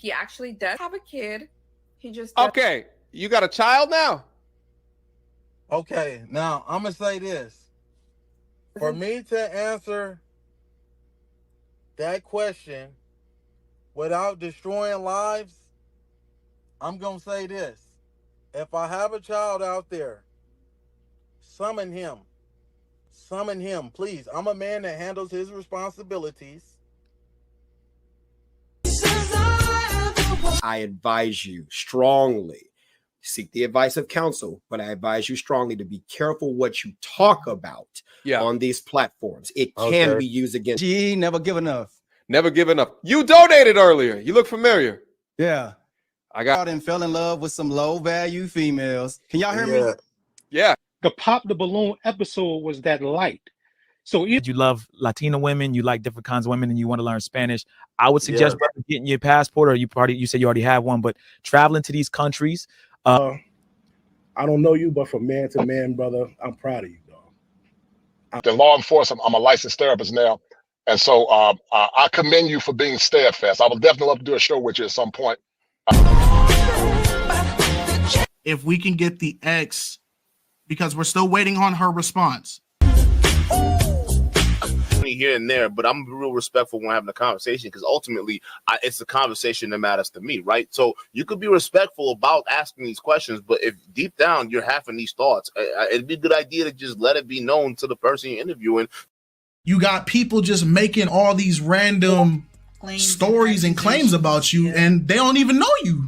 He actually does have a kid. He just Okay, you got a child now? Okay, now I'm going to say this. For me to answer that question without destroying lives, I'm going to say this. If I have a child out there, summon him. Summon him, please. I'm a man that handles his responsibilities. I advise you strongly, seek the advice of counsel, but I advise you strongly to be careful what you talk about on these platforms. It can be used against you. Never give enough. Never give enough. You donated earlier. You look familiar. Yeah. I got and fell in love with some low value females. Can y'all hear me? Yeah. The Pop the Balloon episode was that light. So if you love Latina women, you like different kinds of women, and you want to learn Spanish, I would suggest getting your passport, or you said you already have one, but traveling to these countries. I don't know you, but from man to man, brother, I'm proud of you, dog. The law enforcement, I'm a licensed therapist now. And so I commend you for being steadfast. I would definitely love to do a show with you at some point. If we can get the ex, because we're still waiting on her response. Here and there, but I'm real respectful when having a conversation, because ultimately it's the conversation that matters to me, right? So you could be respectful about asking these questions, but if deep down you're having these thoughts, it'd be a good idea to just let it be known to the person you're interviewing. You got people just making all these random stories and claims about you, and they don't even know you.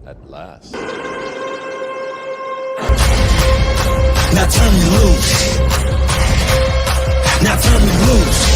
At last. Now turn me loose. Now turn me loose.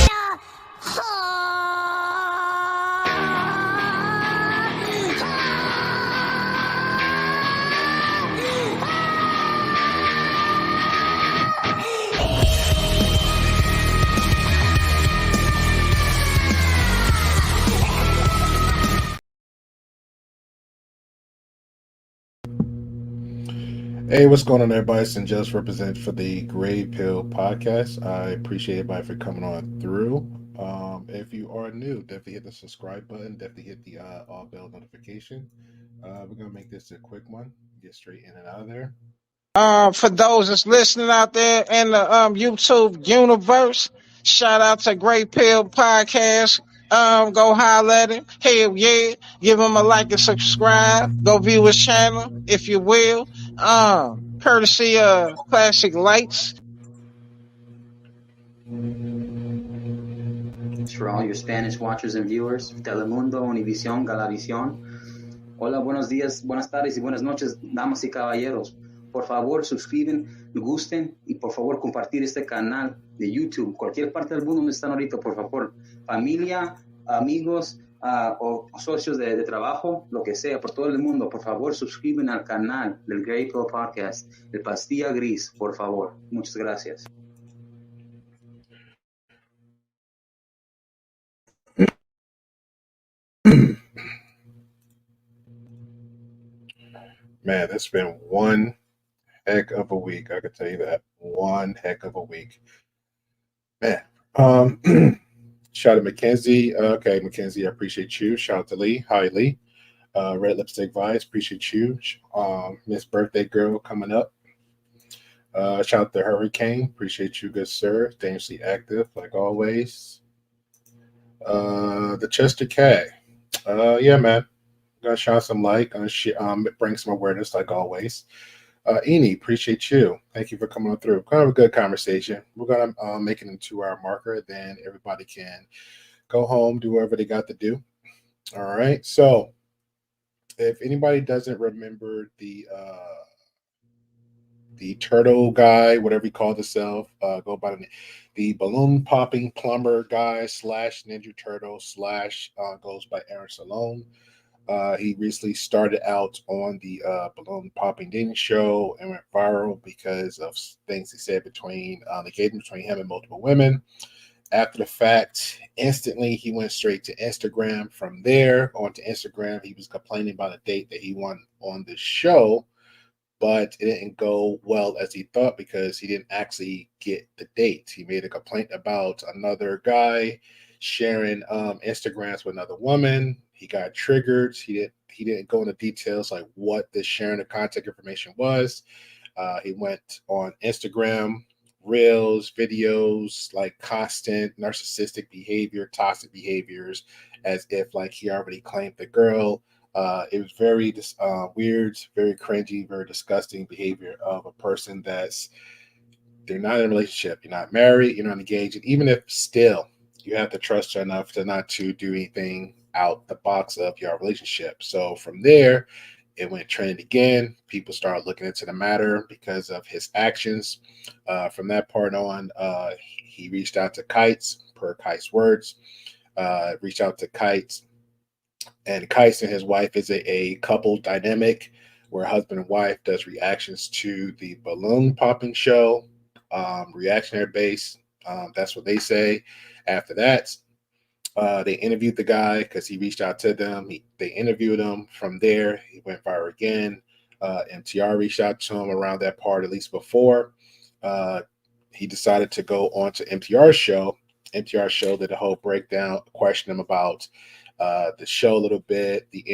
Hey, what's going on, everybody? It's just represent for the Gray Pill Podcast. I appreciate everybody for coming on through. If you are new, definitely hit the subscribe button. Definitely hit the all bell notification. We're gonna make this a quick one. Get straight in and out of there. For those that's listening out there in the YouTube universe, shout out to Great Pill Podcast. Go holler at him. Hell yeah. Give him a like and subscribe. Go view his channel, if you will. Courtesy of Classic Lights. For all your Spanish watchers and viewers, Telemundo, Univision, Galavisión. Hola, buenos días, buenas tardes y buenas noches, damas y caballeros. Por favor, suscriben, gusten y por favor compartir este canal de YouTube. Cualquier parte del mundo donde están ahorita, por favor. Familia, amigos o socios de trabajo, lo que sea, por todo el mundo, por favor, suscriben al canal del Grey Pill Podcast, el Pastilla Gris, por favor. Muchas gracias. Man, it's been one heck of a week. I can tell you that. One heck of a week. Man. Shout out to Mackenzie. Okay, Mackenzie, I appreciate you. Shout out to Lee. Hi, Lee. Red Lipstick Vibes, appreciate you. Miss Birthday Girl coming up. Shout out to Hurricane. Appreciate you, good sir. Dangerously active, like always. The Chester Cat. Yeah, man. Gonna shine some light. Gonna bring some awareness, like always. Eni, appreciate you. Thank you for coming on through. Kind of a good conversation. We're gonna make it into our marker. Then everybody can go home, do whatever they got to do. All right. So, if anybody doesn't remember the turtle guy, whatever he called himself, go by the balloon popping plumber guy / Ninja Turtle / goes by Aaron Sloan. He recently started out on the balloon popping dating show and went viral because of things he said between the engagement between him and multiple women. After the fact, instantly he went straight to Instagram. From there onto Instagram, he was complaining about a date that he won on the show but it didn't go well as he thought because he didn't actually get the date. He made a complaint about another guy sharing Instagrams with another woman. He got triggered. He didn't go into details like what the sharing of contact information was. He went on Instagram reels, videos, like constant narcissistic behavior, toxic behaviors, as if like he already claimed the girl. It was very weird, very cringy, very disgusting behavior of a person they're not in a relationship, you're not married, you're not engaged, and even if still you have to trust her enough to not to do anything out the box of your relationship. So from there, it went trending again. People started looking into the matter because of his actions. From that part on, he reached out to Kites, per Kites' words, reached out to Kites. And Kites and his wife is a couple dynamic where husband and wife does reactions to the balloon popping show, reactionary base. That's what they say. After that, they interviewed the guy because he reached out to them. They interviewed him. From there, he went viral again. MTR reached out to him around that part, at least before. He decided to go on to MTR's show. MTR show did a whole breakdown, questioned him about the show a little bit, the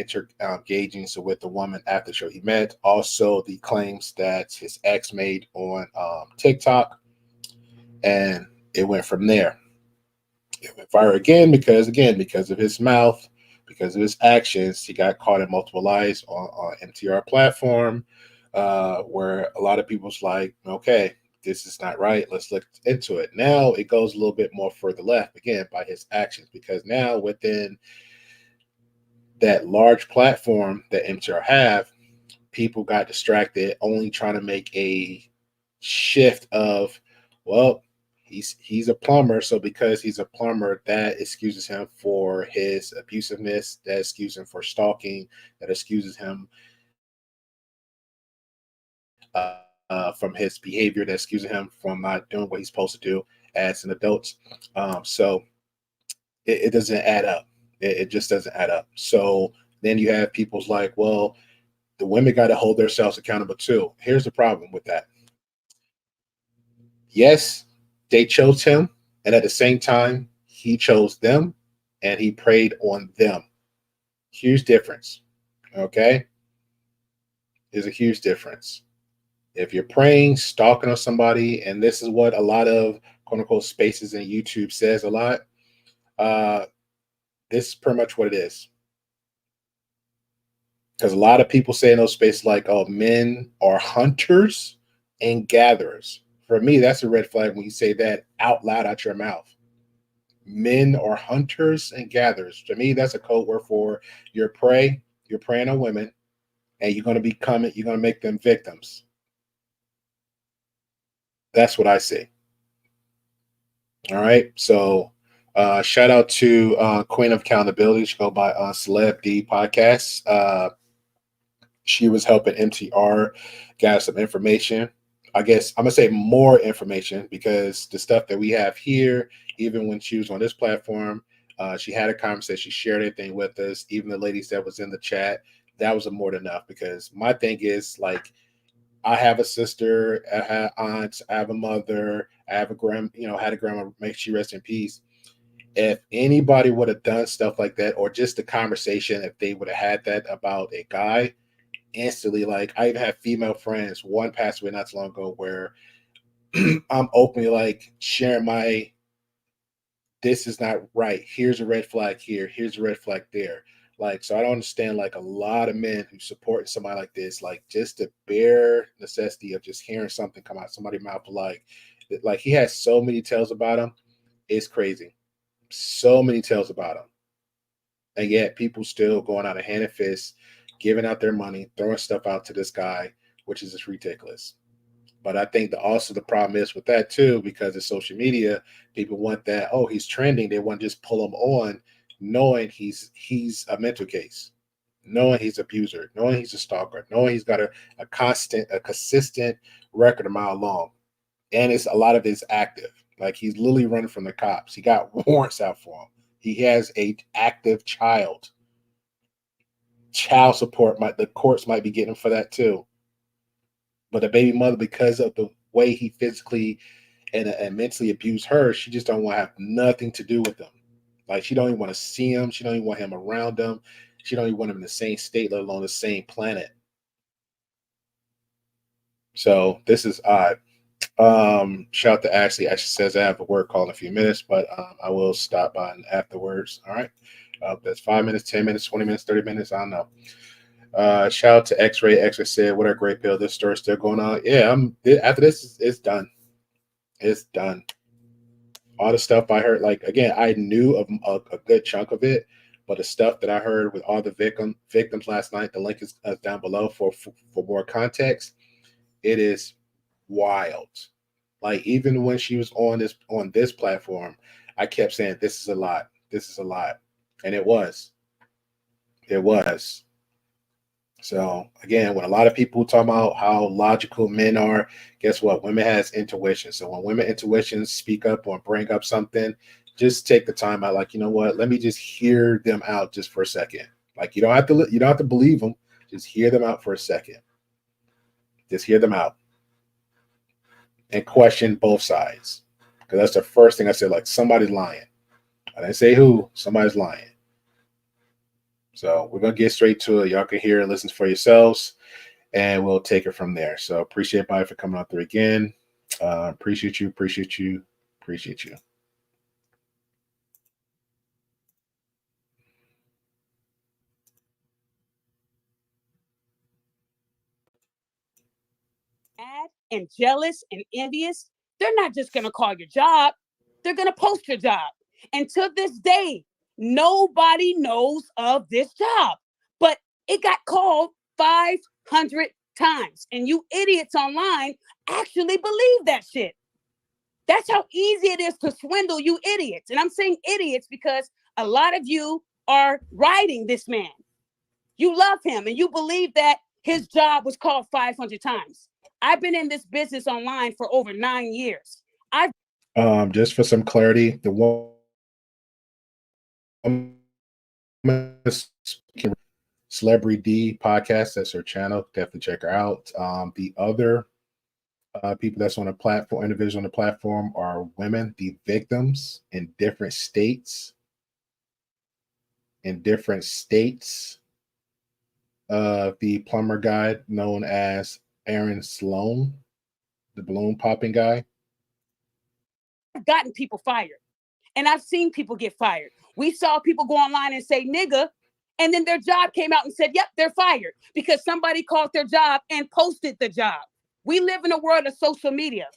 engaging with the woman after the show he met, also the claims that his ex made on TikTok, and it went from there. It went viral again because of his mouth, because of his actions. He got caught in multiple lies on MTR platform, where a lot of people's like, okay, this is not right. Let's look into it. Now it goes a little bit more further left again by his actions, because now within that large platform that MTR have, people got distracted, only trying to make a shift of, well, he's a plumber, so because he's a plumber, that excuses him for his abusiveness, that excuses him for stalking, that excuses him from his behavior, that excuses him from not doing what he's supposed to do as an adult. So it doesn't add up. It just doesn't add up. So then you have people's like, well, the women got to hold themselves accountable too. Here's the problem with that. Yes, they chose him, and at the same time, he chose them, and he preyed on them. Huge difference. Okay? There's a huge difference. If you're preying, stalking on somebody, and this is what a lot of quote-unquote spaces in YouTube says a lot, this is pretty much what it is. Because a lot of people say in those spaces like, oh, men are hunters and gatherers. For me, that's a red flag when you say that out loud out your mouth. Men are hunters and gatherers. To me, that's a code word for your prey. You're preying on women, and you're going to make them victims. That's what I see. All right. So shout out to Queen of Accountability. She go by Celeb D Podcast. She was helping MTR gather some information. I guess I'm going to say more information, because the stuff that we have here, even when she was on this platform, she had a conversation, she shared everything with us, even the ladies that was in the chat. That was more than enough, because my thing is, like, I have a sister, I have aunts, I have a mother, I have a had a grandma, may she rest in peace. If anybody would have done stuff like that, or just the conversation, if they would have had that about a guy, instantly, like, I even have female friends, one passed away not too long ago, where I'm openly like sharing this is not right, here's a red flag here, here's a red flag there. Like, so I don't understand, like, a lot of men who support somebody like this, like, just the bare necessity of just hearing something come out somebody's mouth, like he has so many tales about him. It's crazy. So many tales about him. And yet people still going out of hand and fist, giving out their money, throwing stuff out to this guy, which is just ridiculous. But I think also the problem is with that too, because of social media, people want that, oh, he's trending. They want to just pull him on, knowing he's a mental case, knowing he's an abuser, knowing he's a stalker, knowing he's got a consistent record a mile long. And a lot of it's active. Like, he's literally running from the cops. He got warrants out for him. He has a active child. Child support, the courts might be getting for that too. But the baby mother, because of the way he physically and mentally abused her, she just don't want to have nothing to do with him. Like, she don't even want to see him. She don't even want him around them. She don't even want him in the same state, let alone the same planet. So this is odd. Shout out to Ashley. Ashley says I have a work call in a few minutes, but I will stop by afterwards. All right. That's 5 minutes, 10 minutes, 20 minutes, 30 minutes. I don't know. Shout out to X-Ray. X-Ray said, what a great pill. This story's still going on. Yeah, after this, it's done. It's done. All the stuff I heard, like, again, I knew of a good chunk of it, but the stuff that I heard with all the victims last night, the link is down below for more context. It is wild. Like, even when she was on this platform, I kept saying, this is a lot. This is a lot. And it was. It was. So again, when a lot of people talk about how logical men are, guess what? Women has intuition. So when women intuitions speak up or bring up something, just take the time out. Like, you know what? Let me just hear them out just for a second. Like, you don't have to believe them. Just hear them out for a second. Just hear them out and question both sides. Because that's the first thing I said. Like, somebody's lying. I didn't say who. Somebody's lying. So we're going to get straight to it. Y'all can hear and listen for yourselves, and we'll take it from there. So appreciate everybody for coming out there again. Appreciate you. Appreciate you. Appreciate you. Mad and jealous and envious, they're not just going to call your job. They're going to post your job. And to this day, nobody knows of this job, but it got called 500 times. And you idiots online actually believe that shit. That's how easy it is to swindle you idiots. And I'm saying idiots because a lot of you are riding this man. You love him and you believe that his job was called 500 times. I've been in this business online for over 9 years. Just for some clarity, the one Celebrity D podcast, that's her channel. Definitely check her out. The other people that's on the platform, individuals on the platform, are women, the victims in different states. The plumber guy known as Aaron Sloan, the balloon popping guy. I've gotten people fired and I've seen people get fired. We saw people go online and say nigga, and then their job came out and said, yep, they're fired because somebody called their job and posted the job. We live in a world of social media,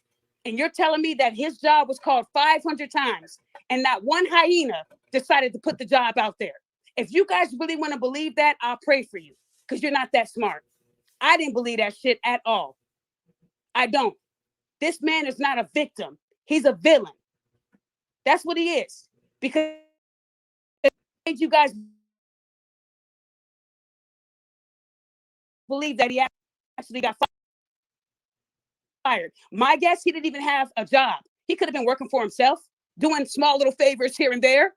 and you're telling me that his job was called 500 times and not one hyena decided to put the job out there. If you guys really want to believe that, I'll pray for you because you're not that smart. I didn't believe that shit at all. I don't. This man is not a victim. He's a villain. That's what he is. Because you guys believe that he actually got fired. My guess, he didn't even have a job. He could have been working for himself, doing small little favors here and there.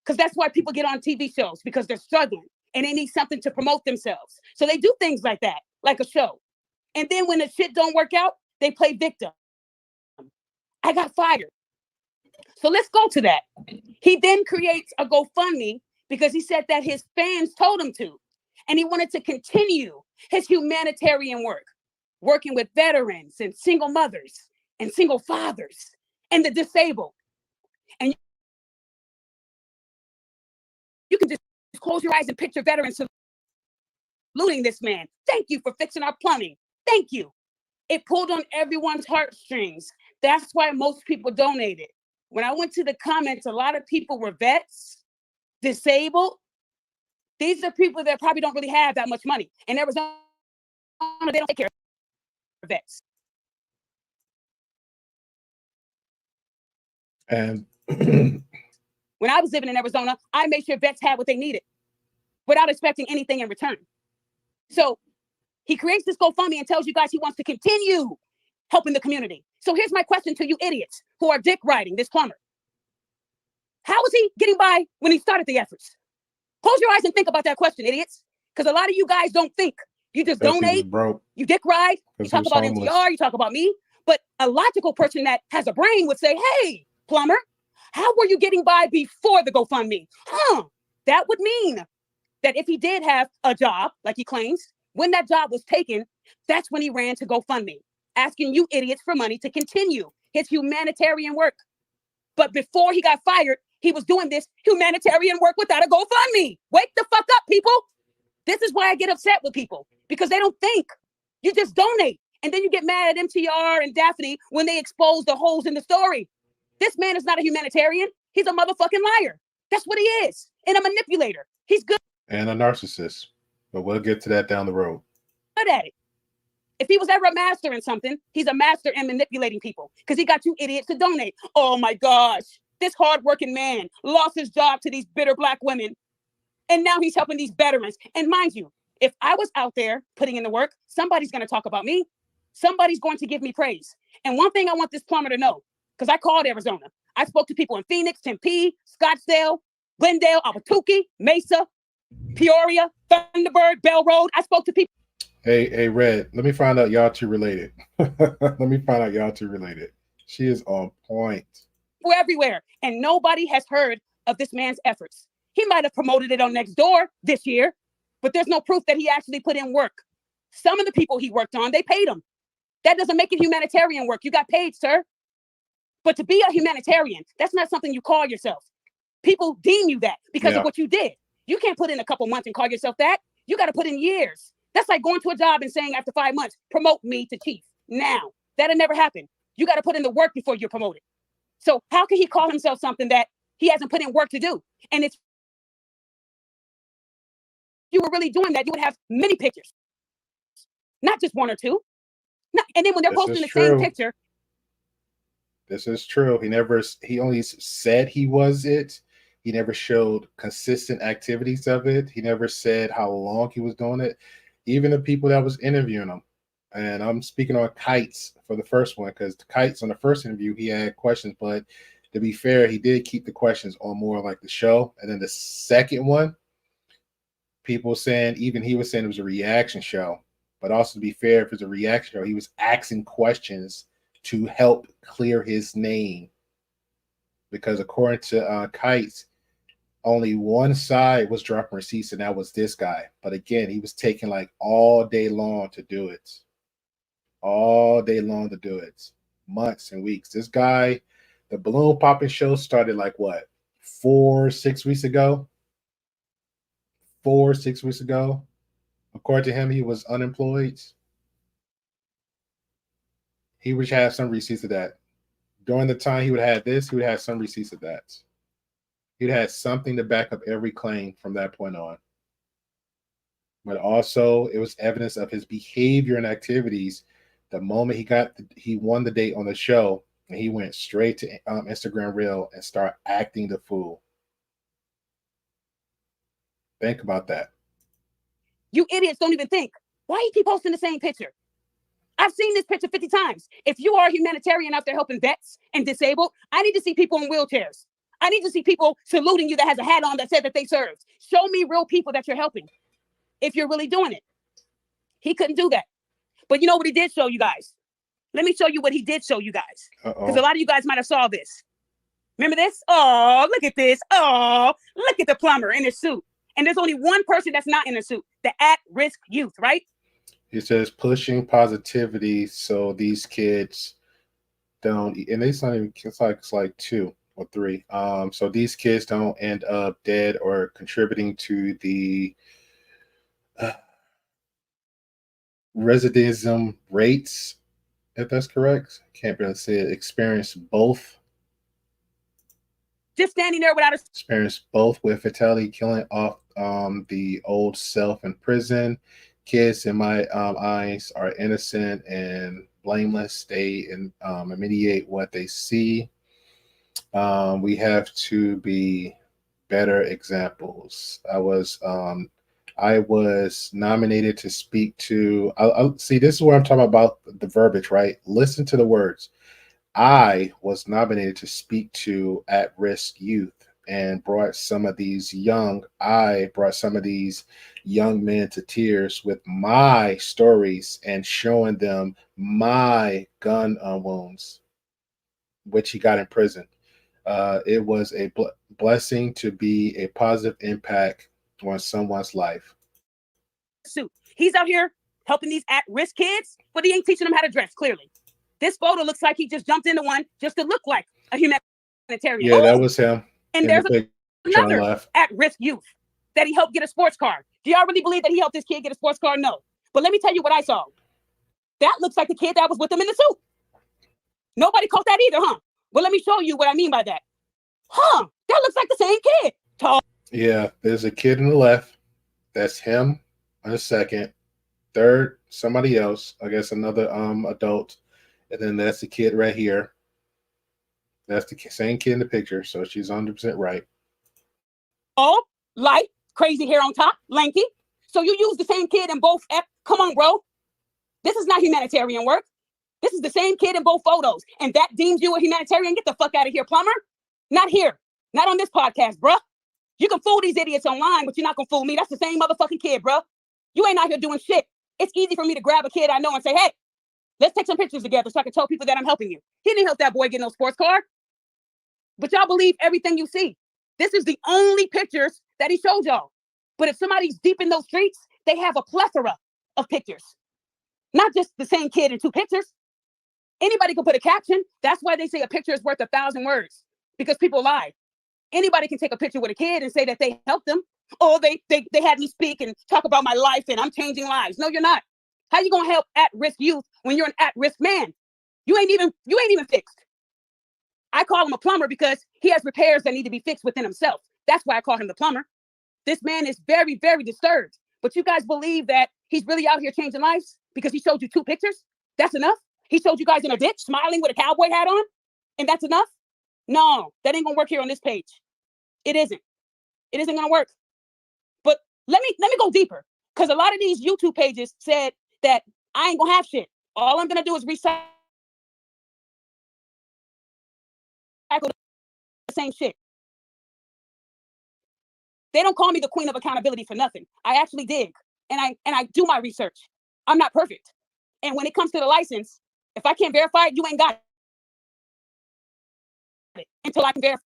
Because that's why people get on TV shows, because they're struggling and they need something to promote themselves. So they do things like that, like a show. And then when the shit don't work out, they play victim. I got fired. So let's go to that. He then creates a GoFundMe because he said that his fans told him to. And he wanted to continue his humanitarian work, working with veterans and single mothers and single fathers and the disabled. And you can just close your eyes and picture veterans saluting this man. Thank you for fixing our plumbing. Thank you. It pulled on everyone's heartstrings. That's why most people donated. When I went to the comments, a lot of people were vets, disabled. These are people that probably don't really have that much money. In Arizona, they don't take care of vets. And when I was living in Arizona, I made sure vets had what they needed without expecting anything in return. So he creates this GoFundMe and tells you guys he wants to continue helping the community. So here's my question to you idiots who are dick riding this plumber. How was he getting by when he started the efforts? Close your eyes and think about that question, idiots. Because a lot of you guys don't think. You just Because he was donate, broke. you dick ride, you Because he talk was about homeless. NTR, you talk about me. But a logical person that has a brain would say, hey, Plumber, how were you getting by before the GoFundMe? That would mean that if he did have a job, like he claims, when that job was taken, that's when he ran to GoFundMe, asking you idiots for money to continue his humanitarian work. But before he got fired, he was doing this humanitarian work without a GoFundMe. Wake the fuck up, people. This is why I get upset with people, because they don't think. You just donate. And then you get mad at MTR and Daphne when they expose the holes in the story. This man is not a humanitarian. He's a motherfucking liar. That's what he is. And a manipulator. He's good And a narcissist. But we'll get to that down the road. at it. If he was ever a master in something, he's a master in manipulating people because he got you idiots to donate. Oh my gosh. This hardworking man lost his job to these bitter Black women. And now he's helping these veterans. And mind you, if I was out there putting in the work, somebody's going to talk about me. Somebody's going to give me praise. And one thing I want this plumber to know, because I called Arizona. I spoke to people in Phoenix, Tempe, Scottsdale, Glendale, Albuquerque, Mesa, Peoria, Thunderbird, Bell Road. I spoke to people. Hey, Red, let me find out y'all two related. Let me find out y'all two related. She is on point. We're everywhere. And nobody has heard of this man's efforts. He might have promoted it on Nextdoor this year, but there's no proof that he actually put in work. Some of the people he worked on, they paid him. That doesn't make it humanitarian work. You got paid, sir. But to be a humanitarian, that's not something you call yourself. People deem you that because of what you did. You can't put in a couple months and call yourself that. You got to put in years. That's like going to a job and saying after 5 months, promote me to chief. Now, that'll never happen. You got to put in the work before you're promoted. So how can he call himself something that he hasn't put in work to do? And if you were really doing that, you would have many pictures, not just one or two. And then when they're posting the same picture. This is true. He only said he was it. He never showed consistent activities of it. He never said how long he was doing it. Even the people that was interviewing him. And I'm speaking on Kites for the first one, because Kites on the first interview, he had questions, but to be fair, he did keep the questions on more like the show. And then the second one, people saying, even he was saying it was a reaction show. But also to be fair, if it's a reaction show, he was asking questions to help clear his name. Because according to Kites, only one side was dropping receipts, and that was this guy. But again, he was taking like all day long to do it. All day long to do it. Months and weeks. This guy, the balloon popping show started like what? 4-6 weeks ago? 4-6 weeks ago. According to him, he was unemployed. He would have some receipts of that. During the time he would have this, he would have some receipts of that. He'd had something to back up every claim from that point on. But also, it was evidence of his behavior and activities. The moment he won the date on the show, and he went straight to Instagram Reel and started acting the fool. Think about that. You idiots don't even think. Why you keep posting the same picture? I've seen this picture 50 times. If you are a humanitarian out there helping vets and disabled, I need to see people in wheelchairs. I need to see people saluting you that has a hat on that said that they served. Show me real people that you're helping if you're really doing it. He couldn't do that. But you know what he did show you guys? Let me show you what he did show you guys. Because a lot of you guys might have saw this. Remember this? Oh, look at this. Oh, look at the plumber in his suit. And there's only one person that's not in a suit, the at-risk youth, right? He says pushing positivity so these kids don't, and it's not even, it's like 2 or 3. So these kids don't end up dead or contributing to the recidivism rates, if that's correct. I can't really say it. Experience both just standing there without a experience both with fatality killing off the old self in prison. Kids, in my eyes, are innocent and blameless. They mediate what they see. We have to be better examples. I was nominated to speak to. I'll see. This is where I'm talking about the verbiage, right? Listen to the words. I was nominated to speak to at-risk youth and brought some of these young men to tears with my stories and showing them my gun wounds, which he got in prison. It was a blessing to be a positive impact on someone's life. He's out here helping these at-risk kids, but he ain't teaching them how to dress, clearly. This photo looks like he just jumped into one just to look like a humanitarian. Yeah, that was him. And there's another at-risk youth that he helped get a sports car. Do y'all really believe that he helped this kid get a sports car? No. But let me tell you what I saw. That looks like the kid that was with him in the suit. Nobody caught that either, huh? Well, let me show you what I mean by that. Huh, that looks like the same kid. Tall. Yeah, there's a kid on the left. That's him on the second. Third, somebody else. I guess another adult. And then that's the kid right here. That's the same kid in the picture, so she's 100% right. Oh, light, crazy hair on top, lanky. So you use the same kid in both. Come on, bro. This is not humanitarian work. This is the same kid in both photos. And that deems you a humanitarian? Get the fuck out of here, Plumber. Not here. Not on this podcast, bruh. You can fool these idiots online, but you're not gonna fool me. That's the same motherfucking kid, bro. You ain't out here doing shit. It's easy for me to grab a kid I know and say, hey, let's take some pictures together so I can tell people that I'm helping you. He didn't help that boy get no sports car. But y'all believe everything you see. This is the only pictures that he showed y'all. But if somebody's deep in those streets, they have a plethora of pictures. Not just the same kid in two pictures. Anybody can put a caption. That's why they say a picture is worth 1,000 words, because people lie. Anybody can take a picture with a kid and say that they helped them. Oh, they had me speak and talk about my life and I'm changing lives. No, you're not. How you gonna help at-risk youth when you're an at-risk man? You ain't even fixed. I call him a plumber because he has repairs that need to be fixed within himself. That's why I call him the plumber. This man is very, very disturbed. But you guys believe that he's really out here changing lives because he showed you two pictures? That's enough? He showed you guys in a ditch smiling with a cowboy hat on? And that's enough? No, that ain't gonna work here on this page. It isn't. It isn't gonna work. But let me go deeper, because a lot of these YouTube pages said that I ain't gonna have shit. All I'm gonna do is recycle the same shit. They don't call me the queen of accountability for nothing. I actually dig, and I do my research. I'm not perfect. And when it comes to the license, if I can't verify it, you ain't got it until I can verify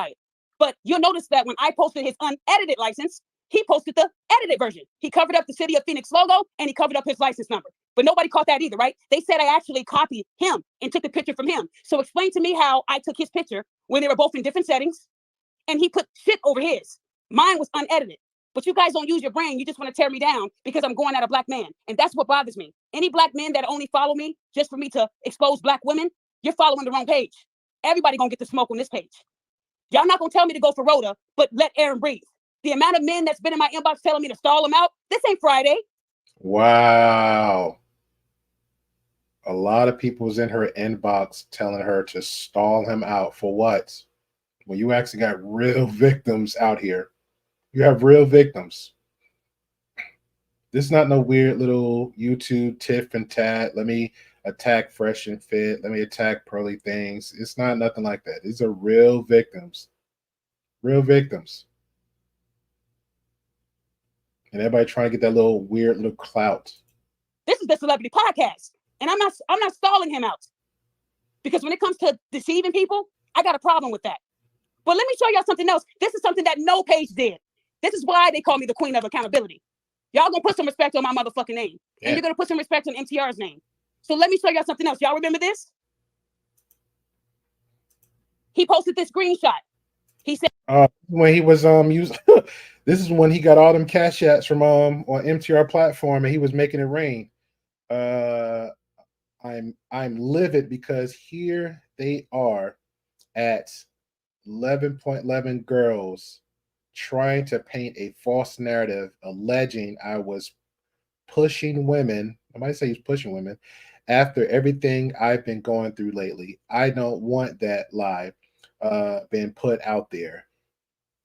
it. But you'll notice that when I posted his unedited license, he posted the edited version. He covered up the City of Phoenix logo and he covered up his license number. But nobody caught that either, right? They said I actually copied him and took the picture from him. So explain to me how I took his picture when they were both in different settings and he put shit over his. Mine was unedited. But you guys don't use your brain. You just want to tear me down because I'm going at a black man. And that's what bothers me. Any black men that only follow me just for me to expose black women, you're following the wrong page. Everybody gonna get the smoke on this page. Y'all not gonna tell me to go for Rhoda, but let Aaron breathe. The amount of men that's been in my inbox telling me to stall him out, this ain't Friday. Wow. A lot of people was in her inbox telling her to stall him out for what? Well, you actually got real victims out here. You have real victims. This is not no weird little YouTube tiff and tat. Let me attack Fresh and Fit. Let me attack Pearly Things. It's not nothing like that. These are real victims. Real victims. And everybody trying to get that little weird little clout. This is the celebrity podcast. And I'm not stalling him out. Because when it comes to deceiving people, I got a problem with that. But let me show y'all something else. This is something that no page did. This is why they call me the queen of accountability. Y'all gonna put some respect on my motherfucking name. Yeah. And you're gonna put some respect on MTR's name. So let me show y'all something else. Y'all remember this? He posted this screenshot. He said when he was using this is when he got all them cash apps from on MTR platform and he was making it rain. I'm livid because here they are at 11.11 girls trying to paint a false narrative alleging I was pushing women. I might say he's pushing women after everything I've been going through lately. I don't want that lie being put out there.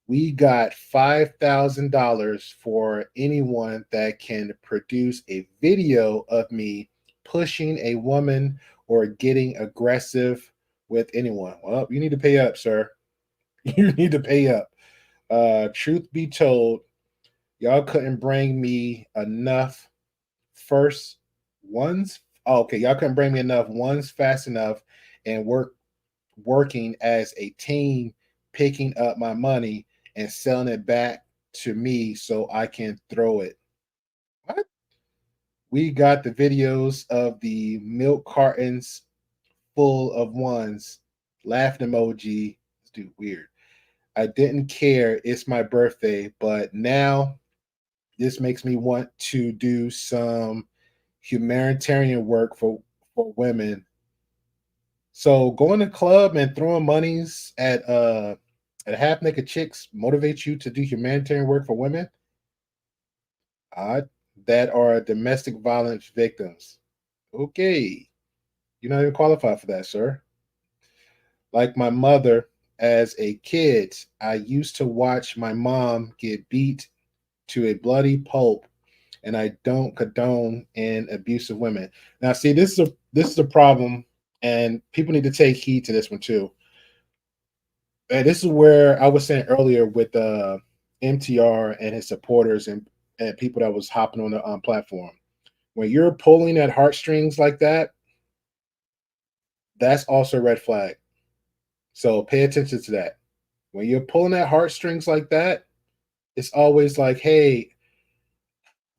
We got $5,000 for anyone that can produce a video of me pushing a woman or getting aggressive with anyone. Well, you need to pay up, sir. You need to pay up. Truth be told, y'all couldn't bring me enough first ones. Oh, okay, y'all couldn't bring me enough ones fast enough and working as a team, picking up my money and selling it back to me so I can throw it. What? We got the videos of the milk cartons full of ones. Laughing emoji. This dude weird. I didn't care. It's my birthday, but now this makes me want to do some humanitarian work for women. So going to club and throwing monies at half naked chicks motivates you to do humanitarian work for women that are domestic violence victims. Okay, you're not even qualified for that, sir. Like my mother, as a kid, I used to watch my mom get beat to a bloody pulp, and I don't condone in abuse of women. Now, see, this is a problem, and people need to take heed to this one too. And this is where I was saying earlier with MTR and his supporters and people that was hopping on the platform. When you're pulling at heartstrings like that, that's also a red flag. So pay attention to that. When you're pulling at heartstrings like that, it's always like, hey,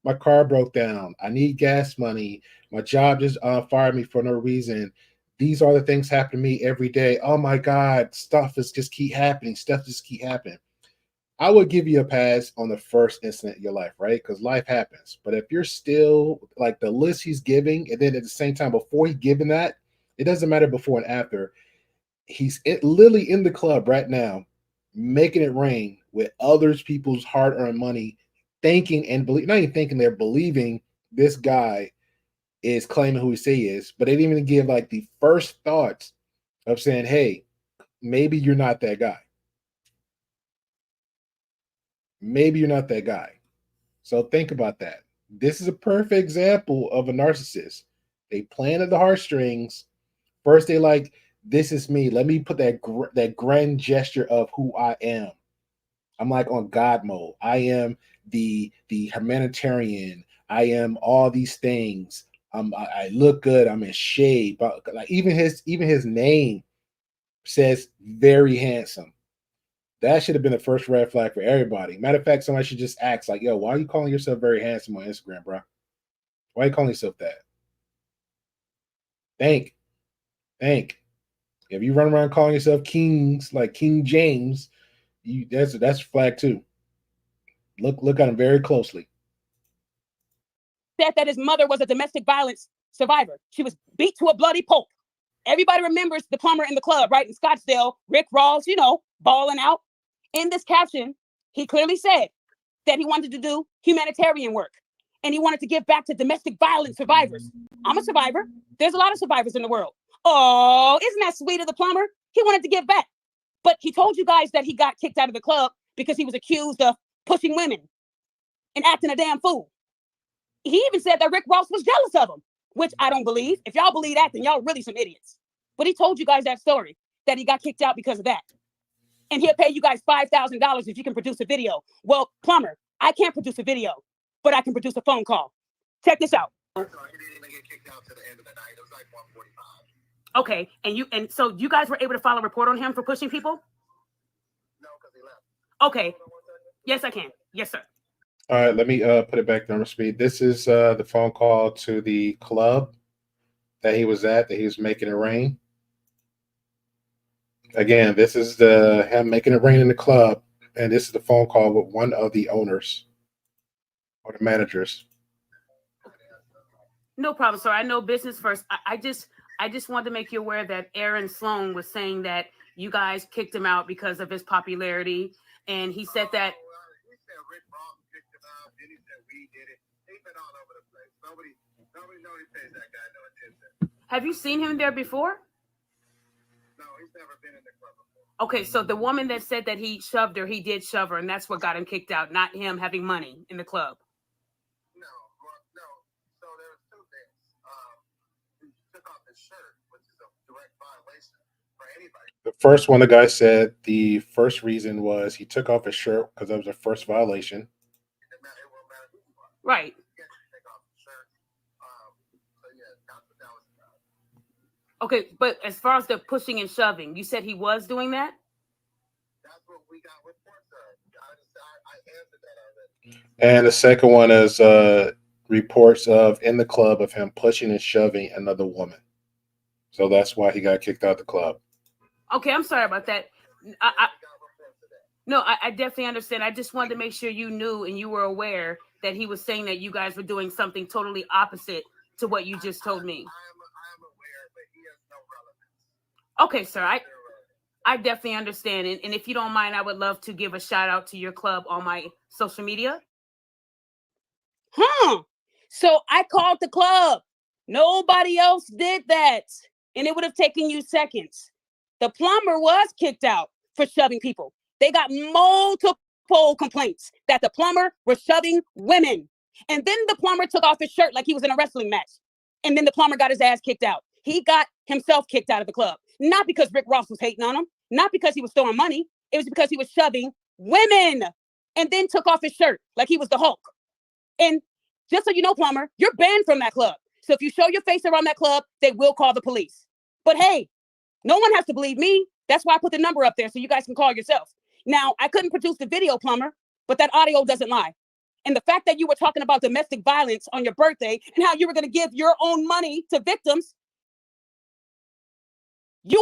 my car broke down. I need gas money. My job just fired me for no reason. These are the things happen to me every day. Oh my God, stuff just keep happening. Stuff just keep happening. I would give you a pass on the first incident in your life, right? Because life happens. But if you're still like the list he's giving, and then at the same time, before he's giving that, it doesn't matter before and after. He's literally in the club right now, making it rain with others people's hard-earned money, thinking and believe, not even thinking, they're believing this guy is claiming who he say he is, but they didn't even give like the first thoughts of saying, hey, maybe you're not that guy. Maybe you're not that guy. So think about that. This is a perfect example of a narcissist. They playing at the heartstrings. First, they like, this is me. Let me put that grand gesture of who I am. I'm like on God mode. I am the humanitarian. I am all these things. I look good. I'm in shape. But like even his name says very handsome. That should have been the first red flag for everybody. Matter of fact, somebody should just ask, like, yo, why are you calling yourself very handsome on Instagram, bro? Why are you calling yourself that? Think. If you run around calling yourself kings like King James, that's a flag too. Look at him very closely. Said that his mother was a domestic violence survivor. She was beat to a bloody pulp. Everybody remembers the plumber in the club, right? In Scottsdale, Rick Ross, balling out. In this caption, he clearly said that he wanted to do humanitarian work and he wanted to give back to domestic violence survivors. I'm a survivor. There's a lot of survivors in the world. Oh, isn't that sweet of the plumber? He wanted to give back. But he told you guys that he got kicked out of the club because he was accused of pushing women and acting a damn fool. He even said that Rick Ross was jealous of him, which I don't believe. If y'all believe that, then y'all really some idiots. But he told you guys that story, that he got kicked out because of that. And he'll pay you guys $5,000 if you can produce a video. Well, plumber, I can't produce a video, but I can produce a phone call. Check this out. Okay, and so you guys were able to file a report on him for pushing people? No, because he left. Okay. Yes, I can. Yes, sir. All right, let me put it back down to speed. This is the phone call to the club that he was at, that he was making it rain. Again, this is him making it rain in the club, and this is the phone call with one of the owners or the managers. No problem, sir. I know business first. I just wanted to make you aware that Aaron Sloan was saying that you guys kicked him out because of his popularity, and he said that. Have you seen him there before? No, he's never been in the club before. Okay, so the woman that said that he shoved her, he did shove her, and that's what got him kicked out, not him having money in the club. No. So there's two things. He took off his shirt, which is a direct violation. The first one, the guy said the first reason was he took off his shirt because that was the first violation. Right. Okay, but as far as the pushing and shoving, you said he was doing that? And the second one is reports of in the club of him pushing and shoving another woman. So that's why he got kicked out of the club. Okay, I'm sorry about that. I definitely understand. I just wanted to make sure you knew and you were aware that he was saying that you guys were doing something totally opposite to what you just told me. Okay, sir. I definitely understand. And if you don't mind, I would love to give a shout out to your club on my social media. So I called the club. Nobody else did that. And it would have taken you seconds. The plumber was kicked out for shoving people. They got multiple complaints that the plumber was shoving women. And then the plumber took off his shirt like he was in a wrestling match. And then the plumber got his ass kicked out. He got himself kicked out of the club. Not because Rick Ross was hating on him. Not because he was throwing money. It was because he was shoving women. And then took off his shirt like he was the Hulk. And just so you know, plumber, you're banned from that club. So if you show your face around that club, they will call the police. But hey, no one has to believe me. That's why I put the number up there so you guys can call yourself. Now, I couldn't produce the video, plumber, but that audio doesn't lie. And the fact that you were talking about domestic violence on your birthday and how you were going to give your own money to victims, you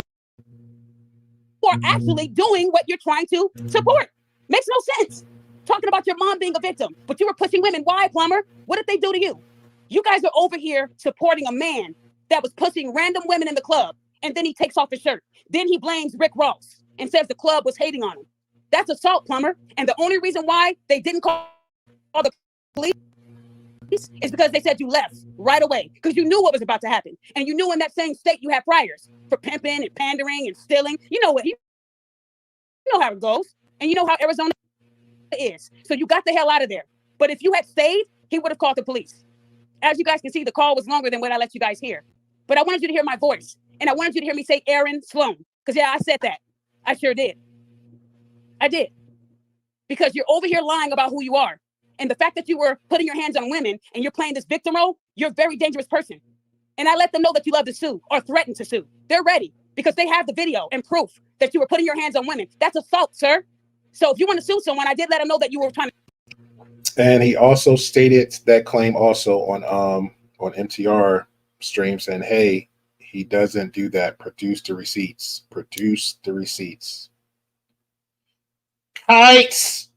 are actually doing what you're trying to support. Makes no sense. Talking about your mom being a victim, but you were pushing women. Why, plumber? What did they do to you? You guys are over here supporting a man that was pushing random women in the club, and then he takes off his shirt. Then he blames Rick Ross and says the club was hating on him. That's assault, plumber. And the only reason why they didn't call the police is because they said you left right away because you knew what was about to happen. And you knew in that same state you had priors for pimping and pandering and stealing. You know how it goes. And you know how Arizona is. So you got the hell out of there. But if you had stayed, he would have called the police. As you guys can see, the call was longer than what I let you guys hear. But I wanted you to hear my voice. And I wanted you to hear me say Aaron Sloan. Because yeah, I said that. I sure did. I did. Because you're over here lying about who you are. And the fact that you were putting your hands on women and you're playing this victim role, you're a very dangerous person. And I let them know that you love to sue or threaten to sue. They're ready because they have the video and proof that you were putting your hands on women. That's assault, sir. So if you want to sue someone, I did let them know that you were trying to. And he also stated that claim also on MTR stream saying, hey, he doesn't do that. Produce the receipts. Produce the receipts. Kites.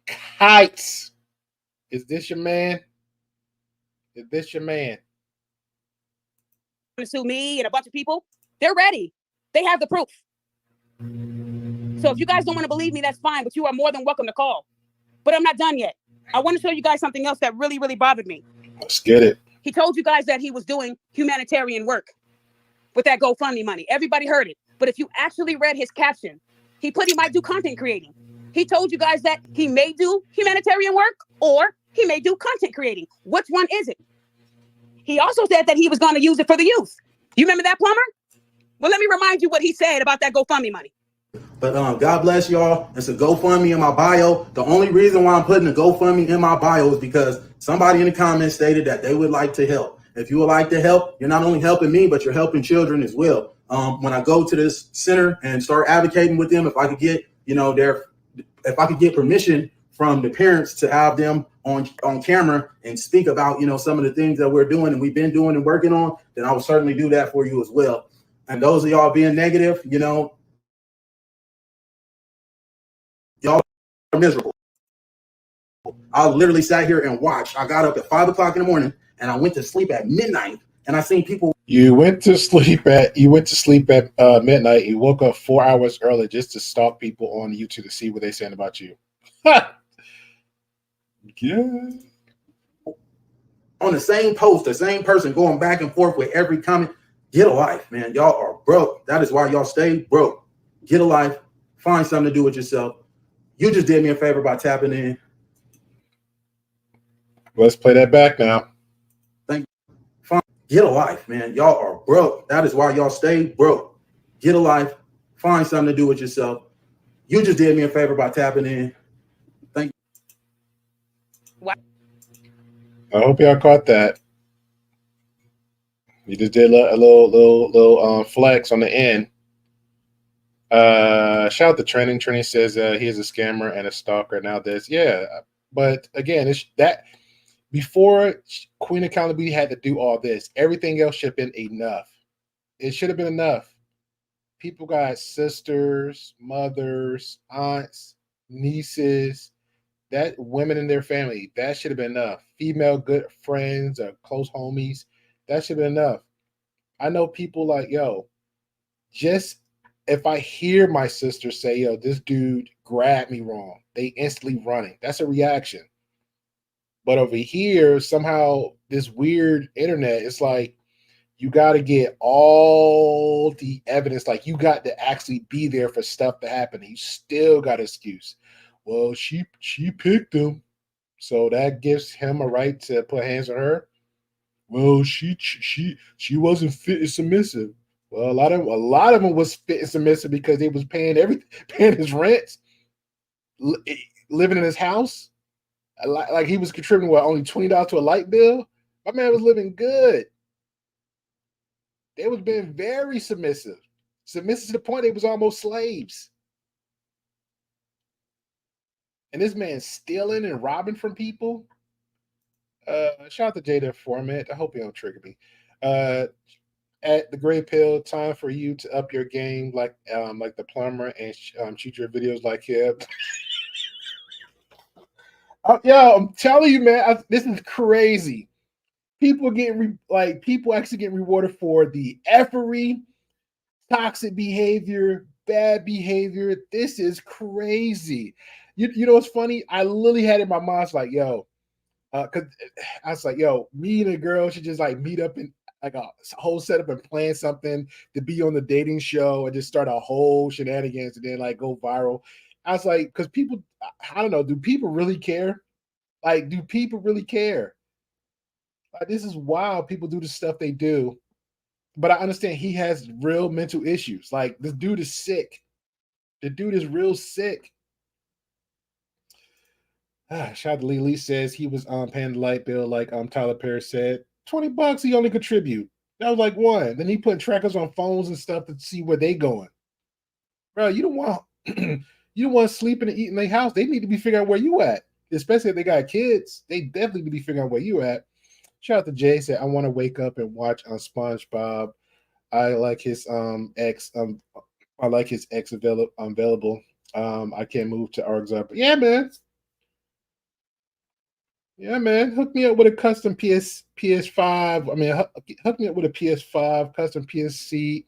Kites. Is this your man? Is this your man? To sue me and a bunch of people. They're ready. They have the proof. So if you guys don't want to believe me, that's fine, but you are more than welcome to call. But I'm not done yet. I want to show you guys something else that really, really bothered me. Let's get it. He told you guys that he was doing humanitarian work with that GoFundMe money. Everybody heard it. But if you actually read his caption, he put he might do content creating. He told you guys that he may do humanitarian work or he may do content creating. Which one is it? He also said that he was going to use it for the youth. You remember that, plumber? Well, let me remind you what he said about that GoFundMe money. But God bless y'all. It's a GoFundMe in my bio. The only reason why I'm putting a GoFundMe in my bio is because somebody in the comments stated that they would like to help. If you would like to help, you're not only helping me, but you're helping children as well. When I go to this center and start advocating with them, if I could get, if I could get permission from the parents to have them on camera and speak about, some of the things that we're doing and we've been doing and working on, then I will certainly do that for you as well. And those of y'all being negative, y'all are miserable. I literally sat here and watched. I got up at 5 o'clock in the morning and I went to sleep at midnight. And I seen people. You went to sleep at midnight. You woke up 4 hours early just to stalk people on YouTube to see what they're saying about you. Yeah. On the same post, the same person going back and forth with every comment. Get a life, man. Y'all are broke. That is why y'all stay broke. Get a life. Find something to do with yourself. You just did me a favor by tapping in. Let's play that back now. Get a life, man. Y'all are broke. That is why y'all stay broke. get a life, find something to do with yourself. You just did me a favor by tapping in. Thank you. I hope y'all caught that. You just did a little flex on the end. Shout out to Training. Training says he is a scammer and a stalker. Now this, yeah. But again, it's that before Queen Accountability had to do all this, everything else should have been enough. It should have been enough. People got sisters, mothers, aunts, nieces, that women in their family. That should have been enough. Female good friends or close homies. That should have been enough. I know people like, yo, just if I hear my sister say, yo, this dude grabbed me wrong, they instantly running. That's a reaction. But over here, somehow this weird internet, it's like you got to get all the evidence. Like you got to actually be there for stuff to happen. You still got an excuse. Well, she picked him, so that gives him a right to put hands on her. Well, she wasn't fit and submissive. Well, a lot of them was fit and submissive because they was paying his rent, living in his house. Like he was contributing only $20 to a light bill. My man was living good. They was being very submissive to the point they was almost slaves. And this man stealing and robbing from people. Shout out to Jada Format. I hope you don't trigger me. At the Gray Pill, time for you to up your game like the Plumber and shoot your videos like him. Yo, I'm telling you, man, this is crazy. People actually getting rewarded for the effery, toxic behavior, bad behavior. This is crazy. You know what's funny? I literally had it in my mind, it's like, yo, because I was like, yo, me and a girl should just like meet up in like a whole setup and plan something to be on the dating show and just start a whole shenanigans and then like go viral. I was like, because people, I don't know, do people really care? Like, do people really care? Like, this is wild. People do the stuff they do. But I understand he has real mental issues. Like, this dude is sick. The dude is real sick. Shout out to Lee says he was paying the light bill like Tyler Perry said. $20 he only contribute. That was like one. Then he put trackers on phones and stuff to see where they going. Bro, you don't want you don't want sleeping and eating in their house. They need to be figuring out where you at. Especially if they got kids. They definitely need to be figuring out where you at. Shout out to Jay said, I want to wake up and watch on SpongeBob. I like his ex available. I can't move to Argos. Yeah, man. Yeah, man. Hook me up with a custom PS5. I mean, hook me up with a PS5, custom PSC.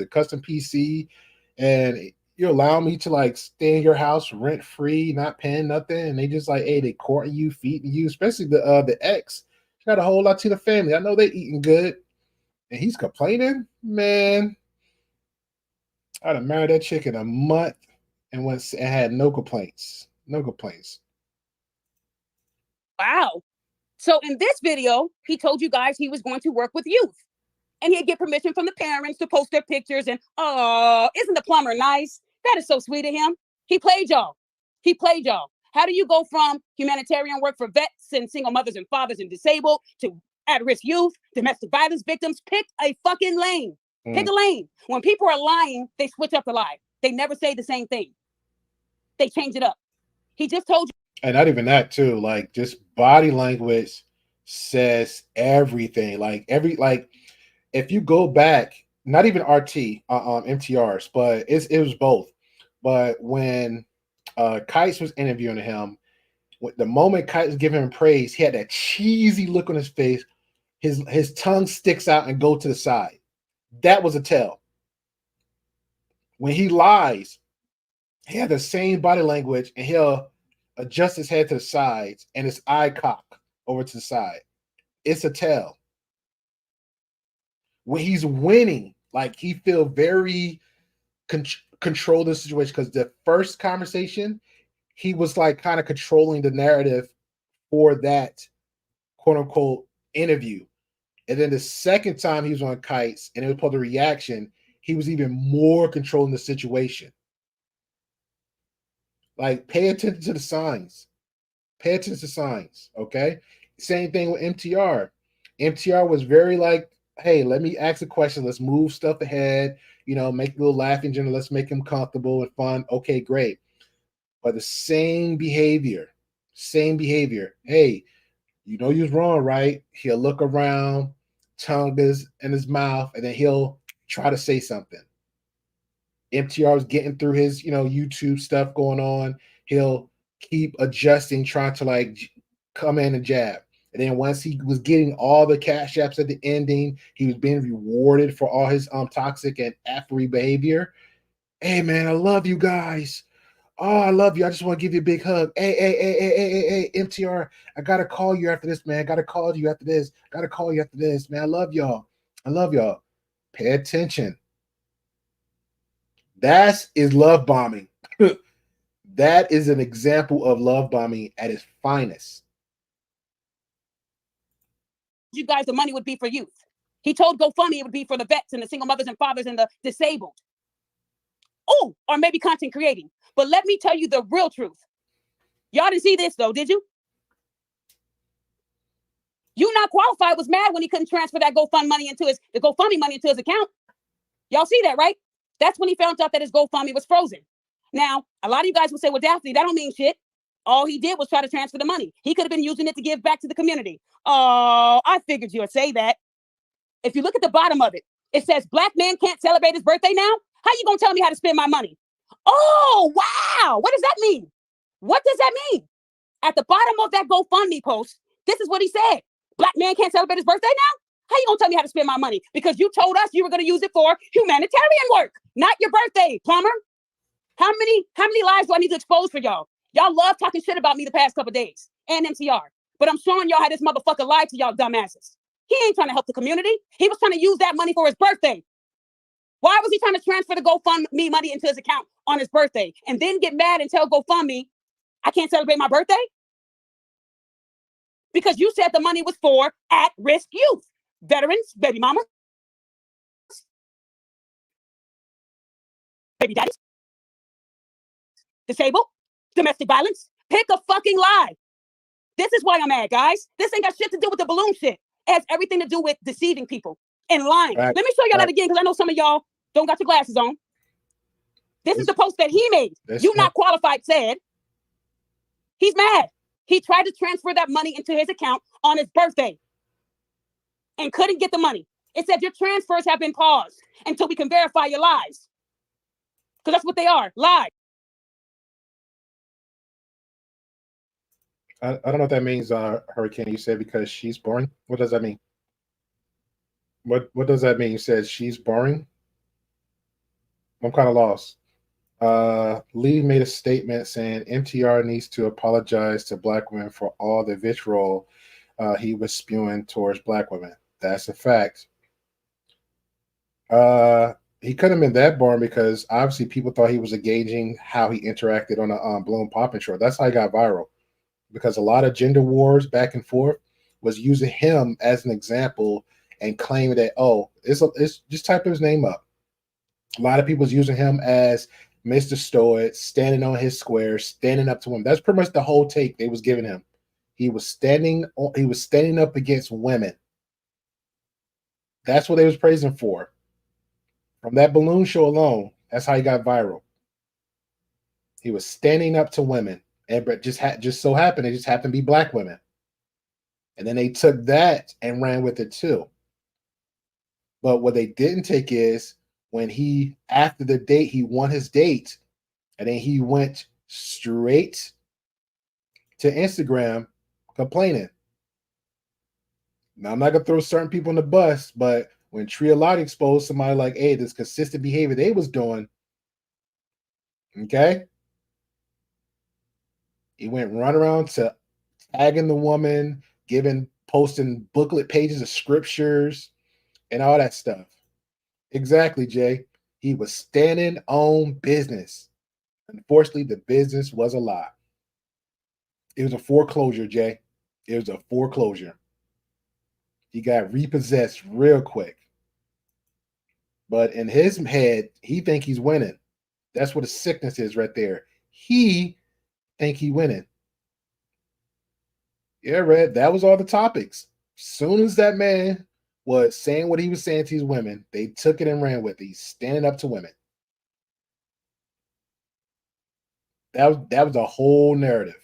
Custom PC, and you allow me to like stay in your house rent free, not paying nothing, and they just like, hey, they courting you, feeding you, especially the ex. Got a whole Latina family. I know they eating good, and he's complaining. Man, I'd have married that chick in a month and had no complaints. No complaints. Wow. So in this video, he told you guys he was going to work with youth. And he'd get permission from the parents to post their pictures. And, oh, isn't the plumber nice? That is so sweet of him. He played y'all. He played y'all. How do you go from humanitarian work for vets and single mothers and fathers and disabled to at-risk youth, domestic violence victims? Pick a fucking lane. Pick a lane. When people are lying, they switch up the lie. They never say the same thing. They change it up. He just told you. And not even that too. Like just body language says everything. Like if you go back, not even RT MTRs, but it was both. But when Kites was interviewing him, the moment Kites was giving him praise, he had that cheesy look on his face. His tongue sticks out and go to the side. That was a tell. When he lies, he had the same body language and he'll adjust his head to the sides and his eye cock over to the side. It's a tell. When he's winning, like he feel very control the situation, because the first conversation, he was like kind of controlling the narrative for that quote unquote interview. And then the second time he was on Kites and it was called the reaction, he was even more controlling the situation. Like, pay attention to the signs. Pay attention to signs, okay? Same thing with MTR. MTR was very like, hey, let me ask a question. Let's move stuff ahead. You know, make a little laughing journal. Let's make him comfortable and fun. Okay, great. But the same behavior. Hey, you know you was wrong, right? He'll look around, tongue is in his mouth, and then he'll try to say something. MTR was getting through his, YouTube stuff going on. He'll keep adjusting, trying to like come in and jab. And then once he was getting all the cash apps at the ending, he was being rewarded for all his toxic and affery behavior. Hey man, I love you guys. Oh, I love you. I just want to give you a big hug. Hey, MTR, I gotta call you after this, man. I gotta call you after this. Gotta call you after this, man. I love y'all. Pay attention. That is love bombing. That is an example of love bombing at its finest. You guys, the money would be for youth. He told GoFundMe it would be for the vets and the single mothers and fathers and the disabled. Oh, or maybe content creating. But let me tell you the real truth. Y'all didn't see this though, did you? You Not Qualified was mad when he couldn't transfer that GoFundMe money into his account. Y'all see that, right? That's when he found out that his GoFundMe was frozen. Now, a lot of you guys will say, well, Daphne, that don't mean shit. All he did was try to transfer the money. He could have been using it to give back to the community. Oh, I figured you would say that. If you look at the bottom of it, it says Black man can't celebrate his birthday now. How you gonna tell me how to spend my money? Oh, wow. What does that mean? What does that mean? At the bottom of that GoFundMe post, this is what he said. Black man can't celebrate his birthday now? How you gonna tell me how to spend my money? Because you told us you were gonna use it for humanitarian work, not your birthday, Plumber. How many lives do I need to expose for y'all? Y'all love talking shit about me the past couple days and MTR. But I'm showing y'all how this motherfucker lied to y'all dumbasses. He ain't trying to help the community. He was trying to use that money for his birthday. Why was he trying to transfer the GoFundMe money into his account on his birthday and then get mad and tell GoFundMe, I can't celebrate my birthday? Because you said the money was for at-risk youth, veterans, baby mamas, baby daddies, disabled, domestic violence. Pick a fucking lie. This is why I'm mad, guys. This ain't got shit to do with the balloon shit. It has everything to do with deceiving people and lying. Let me show y'all that again, because I know some of y'all don't got your glasses on. This is the post that he made. You Not Qualified said he's mad. He tried to transfer that money into his account on his birthday and couldn't get the money. It said your transfers have been paused until we can verify your lies. Because that's what they are, lies. I don't know what that means, Hurricane. You said because she's boring. What does that mean? What does that mean? You said she's boring? I'm kind of lost. Lee made a statement saying MTR needs to apologize to Black women for all the vitriol he was spewing towards Black women. That's a fact. He couldn't have been that boring because obviously people thought he was engaging how he interacted on a Bloom Poppin' show. That's how he got viral. Because a lot of gender wars back and forth was using him as an example and claiming that, oh, it's just type his name up. A lot of people was using him as Mr. Stoic, standing on his square, standing up to him. That's pretty much the whole take they was giving him. He was standing up against women. That's what they was praising for. From that balloon show alone, that's how he got viral. He was standing up to women. But just so happened, it just happened to be Black women. And then they took that and ran with it too. But what they didn't take is when after the date, he won his date, and then he went straight to Instagram complaining. Now, I'm not going to throw certain people in the bus, but when Triology exposed somebody like, hey, this consistent behavior they was doing, okay? He went run around to tagging the woman, posting booklet pages of scriptures and all that stuff. Exactly, Jay. He was standing on business. Unfortunately, the business was a lie. It was a foreclosure, Jay. It was a foreclosure. He got repossessed real quick. But in his head, he think he's winning. That's what a sickness is right there. He think he winning. Yeah, Red, that was all the topics. Soon as that man was saying what he was saying to these women, they took it and ran with it. He's standing up to women. That was a whole narrative.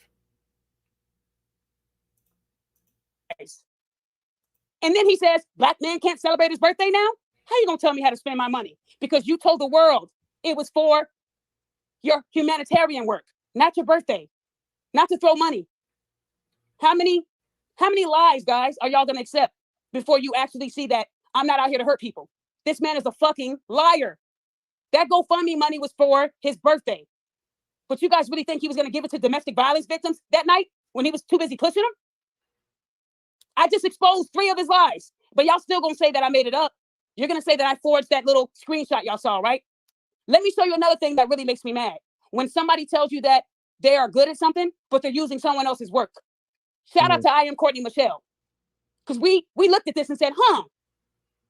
And then he says, black men can't celebrate his birthday now? How you gonna tell me how to spend my money? Because you told the world it was for your humanitarian work, not your birthday, not to throw money. How many lies, guys, are y'all gonna accept before you actually see that I'm not out here to hurt people? This man is a fucking liar. That GoFundMe money was for his birthday. But you guys really think he was gonna give it to domestic violence victims that night when he was too busy pushing them? I just exposed 3 of his lies, but y'all still gonna say that I made it up. You're gonna say that I forged that little screenshot y'all saw, right? Let me show you another thing that really makes me mad. When somebody tells you that they are good at something, but they're using someone else's work. Shout out to I am Courtney Michelle. Because we looked at this and said,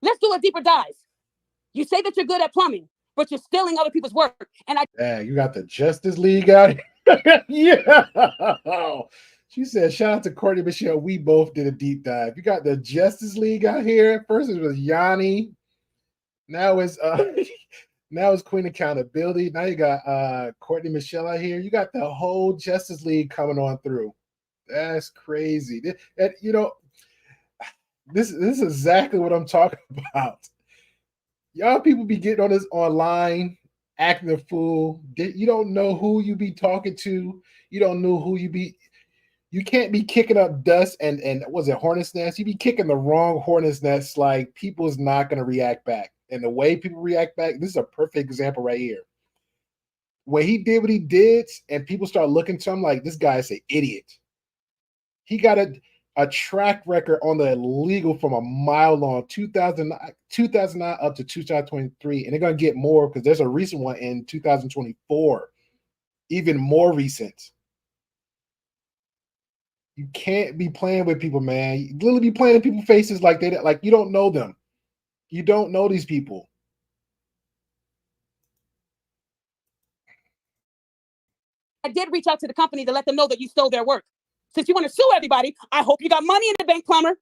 let's do a deeper dive. You say that you're good at plumbing, but you're stealing other people's work. And you got the Justice League out here. Yeah. She said, shout out to Courtney Michelle. We both did a deep dive. You got the Justice League out here. First it was Yanni. Now it's Queen Accountability. Now you got Courtney Michelle out here. You got the whole Justice League coming on through. That's crazy. And you know, this is exactly what I'm talking about. Y'all people be getting on this online, acting a fool. You don't know who you be talking to. You don't know who you be. You can't be kicking up dust and was it hornet's nest? You be kicking the wrong hornet's nest. Like people's not going to react back. And the way people react back, this is a perfect example right here. When he did what he did, and people start looking to him like this guy is an idiot. He got a track record on the illegal from a mile long, 2009 up to 2023, and they're gonna get more because there's a recent one in 2024, even more recent. You can't be playing with people, man. You literally be playing in people's faces like you don't know them. You don't know these people. I did reach out to the company to let them know that you stole their work. Since you want to sue everybody, I hope you got money in the bank, Plumber.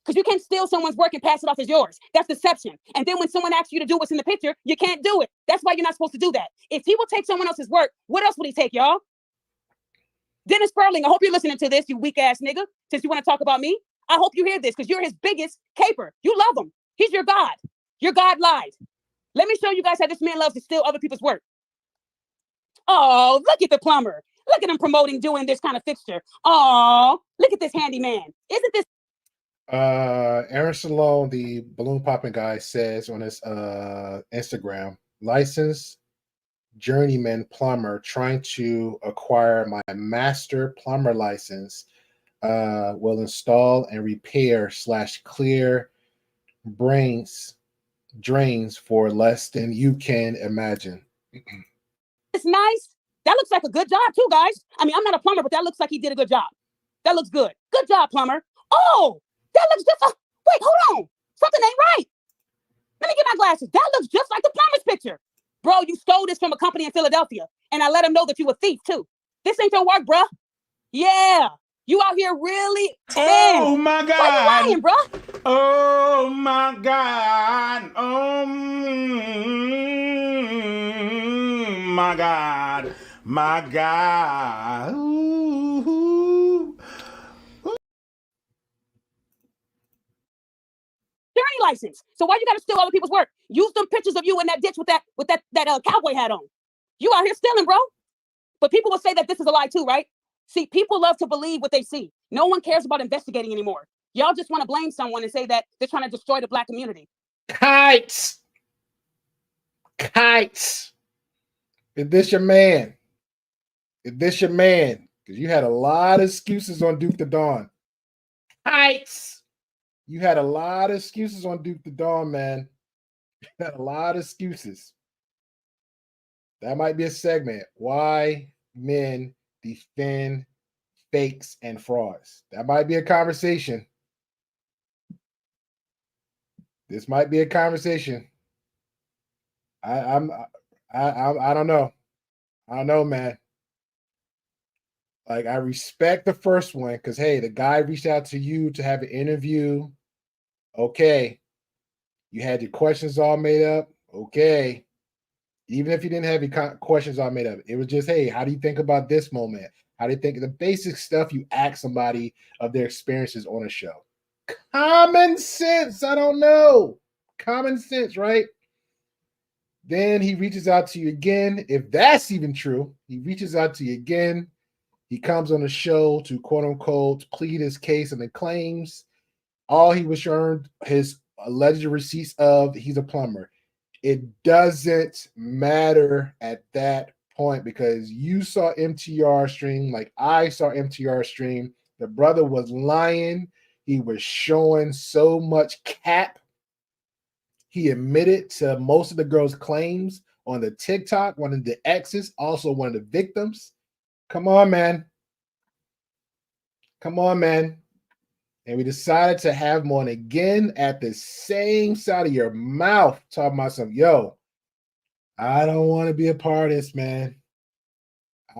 Because you can't steal someone's work and pass it off as yours. That's deception. And then when someone asks you to do what's in the picture, you can't do it. That's why you're not supposed to do that. If he will take someone else's work, what else would he take, y'all? Dennis Sperling, I hope you're listening to this, you weak ass nigga. Since you want to talk about me, I hope you hear this because you're his biggest caper. You love him. He's your God. Your God lied. Let me show you guys how this man loves to steal other people's work. Oh, look at the plumber. Look at him promoting doing this kind of fixture. Oh, look at this handyman. Isn't this? Aaron Sloan, the balloon popping guy, says on his Instagram, licensed journeyman plumber trying to acquire my master plumber license will install and repair / clear drains for less than you can imagine. It's nice. That looks like a good job too, guys. I mean, I'm not a plumber, but that looks like he did a good job. That looks good. Good job, plumber. Oh, that looks just wait, hold on. Something ain't right. Let me get my glasses. That looks just like the plumber's picture. Bro, you stole this from a company in Philadelphia, and I let him know that you a thief too. This ain't your work, bro. Yeah. You out here really? Oh my God. Why you lying, bro? Oh my God. Oh my God. My God. Ooh. Journey license. So why you gotta steal other people's work? Use them pictures of you in that ditch with that cowboy hat on. You out here stealing, bro. But people will say that this is a lie too, right? See, people love to believe what they see. No one cares about investigating anymore. Y'all just want to blame someone and say that they're trying to destroy the Black community. Kites. Is this your man? Is this your man? Because you had a lot of excuses on Duke the Dawn. Kites. You had a lot of excuses on Duke the Dawn, man. You had a lot of excuses. That might be a segment. Why men defend fakes and frauds. That might be a conversation. This might be a conversation. I don't know. I don't know, man. Like, I respect the first one because, hey, the guy reached out to you to have an interview. Okay. You had your questions all made up. Okay. Even if you didn't have your questions all made up, it was just, hey, how do you think about this moment? How do you think the basic stuff you ask somebody of their experiences on a show? Common sense. I don't know. Common sense, right? Then he reaches out to you again. If that's even true, he reaches out to you again. He comes on the show to quote unquote plead his case and the claims. All he was earned his alleged receipts of he's a plumber. It doesn't matter at that point because you saw MTR stream like I saw MTR stream. The brother was lying. He was showing so much cap. He admitted to most of the girls' claims on the TikTok, one of the exes, also one of the victims. Come on, man. Come on, man. And we decided to have him on again at the same side of your mouth, talking about some, yo, I don't want to be a part of this, man.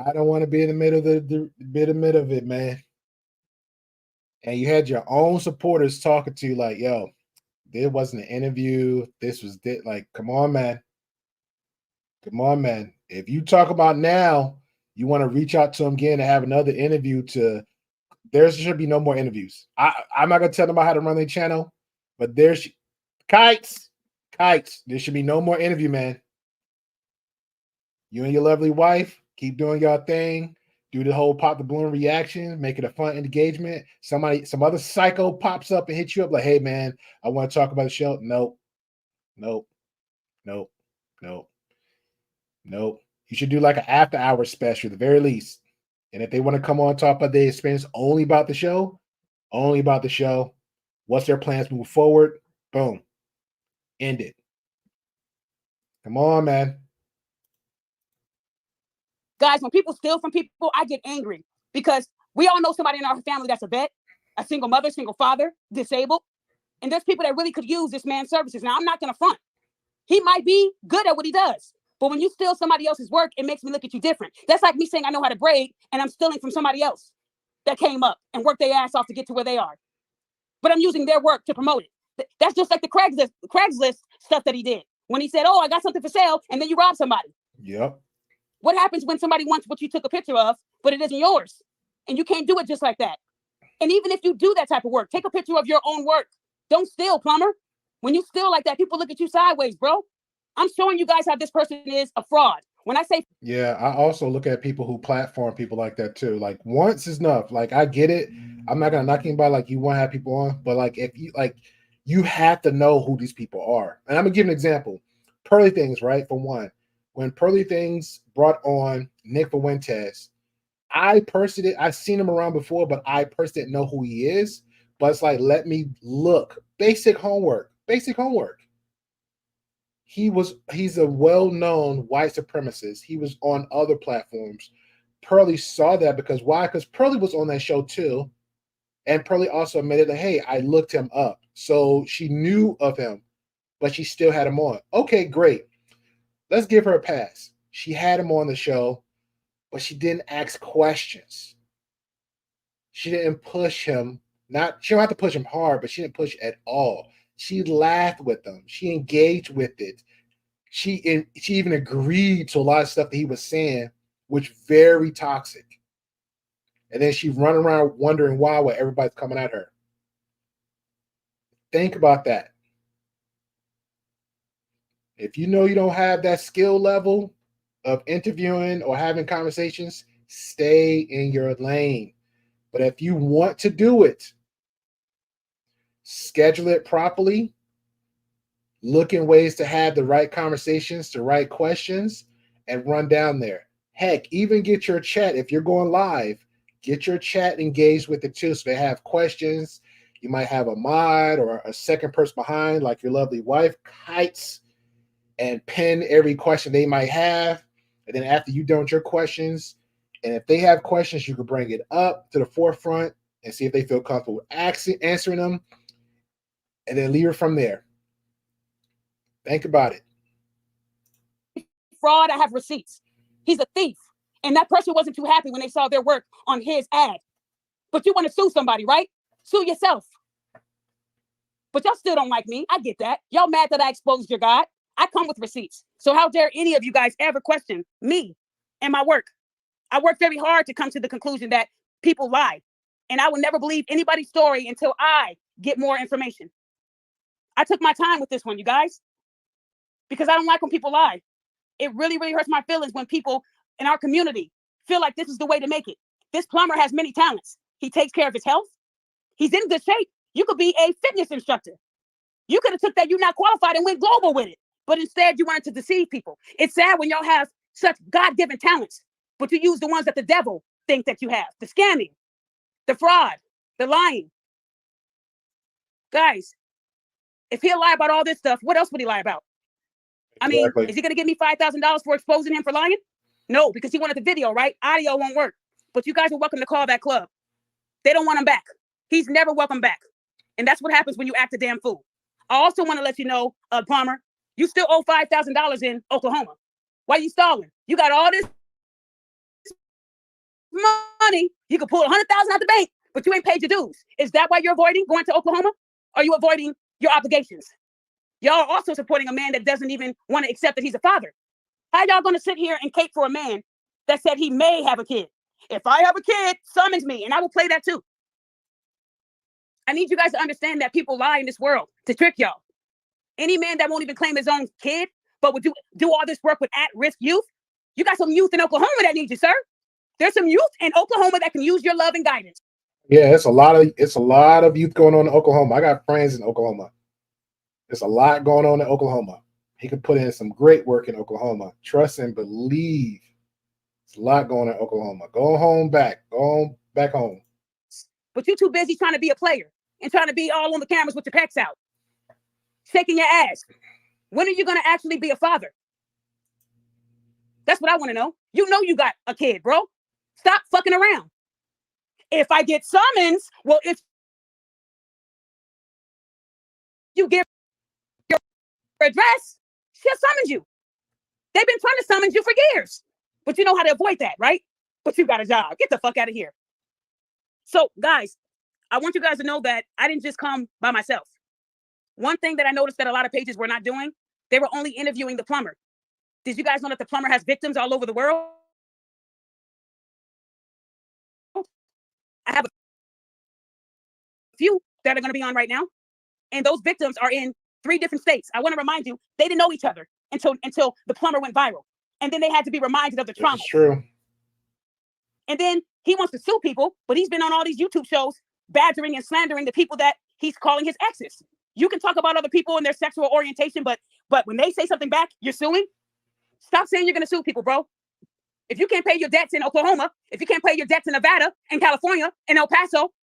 I don't want to be in the middle of the middle of it, man. And you had your own supporters talking to you like, yo, this wasn't an interview. This was like, come on, man. Come on, man. If you talk about now, you want to reach out to him again and have another interview there should be no more interviews. I'm not going to tell them about how to run their channel, but there's kites. There should be no more interview, man. You and your lovely wife, keep doing your thing. Do the whole pop the balloon reaction, make it a fun engagement. Some other psycho pops up and hits you up like, hey, man, I want to talk about the show. Nope. You should do like an after hours special at the very least. And if they want to come on talk about their experience only about the show, what's their plans move forward? Boom. End it. Come on, man. Guys, when people steal from people, I get angry because we all know somebody in our family that's a vet, a single mother, single father, disabled. And there's people that really could use this man's services. Now, I'm not going to front. He might be good at what he does. But when you steal somebody else's work, it makes me look at you different. That's like me saying I know how to braid and I'm stealing from somebody else that came up and worked their ass off to get to where they are. But I'm using their work to promote it. That's just like the Craigslist stuff that he did. When he said, oh, I got something for sale, and then you rob somebody. Yep. What happens when somebody wants what you took a picture of, but it isn't yours? And you can't do it just like that. And even if you do that type of work, take a picture of your own work. Don't steal, plumber. When you steal like that, people look at you sideways, bro. I'm showing you guys how this person is a fraud. When I say, yeah, I also look at people who platform people like that too. Like once is enough. Like I get it. I'm not gonna knock anybody like you want to have people on, but like if you have to know who these people are. And I'm gonna give an example. Pearly Things, right? For one, when Pearly Things brought on Nick Fuentes, I've seen him around before, but I personally didn't know who he is. But it's like, let me look. Basic homework. He's a well-known white supremacist. He was on other platforms. Pearly saw that because why? Because Pearly was on that show too. And Pearly also admitted that, hey, I looked him up. So she knew of him, but she still had him on. Okay, great. Let's give her a pass. She had him on the show, but she didn't ask questions. She didn't push him. She don't have to push him hard, but she didn't push at all. She laughed with him. She engaged with it. She even agreed to a lot of stuff that he was saying, which very toxic. And then she run around wondering why everybody's coming at her. Think about that. If you know you don't have that skill level of interviewing or having conversations, stay in your lane. But if you want to do it, schedule it properly, look in ways to have the right conversations, the right questions, and run down there. Heck, even get your chat. If you're going live, get your chat engaged with it too. So they have questions. You might have a mod or a second person behind, like your lovely wife, kites, and pin every question they might have. And then after you're done with your questions, and if they have questions, you can bring it up to the forefront and see if they feel comfortable answering them. And then leave it from there. Think about it. fraud. I have receipts. He's a thief. And that person wasn't too happy when they saw their work on his ad. But you want to sue somebody, right? Sue yourself. But y'all still don't like me. I get that. Y'all mad that I exposed your God. I come with receipts. So how dare any of you guys ever question me and my work? I work very hard to come to the conclusion that people lie. And I will never believe anybody's story until I get more information. I took my time with this one, you guys, because I don't like when people lie. It really, really hurts my feelings when people in our community feel like this is the way to make it. This plumber has many talents. He takes care of his health. He's in good shape. You could be a fitness instructor. You could have took that you're not qualified and went global with it. But instead, you wanted to deceive people. It's sad when y'all have such God-given talents, but you use the ones that the devil thinks that you have. The scamming, the fraud, the lying. Guys, if he'll lie about all this stuff, what else would he lie about? Exactly. I mean, is he going to give me $5,000 for exposing him for lying? No, because he wanted the video, right? Audio won't work. But you guys are welcome to call that club. They don't want him back. He's never welcome back. And that's what happens when you act a damn fool. I also want to let you know, Plumber, you still owe $5,000 in Oklahoma. Why are you stalling? You got all this money. You could pull $100,000 out the bank, but you ain't paid your dues. Is that why you're avoiding going to Oklahoma? Or are you avoiding your obligations? Y'all are also supporting a man that doesn't even want to accept that he's a father. How y'all going to sit here and cape for a man that said he may have a kid? If I have a kid, summons me, and I will play that too. I need you guys to understand that people lie in this world to trick y'all. Any man that won't even claim his own kid, but would do all this work with at-risk youth, you got some youth in Oklahoma that need you, sir. There's some youth in Oklahoma that can use your love and guidance. Yeah, it's a lot of youth going on in Oklahoma. I got friends in Oklahoma. There's a lot going on in Oklahoma. He could put in some great work in Oklahoma. Trust and believe. There's a lot going on in Oklahoma. Go home back. Go on back home. But you're too busy trying to be a player and trying to be all on the cameras with your pecs out, shaking your ass. When are you going to actually be a father? That's what I want to know. You know you got a kid, bro. Stop fucking around. If I get summons, well, if you give your address, she'll summons you. They've been trying to summons you for years. But you know how to avoid that, right? But you got a job. Get the fuck out of here. So, guys, I want you guys to know that I didn't just come by myself. One thing that I noticed that a lot of pages were not doing, they were only interviewing the plumber. Did you guys know that the plumber has victims all over the world? I have a few that are going to be on right now. And those victims are in 3 different states. I want to remind you, they didn't know each other until the plumber went viral. And then they had to be reminded of the trauma. It's true. And then he wants to sue people, but he's been on all these YouTube shows badgering and slandering the people that he's calling his exes. You can talk about other people and their sexual orientation, but when they say something back, you're suing. Stop saying you're going to sue people, bro. If you can't pay your debts in Oklahoma, if you can't pay your debts in Nevada, in California, in El Paso,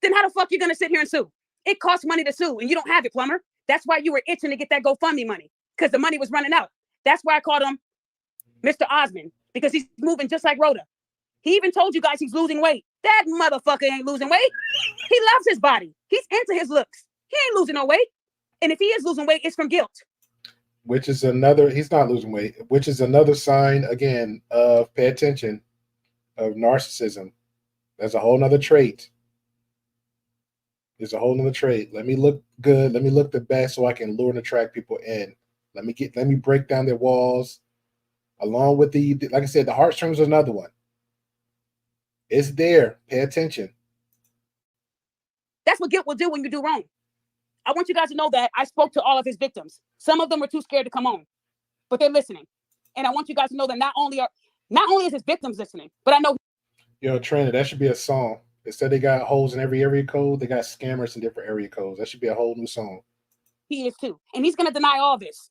then how the fuck you going to sit here and sue? It costs money to sue, and you don't have it, plumber. That's why you were itching to get that GoFundMe money, because the money was running out. That's why I called him Mr. Osmond, because he's moving just like Rhoda. He even told you guys he's losing weight. That motherfucker ain't losing weight. He loves his body. He's into his looks. He ain't losing no weight. And if he is losing weight, it's from guilt. Which is another, he's not losing weight, which is another sign, again, of, pay attention, of narcissism. That's a whole nother trait. There's a whole nother trait. Let me look good. Let me look the best so I can lure and attract people in. Let me break down their walls. Along with like I said, the heartstrings is another one. It's there. Pay attention. That's what guilt will do when you do wrong. I want you guys to know that I spoke to all of his victims. Some of them were too scared to come on, but they're listening. And I want you guys to know that not only is his victims listening, but I know. Yo, Trina, that should be a song. Instead they got holes in every area code, they got scammers in different area codes. That should be a whole new song. He is too. And he's going to deny all this.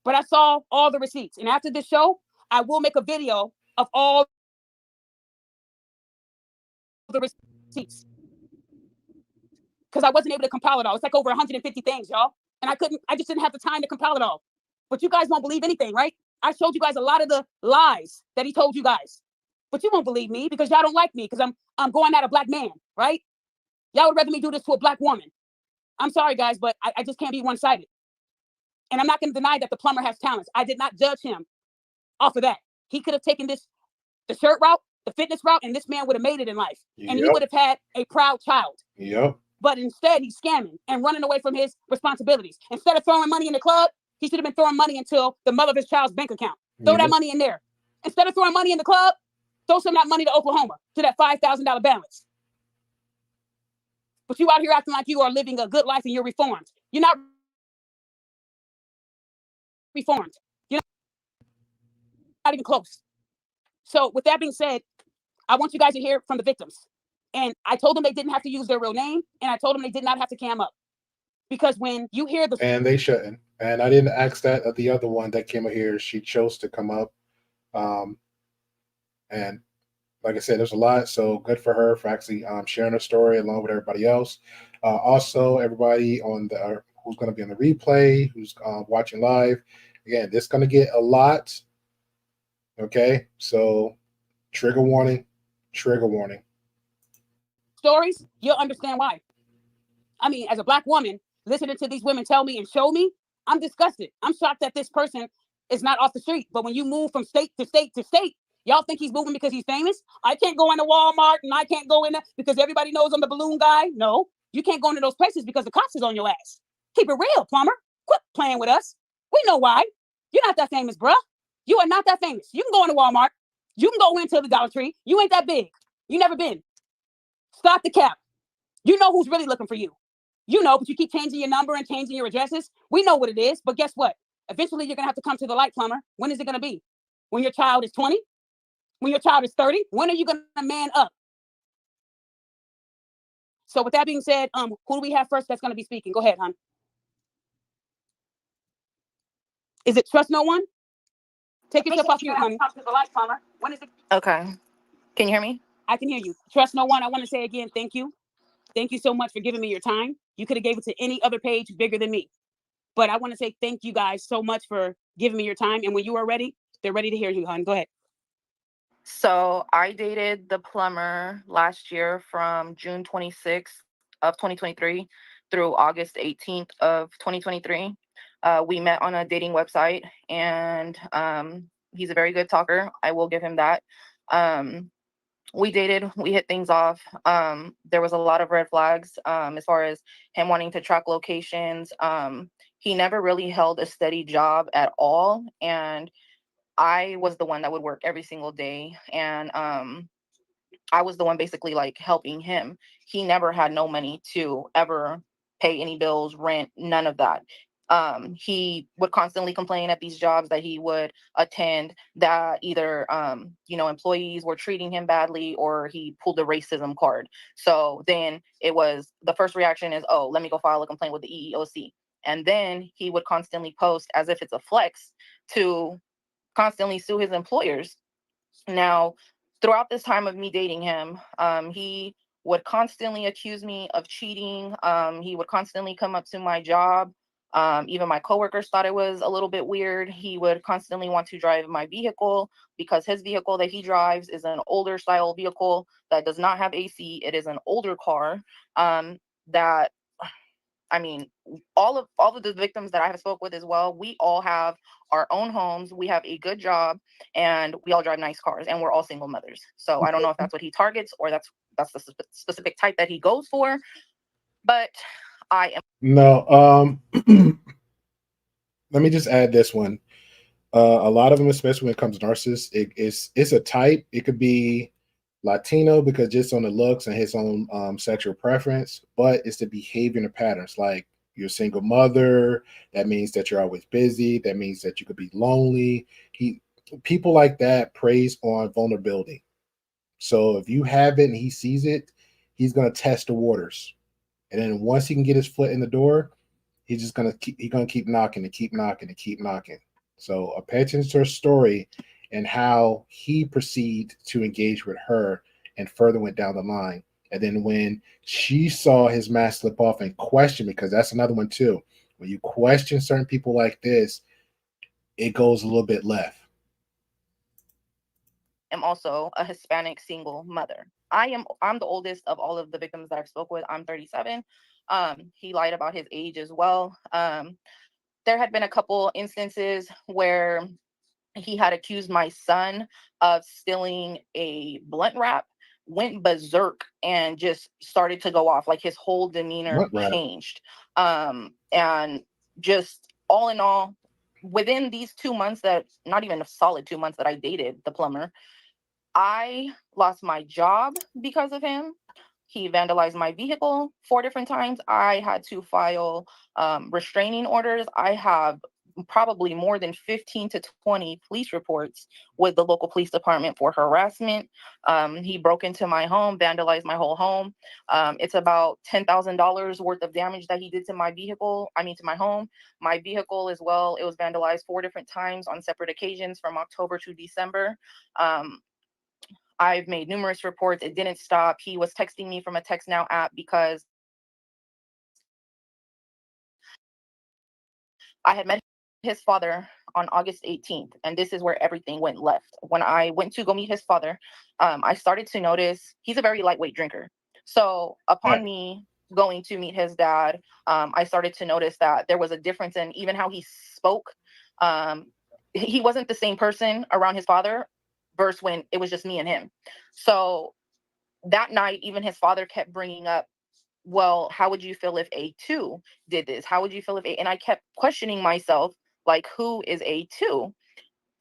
But I saw all the receipts. And after this show, I will make a video of all the receipts. Because I wasn't able to compile it all. It's like over 150 things, y'all. And I just didn't have the time to compile it all. But you guys won't believe anything, right? I showed you guys a lot of the lies that he told you guys. But you won't believe me because y'all don't like me because I'm going at a black man, right? Y'all would rather me do this to a black woman. I'm sorry, guys, but I just can't be one-sided. And I'm not going to deny that the plumber has talents. I did not judge him off of that. He could have taken the shirt route, the fitness route, and this man would have made it in life. And he would have had a proud child. Yep. But instead, he's scamming and running away from his responsibilities. Instead of throwing money in the club, he should have been throwing money into the mother of his child's bank account. Throw that money in there. Instead of throwing money in the club, throw some of that money to Oklahoma, to that $5,000 balance. But you out here acting like you are living a good life and you're reformed. You're not reformed. You're not even close. So with that being said, I want you guys to hear from the victims. And I told them they didn't have to use their real name. And I told them they did not have to cam up. Because when you hear the... And they shouldn't. And I didn't ask that of the other one that came up here. She chose to come up. And like I said, there's a lot. So good for her for actually sharing her story along with everybody else. Also, everybody on the who's going to be on the replay, who's watching live. Again, this is going to get a lot. Okay, so trigger warning, trigger warning. Stories, you'll understand why. I mean, as a Black woman, listening to these women tell me and show me, I'm disgusted. I'm shocked that this person is not off the street. But when you move from state to state to state, y'all think he's moving because he's famous? I can't go into Walmart and I can't go in there because everybody knows I'm the balloon guy. No, you can't go into those places because the cops is on your ass. Keep it real, Plumber. Quit playing with us. We know why. You're not that famous, bruh. You are not that famous. You can go into Walmart. You can go into the Dollar Tree. You ain't that big. You never been. Stop the cap. You know who's really looking for you. You know, but you keep changing your number and changing your addresses. We know what it is, but guess what? Eventually, you're going to have to come to the light, Plumber. When is it going to be? When your child is 20? When your child is 30? When are you going to man up? So with that being said, who do we have first that's going to be speaking? Go ahead, hon. Is it trust no one? Take yourself off mute, honey. Come to the light, Plumber. When is it? Okay. Can you hear me? I can hear you. Trust no one. I want to say again, thank you. Thank you so much for giving me your time. You could have gave it to any other page bigger than me. But I want to say thank you guys so much for giving me your time. And when you are ready, they're ready to hear you, hon. Go ahead. So I dated the plumber last year from June 26th of 2023 through August 18th of 2023. We met on a dating website, and he's a very good talker. I will give him that. We dated, we hit things off. There was a lot of red flags as far as him wanting to track locations. He never really held a steady job at all. And I was the one that would work every single day. And I was the one basically like helping him. He never had no money to ever pay any bills, rent, none of that. He would constantly complain at these jobs that he would attend that either, employees were treating him badly or he pulled the racism card. So then it was, the first reaction is, oh, let me go file a complaint with the EEOC. And then he would constantly post as if it's a flex to constantly sue his employers. Now, throughout this time of me dating him, he would constantly accuse me of cheating. He would constantly come up to my job. Even my coworkers thought it was a little bit weird. He would constantly want to drive my vehicle because his vehicle that he drives is an older style vehicle that does not have AC. It is an older car that, I mean, all of the victims that I have spoke with as well, we all have our own homes. We have a good job and we all drive nice cars and we're all single mothers. So I don't know if that's what he targets or that's the specific type that he goes for, but I am. No, let me just add this one. A lot of them, especially when it comes to narcissists, it's a type. It could be Latino because just on the looks and his own sexual preference, but it's the behavior and the patterns. Like you're a single mother, that means that you're always busy. That means that you could be lonely. People like that preys on vulnerability. So if you have it and he sees it, he's gonna test the waters. And then once he can get his foot in the door, he's gonna keep knocking and keep knocking and keep knocking. So pay attention to her story and how he proceeded to engage with her and further went down the line. And then when she saw his mask slip off and question, because that's another one too. When you question certain people like this, it goes a little bit left. I'm also a Hispanic single mother. I'm the oldest of all of the victims that I've spoke with. I'm 37. He lied about his age as well. There had been a couple instances where He had accused my son of stealing a blunt wrap, went berserk, and just started to go off. Like his whole demeanor changed. And just all in all, within these 2 months, that not even a solid 2 months that I dated the plumber, I lost my job because of him. He vandalized my vehicle 4 different times. I had to file restraining orders. I have probably more than 15 to 20 police reports with the local police department for harassment. He broke into my home, vandalized my whole home. It's about $10,000 worth of damage that he did to my vehicle. I mean, to my home. My vehicle as well. It was vandalized 4 different times on separate occasions from October to December. I've made numerous reports. It didn't stop. He was texting me from a Text Now app because I had met his father on August 18th, and this is where everything went left. When I went to go meet his father, I started to notice he's a very lightweight drinker. So upon me going to meet his dad, I started to notice that there was a difference in even how he spoke. He wasn't the same person around his father versus when it was just me and him. So that night, even his father kept bringing up, well, how would you feel if A2 did this? How would you feel if A? And I kept questioning myself, like, who is A2?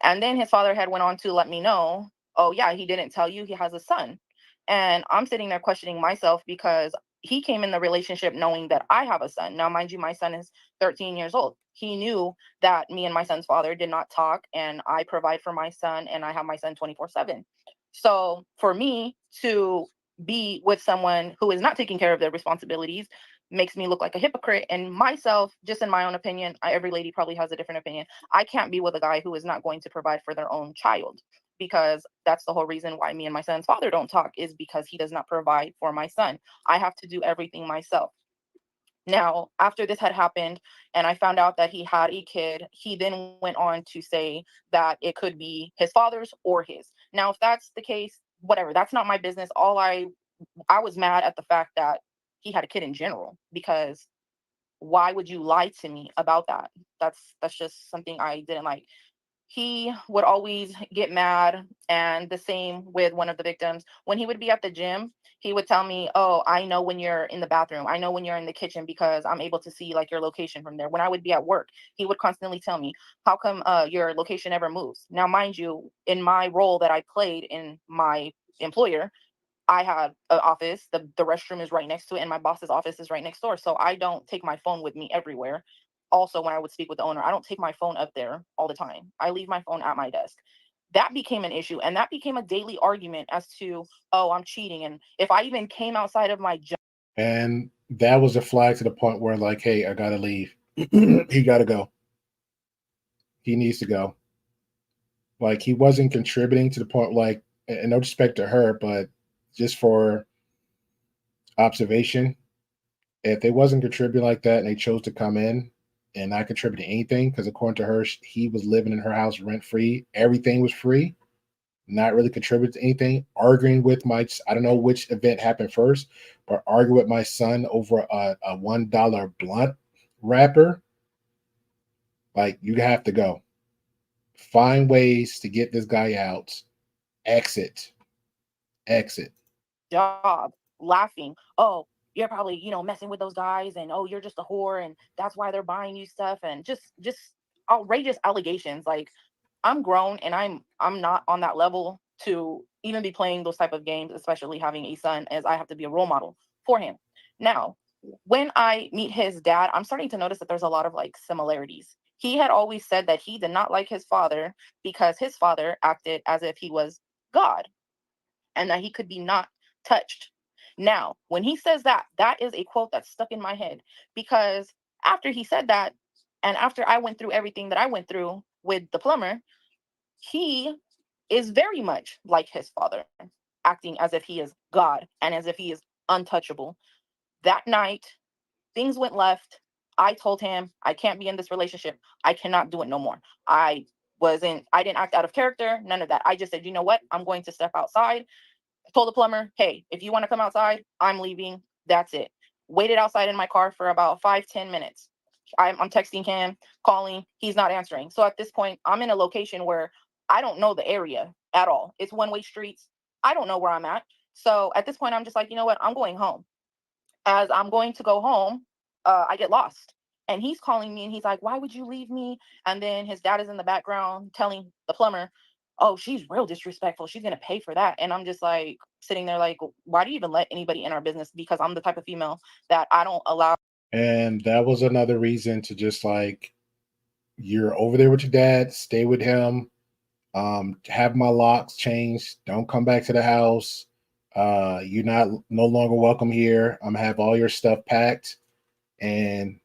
And then his father had went on to let me know, oh yeah, he didn't tell you he has a son. And I'm sitting there questioning myself because he came in the relationship knowing that I have a son. Now, mind you, my son is 13 years old. He knew that me and my son's father did not talk, and I provide for my son, and I have my son 24/7. So for me to be with someone who is not taking care of their responsibilities makes me look like a hypocrite. And myself, just in my own opinion, every lady probably has a different opinion. I can't be with a guy who is not going to provide for their own child, because that's the whole reason why me and my son's father don't talk, is because he does not provide for my son. I have to do everything myself. Now, after this had happened and I found out that he had a kid, he then went on to say that it could be his father's or his. Now, if that's the case, whatever, that's not my business. I was mad at the fact that he had a kid in general, because why would you lie to me about that? That's just something I didn't like. He would always get mad, and the same with one of the victims. When he would be at the gym, he would tell me, oh, I know when you're in the bathroom, I know when you're in the kitchen, because I'm able to see like your location from there. When I would be at work, he would constantly tell me, how come your location never moves? Now, mind you, in my role that I played in my employer, I had an office, the restroom is right next to it, and my boss's office is right next door. So I don't take my phone with me everywhere. Also, when I would speak with the owner, I don't take my phone up there all the time. I leave my phone at my desk. That became an issue, and that became a daily argument as to, oh, I'm cheating. And if I even came outside of my job. And that was a flag to the point where, like, hey, I gotta leave. He gotta go. He needs to go. Like, he wasn't contributing to the point, like, and no respect to her, but just for observation, if they wasn't contributing like that and they chose to come in and not contribute to anything, because according to her, he was living in her house rent free, everything was free, not really contribute to anything, arguing with I don't know which event happened first, but arguing with my son over a $1 blunt wrapper. Like, you have to go. Find ways to get this guy out. Exit. Job, laughing, oh, you're probably, messing with those guys, and oh, you're just a whore, and that's why they're buying you stuff, and just outrageous allegations. Like, I'm grown, and I'm not on that level to even be playing those type of games, especially having a son, as I have to be a role model for him. Now, when I meet his dad, I'm starting to notice that there's a lot of like similarities. He had always said that he did not like his father because his father acted as if he was God, and that he could be not touched. Now, when he says that, that is a quote that's stuck in my head, because after he said that, and after I went through everything that I went through with the plumber, he is very much like his father, acting as if he is God and as if he is untouchable. That night, things went left. I told him, I can't be in this relationship. I cannot do it no more. I didn't act out of character, none of that. I just said, you know what? I'm going to step outside. I told the plumber, hey, if you want to come outside, I'm leaving. That's it. Waited outside in my car for about 5-10 minutes. I'm texting him, calling. He's not answering. So at this point, I'm in a location where I don't know the area at all. It's one-way streets. I don't know where I'm at. So at this point, I'm just like, you know what? I'm going home. As I'm going to go home, I get lost. And he's calling me and he's like, why would you leave me? And then his dad is in the background telling the plumber, oh, she's real disrespectful. She's going to pay for that. And I'm just like sitting there like, why do you even let anybody in our business? Because I'm the type of female that I don't allow. And that was another reason to just like, you're over there with your dad, stay with him, have my locks changed, don't come back to the house. You're no longer welcome here. I'm gonna have all your stuff packed and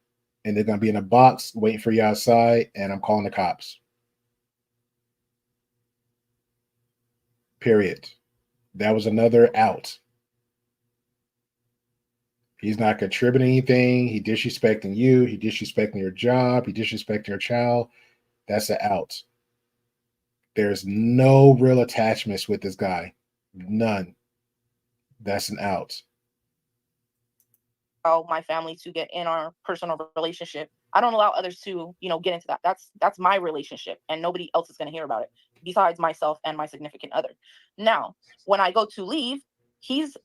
they're gonna be in a box waiting for you outside, and I'm calling the cops. Period. That was another out. He's not contributing anything. He disrespecting you. He disrespecting your job. He disrespecting your child. That's an out. There's no real attachments with this guy. None. That's an out. My family to get in our personal relationship. I don't allow others to, get into that. That's my relationship, and nobody else is going to hear about it besides myself and my significant other. Now, when I go to leave, he's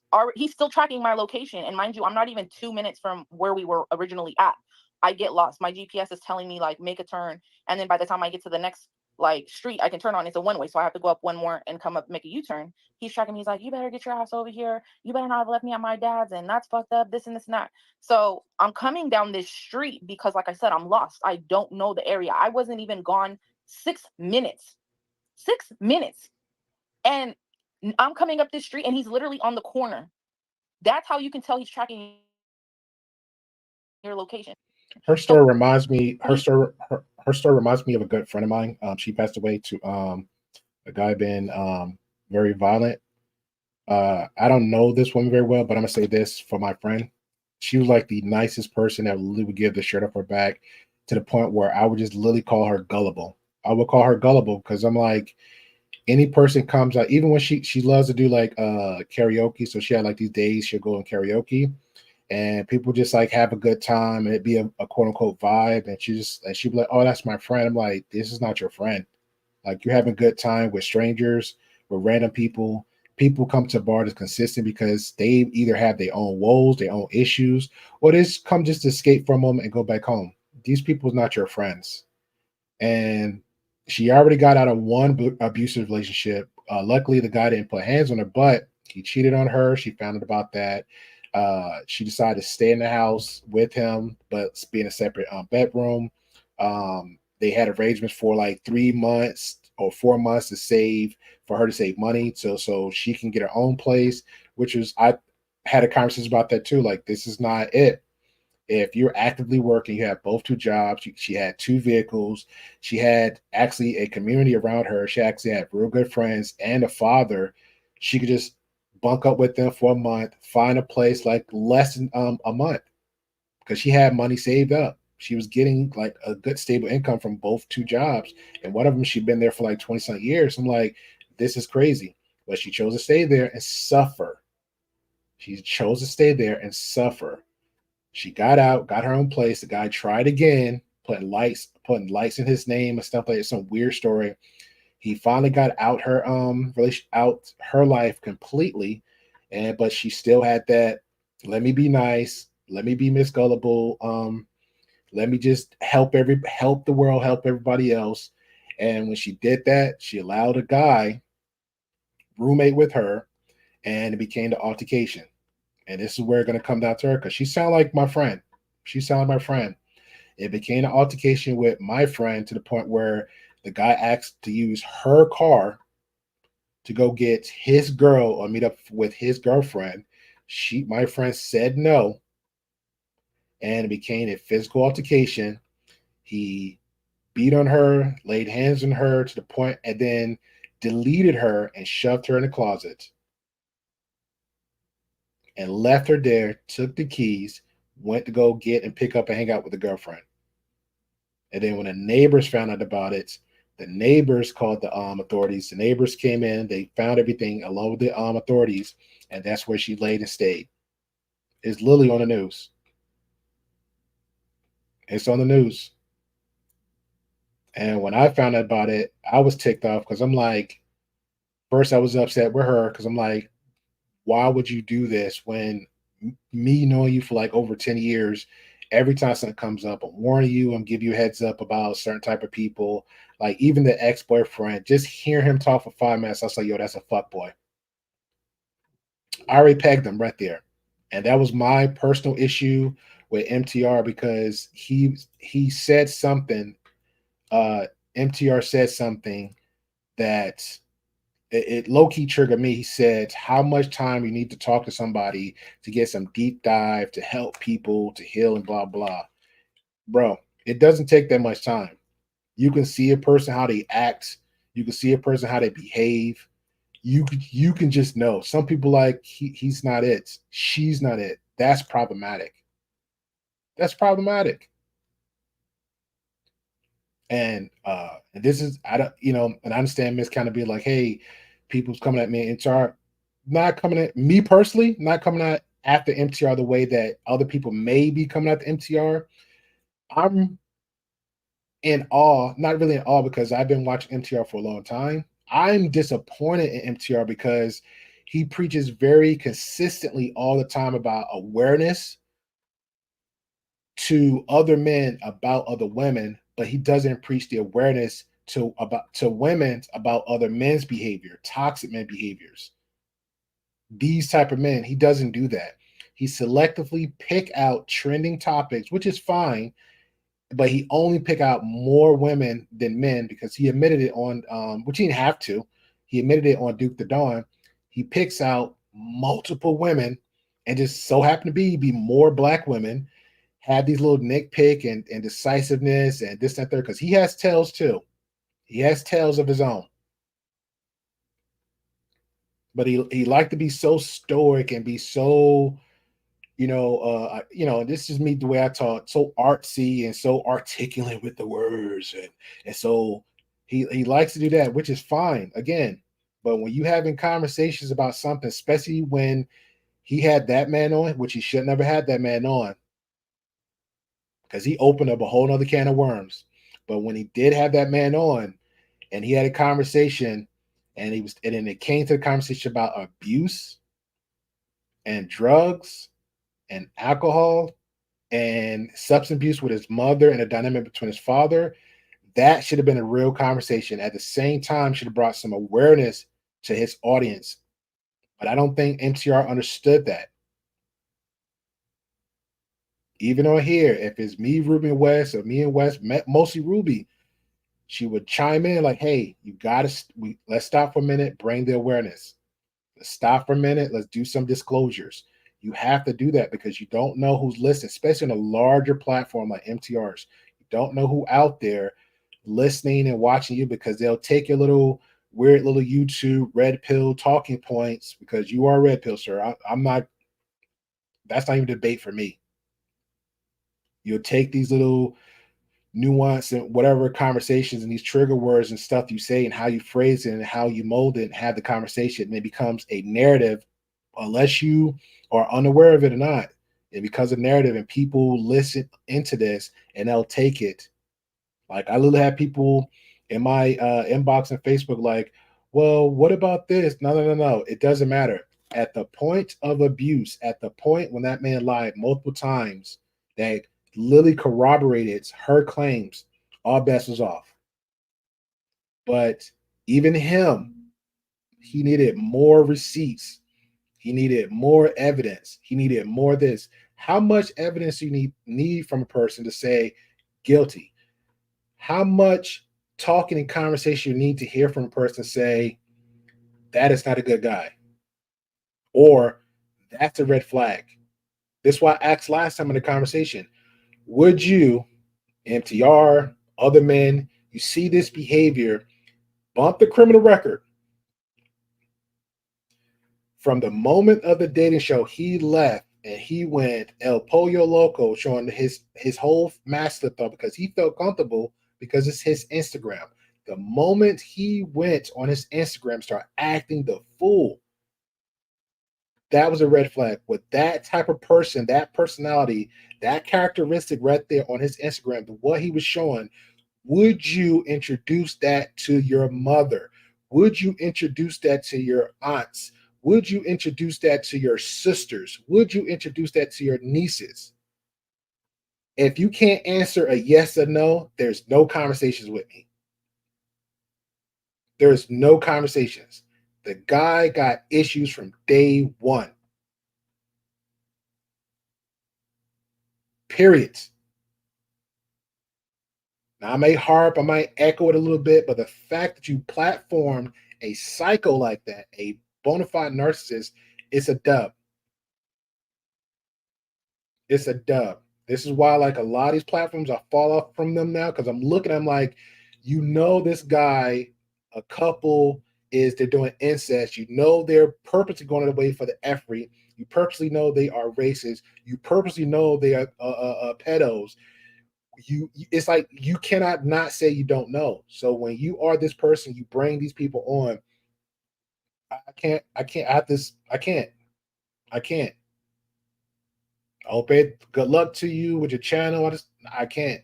still tracking my location, and mind you, I'm not even 2 minutes from where we were originally at. I get lost. My GPS is telling me like make a turn, and then by the time I get to the next like street I can turn on, it's a one-way, so I have to go up one more and come up, make a U-turn. He's tracking me. He's like, you better get your ass over here. You better not have left me at my dad's, and that's fucked up, this and this and that. So I'm coming down this street because, like I said, I'm lost. I don't know the area. I wasn't even gone 6 minutes. 6 minutes. And I'm coming up this street and he's literally on the corner. That's how you can tell he's tracking your location. Her story reminds me. Her story reminds me of a good friend of mine. She passed away to a guy being very violent. I don't know this woman very well, but I'm gonna say this for my friend. She was like the nicest person that literally would give the shirt off her back, to the point where I would just literally call her gullible. I would call her gullible because I'm like, any person comes out, even when she loves to do like karaoke. So she had like these days she'll go in karaoke, and people just like have a good time, and it'd be a quote unquote vibe. And she'd be like, oh, that's my friend. I'm like, this is not your friend. Like, you're having a good time with strangers, with random people. People come to bars consistent because they either have their own woes, their own issues, or they just come just to escape from them and go back home. These people are not your friends. And she already got out of one abusive relationship. Luckily, the guy didn't put hands on her, but he cheated on her. She found out about that. She decided to stay in the house with him, but be in a separate bedroom. They had arrangements for like 3 months or 4 months for her to save money, so she can get her own place. Which was, I had a conversation about that too. Like, this is not it. If you're actively working, you have both 2 jobs. She had 2 vehicles. She had actually a community around her. She actually had real good friends and a father. She could just bunk up with them for a month, find a place like less than a month, because she had money saved up. She was getting like a good stable income from both 2 jobs, and one of them she'd been there for like 20-something years. I'm like, this is crazy. But she chose to stay there and suffer. She chose to stay there and suffer. She got out, got her own place. The guy tried again, putting lights in his name and stuff like that. Some weird story. He finally got out her out her life completely, but she still had that. Let me be nice. Let me be Miss Gullible. Let me just help the world, help everybody else. And when she did that, she allowed a guy roommate with her, and it became the altercation. And this is where it's going to come down to her, because she sounded like my friend. It became an altercation with my friend, to the point where the guy asked to use her car to go get his girl or meet up with his girlfriend. My friend said no, and it became a physical altercation. He beat on her, laid hands on her to the point, and then deleted her and shoved her in the closet and left her there, took the keys, went to go get and pick up and hang out with the girlfriend. And then when the neighbors found out about it, the neighbors called the authorities. The neighbors came in, they found everything along with the authorities, and that's where she laid and stayed. It's literally on the news. It's on the news. And when I found out about it, I was ticked off because I'm like, first I was upset with her because I'm like, why would you do this when me knowing you for like over 10 years, every time something comes up, I'm warning you, I'm giving you a heads up about a certain type of people. Like even the ex-boyfriend, just hearing him talk for 5 minutes, I was like, yo, that's a fuck boy. I already pegged him right there. And that was my personal issue with MTR because he said something, MTR said something that it low-key triggered me. He said how much time you need to talk to somebody to get some deep dive to help people to heal and blah blah. Bro, it doesn't take that much time. You can see a person how they act, you can see a person how they behave. You can just know. Some people like he's not it, she's not it. That's problematic. That's problematic. And this is, I don't, and I understand Miss kind of be like, hey, people's coming at me in MTR, not coming at me personally, not coming at after MTR the way that other people may be coming at the MTR. I'm in awe, not really in awe because I've been watching MTR for a long time. I'm disappointed in MTR because he preaches very consistently all the time about awareness to other men about other women, but he doesn't preach the awareness to women about other men's behavior, toxic men behaviors. These type of men, he doesn't do that. He selectively pick out trending topics, which is fine, but he only pick out more women than men because he admitted it on, which he didn't have to. He admitted it on Duke the Dawn. He picks out multiple women and just so happen to be more black women, have these little nitpick and decisiveness and this and that because he has tails too. He has tails of his own. But he liked to be so stoic and be so, this is me the way I talk, so artsy and so articulate with the words, and so he likes to do that, which is fine again. But when you having conversations about something, especially when he had that man on, which he should never had that man on, because he opened up a whole nother can of worms. But when he did have that man on, and he had a conversation, and then it came to the conversation about abuse and drugs and alcohol and substance abuse with his mother and the dynamic between his father, that should have been a real conversation. At the same time, should have brought some awareness to his audience. But I don't think MTR understood that. Even on here, if it's me, Ruby, and West, or me and West, mostly Ruby, she would chime in like, hey, you gotta, let's stop for a minute, bring the awareness. Let's stop for a minute, let's do some disclosures. You have to do that because you don't know who's listening, especially on a larger platform like MTR's. You don't know who out there listening and watching you because they'll take your little weird little YouTube red pill talking points because you are red pill, sir. I'm not, that's not even a debate for me. You'll take these little nuance and whatever conversations and these trigger words and stuff you say and how you phrase it and how you mold it and have the conversation, and it becomes a narrative unless you are unaware of it or not. It becomes a narrative and people listen into this and they'll take it. Like I literally have people in my inbox and Facebook like, well, what about this? No. It doesn't matter. At the point of abuse, at the point when that man lied multiple times, that Lily corroborated her claims, all bets was off. But even him, he needed more receipts. He needed more evidence. He needed more this. How much evidence do you need from a person to say guilty? How much talking and conversation you need to hear from a person say that is not a good guy? Or that's a red flag. This is why I asked last time in the conversation, would you, MTR, other men, you see this behavior, bump the criminal record. From the moment of the dating show, he left and he went El Pollo Loco, showing his whole mask slipped off because he felt comfortable because it's his Instagram. The moment he went on his Instagram, start acting the fool, that was a red flag. With that type of person, that personality, that characteristic right there on his Instagram, what he was showing Would you introduce that to your mother? Would you introduce that to your aunts? Would you introduce that to your sisters? Would you introduce that to your nieces? If you can't answer a yes or no, there's no conversations with me. There's no conversations. The guy got issues from day one. Period. Now, I may harp, I might echo it a little bit, but the fact that you platformed a psycho like that, a bona fide narcissist, it's a dub. It's a dub. This is why, like, a lot of these platforms, I fall off from them now because I'm looking, I'm like, you know, this guy, a couple they're doing incest. You know, they're purposely going away for the effery. You purposely know they are racist. You purposely know they are pedos. It's like you cannot not say you don't know. So when you are this person, you bring these people on. I can't. I can't. Okay, good luck to you with your channel. I can't.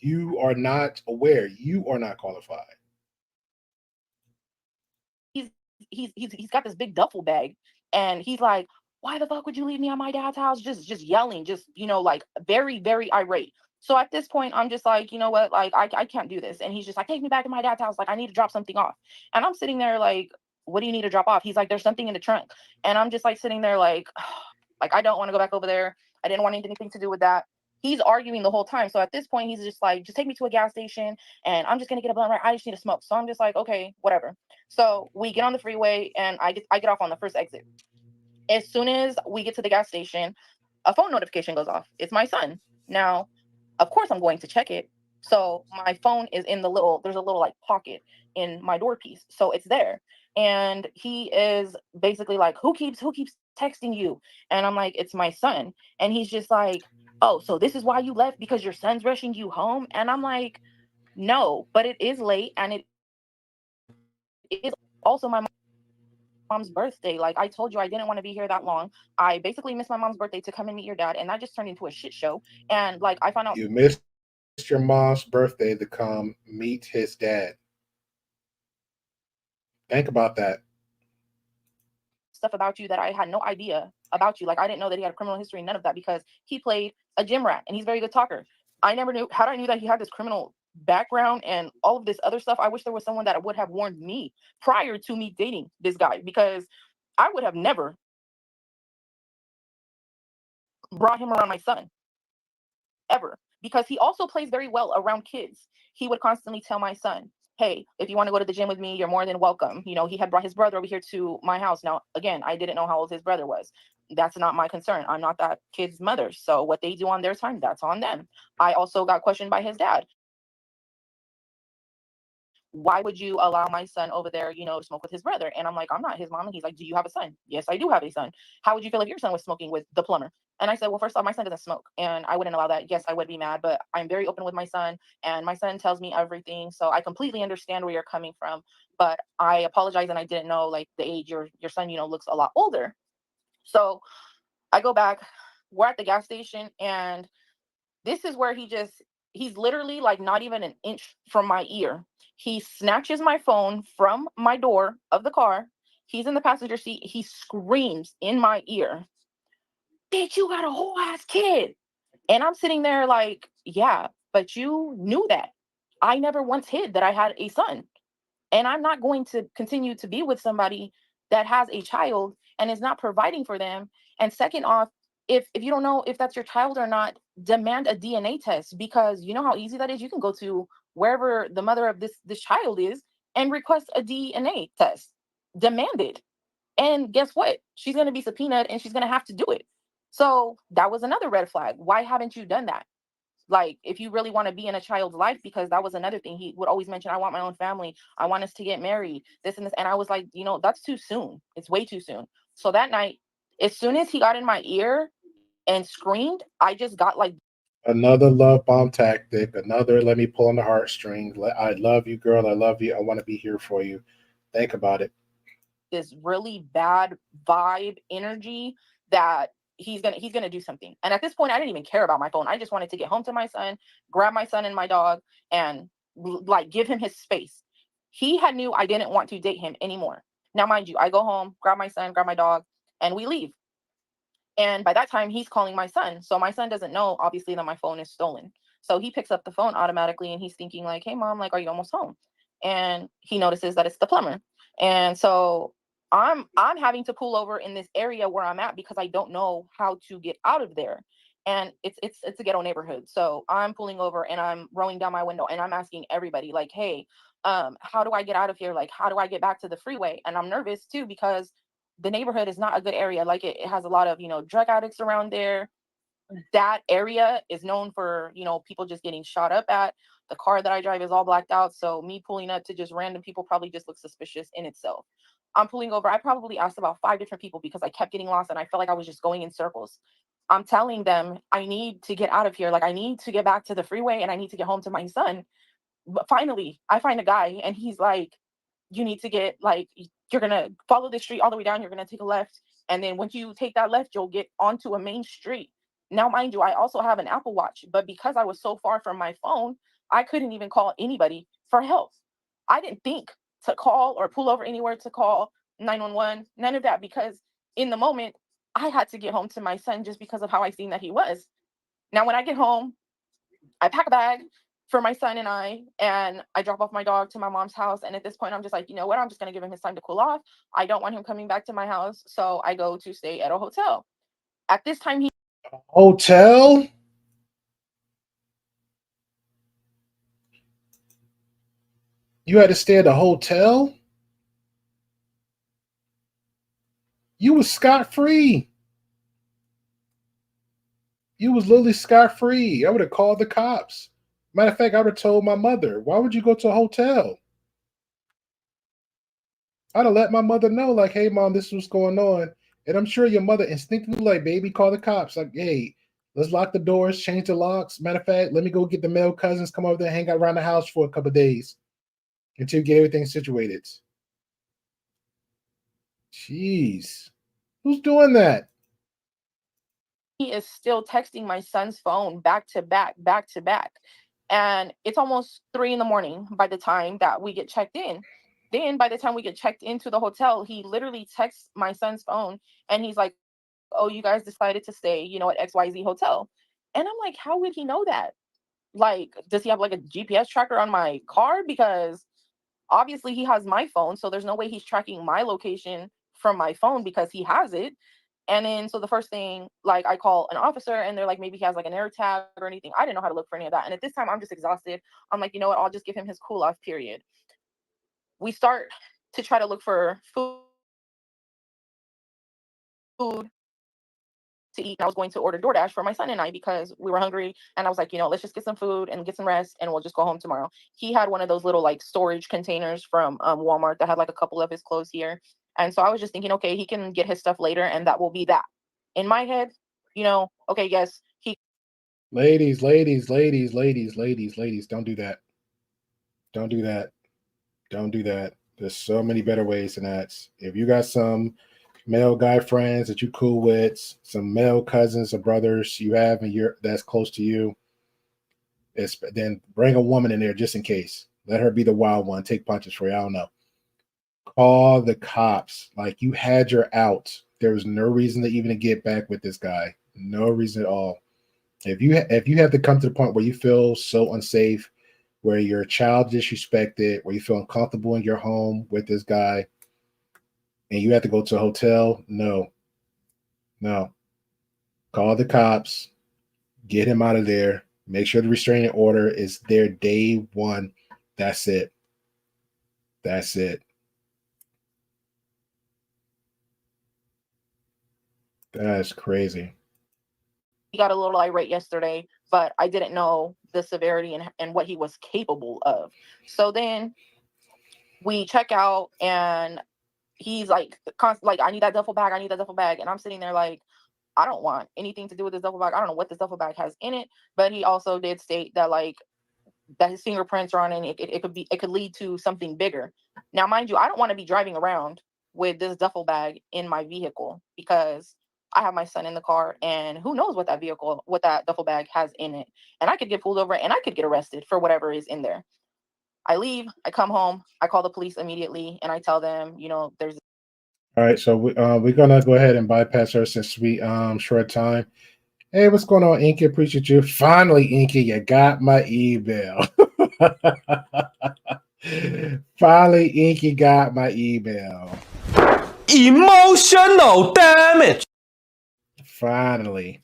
You are not aware. You are not qualified. He's got this big duffel bag, and he's like, why the fuck would you leave me at my dad's house? Just yelling, just, you know, like very, very irate. So at this point, I'm just like, you know what, like I can't do this. And he's just like, take me back to my dad's house. Like, I need to drop something off. And I'm sitting there like, what do you need to drop off? He's like, there's something in the trunk. And I'm just like sitting there like, like, I don't want to go back over there. I didn't want anything to do with that. He's arguing the whole time. So at this point, he's just like, just take me to a gas station and I'm just going to get a blunt, right? I just need to smoke. So I'm just like, okay, whatever. So we get on the freeway and I get off on the first exit. As soon as we get to the gas station, a phone notification goes off. It's my son. Now, of course, I'm going to check it. So my phone is in there's a little like pocket in my door piece. So it's there. And he is basically like, who keeps texting you? And I'm like, it's my son. And he's just like, oh, so this is why you left, because your son's rushing you home? And I'm like, no, but it is late and it is also my mom's birthday. Like, I told you I didn't want to be here that long. I basically missed my mom's birthday to come and meet your dad, and that just turned into a shit show. And like, I found out You missed your mom's birthday to come meet his dad. Think about that. stuff about you that I had no idea about you. Like, I didn't know that he had a criminal history, none of that, because he played a gym rat and he's a very good talker. I never knew how I knew that he had this criminal background and all of this other stuff. I wish there was someone that would have warned me prior to me dating this guy, because I would have never brought him around my son ever, because he also plays very well around kids. He would constantly tell my son, hey, if you want to go to the gym with me, you're more than welcome. You know, he had brought his brother over here to my house. Now, again, I didn't know how old his brother was. That's not my concern. I'm not that kid's mother. So what they do on their time, that's on them. I also got questioned by his dad. Why would you allow my son over there, you know, to smoke with his brother? And I'm like, I'm not his mom. And he's like, do you have a son? Yes, I do have a son. How would you feel if your son was smoking with the plumber? And I said, well, first off, my son doesn't smoke and I wouldn't allow that. Yes, I would be mad, but I'm very open with my son and my son tells me everything. So I completely understand where you're coming from, but I apologize. And I didn't know like the age your son, you know, looks a lot older. So I go back, we're at the gas station, and this is where he's literally like not even an inch from my ear. He snatches my phone from my door of the car. He's in the passenger seat. He screams in my ear, bitch, you got a whole ass kid. And I'm sitting there like, yeah, but you knew that. I never once hid that I had a son. And I'm not going to continue to be with somebody that has a child and is not providing for them. And second off, if you don't know if that's your child or not, demand a DNA test, because you know how easy that is. You can go to wherever the mother of this child is and request a DNA test. Demand it. And guess what? She's going to be subpoenaed and she's going to have to do it. So that was another red flag. Why haven't you done that? Like, if you really want to be in a child's life, because that was another thing. He would always mention, I want my own family. I want us to get married, this and this. And I was like, you know, that's too soon. It's way too soon. So that night, as soon as he got in my ear and screamed, I just got like another love bomb tactic. Another, let me pull on the heartstrings. I love you, girl. I love you. I want to be here for you. Think about it. this really bad vibe energy that he's gonna do something. And at this point, I didn't even care about my phone. I just wanted to get home to my son, grab my son and my dog, and like give him his space. He had knew I didn't want to date him anymore. Now, mind you, I go home, grab my son, grab my dog, and we leave. And by that time, he's calling my son. So my son doesn't know, obviously, that my phone is stolen. So he picks up the phone automatically and he's thinking like, hey, mom, like, are you almost home? And he notices that it's the plumber. And so I'm having to pull over in this area where I'm at because I don't know how to get out of there. And it's a ghetto neighborhood. So I'm pulling over and I'm rolling down my window and I'm asking everybody like, hey, how do I get out of here? Like, how do I get back to the freeway? And I'm nervous too because the neighborhood is not a good area. Like it has a lot of, drug addicts around there. That area is known for, people just getting shot up at. The car that I drive is all blacked out. So me pulling up to just random people probably just looks suspicious in itself. I'm pulling over. I probably asked about 5 different people because I kept getting lost and I felt like I was just going in circles. I'm telling them I need to get out of here. Like I need to get back to the freeway and I need to get home to my son. But finally I find a guy and he's like, you need to get like, you're going to follow the street all the way down. You're going to take a left. And then once you take that left, you'll get onto a main street. Now, mind you, I also have an Apple Watch, but because I was so far from my phone, I couldn't even call anybody for help. I didn't think to call or pull over anywhere to call 911, none of that, because in the moment, I had to get home to my son just because of how I seen that he was. Now, when I get home, I pack a bag for my son and I drop off my dog to my mom's house. And at this point, I'm just like, you know what? I'm just going to give him his time to cool off. I don't want him coming back to my house. So I go to stay at a hotel. At this time, Hotel? You had to stay at a hotel? You was scot-free. You was literally scot-free. I would have called the cops. Matter of fact, I would have told my mother. Why would you go to a hotel? I'd have let my mother know, like, hey, mom, this is what's going on. And I'm sure your mother instinctively, like, baby, call the cops. Like, hey, let's lock the doors, change the locks. Matter of fact, let me go get the male cousins, come over there, hang out around the house for a couple of days until you get everything situated. Jeez. Who's doing that? He is still texting my son's phone back to back. And it's almost 3 a.m. by the time that we get checked in. Then by the time we get checked into the hotel, he literally texts my son's phone and he's like, oh, you guys decided to stay, at XYZ hotel. And I'm like, how would he know that? Like, does he have like a GPS tracker on my car? Because obviously he has my phone. So there's no way he's tracking my location from my phone because he has it. And then, so the first thing, like, I call an officer and they're like, maybe he has like an air tag or anything. I didn't know how to look for any of that. And at this time, I'm just exhausted. I'm like, you know what? I'll just give him his cool off period. We start to try to look for food to eat. And I was going to order DoorDash for my son and I because we were hungry. And I was like, let's just get some food and get some rest and we'll just go home tomorrow. He had one of those little like storage containers from Walmart that had like a couple of his clothes here. And so I was just thinking, okay, he can get his stuff later and that will be that. In my head, okay, yes, Ladies, don't do that. Don't do that. Don't do that. There's so many better ways than that. If you got some male guy friends that you cool with, some male cousins or brothers you have and that's close to you, then bring a woman in there just in case. Let her be the wild one. Take punches for you. I don't know. Call the cops. Like, you had your out. There was no reason to even get back with this guy. No reason at all. If you have to come to the point where you feel so unsafe, where your child disrespected, where you feel uncomfortable in your home with this guy, and you have to go to a hotel, no. Call the cops. Get him out of there. Make sure the restraining order is there day one. That's it. That's it. That's crazy. he got a little irate yesterday, but I didn't know the severity and what he was capable of. So then we check out and he's like, I need that duffel bag. And I'm sitting there like, I don't want anything to do with this duffel bag. I don't know what this duffel bag has in it, but he also did state that that his fingerprints are on it. It could lead to something bigger. Now, mind you, I don't want to be driving around with this duffel bag in my vehicle because I have my son in the car, and who knows what that duffel bag has in it. And I could get pulled over and I could get arrested for whatever is in there. I leave, I come home, I call the police immediately, and I tell them, there's. All right, so we're gonna go ahead and bypass her since we short time. Hey, what's going on, Inky? Appreciate you. Finally, Inky, you got my email. Finally, Inky got my email. Emotional damage. Finally.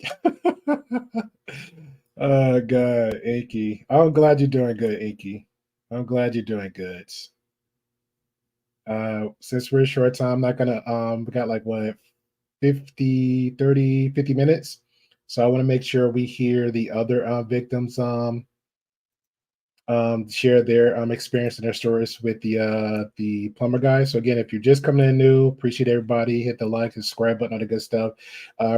Oh God, Inky. I'm glad you're doing good, Inky. I'm glad you're doing good. Since we're short time, I'm not gonna we got like what 50 minutes. So I want to make sure we hear the other victims share their experience and their stories with the plumber guy. So again, if you're just coming in new, appreciate everybody. Hit the like, subscribe button, all the good stuff.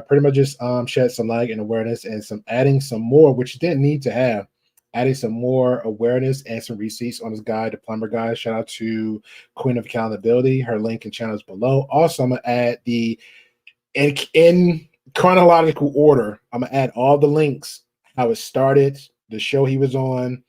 Pretty much just shed some light and awareness and adding some more, which you didn't need to have. Adding some more awareness and some receipts on this guy, the plumber guy. Shout out to Queen of Accountability. Her link and channel is below. Also, I'm gonna add in chronological order. I'm gonna add all the links, how it started, the show he was on,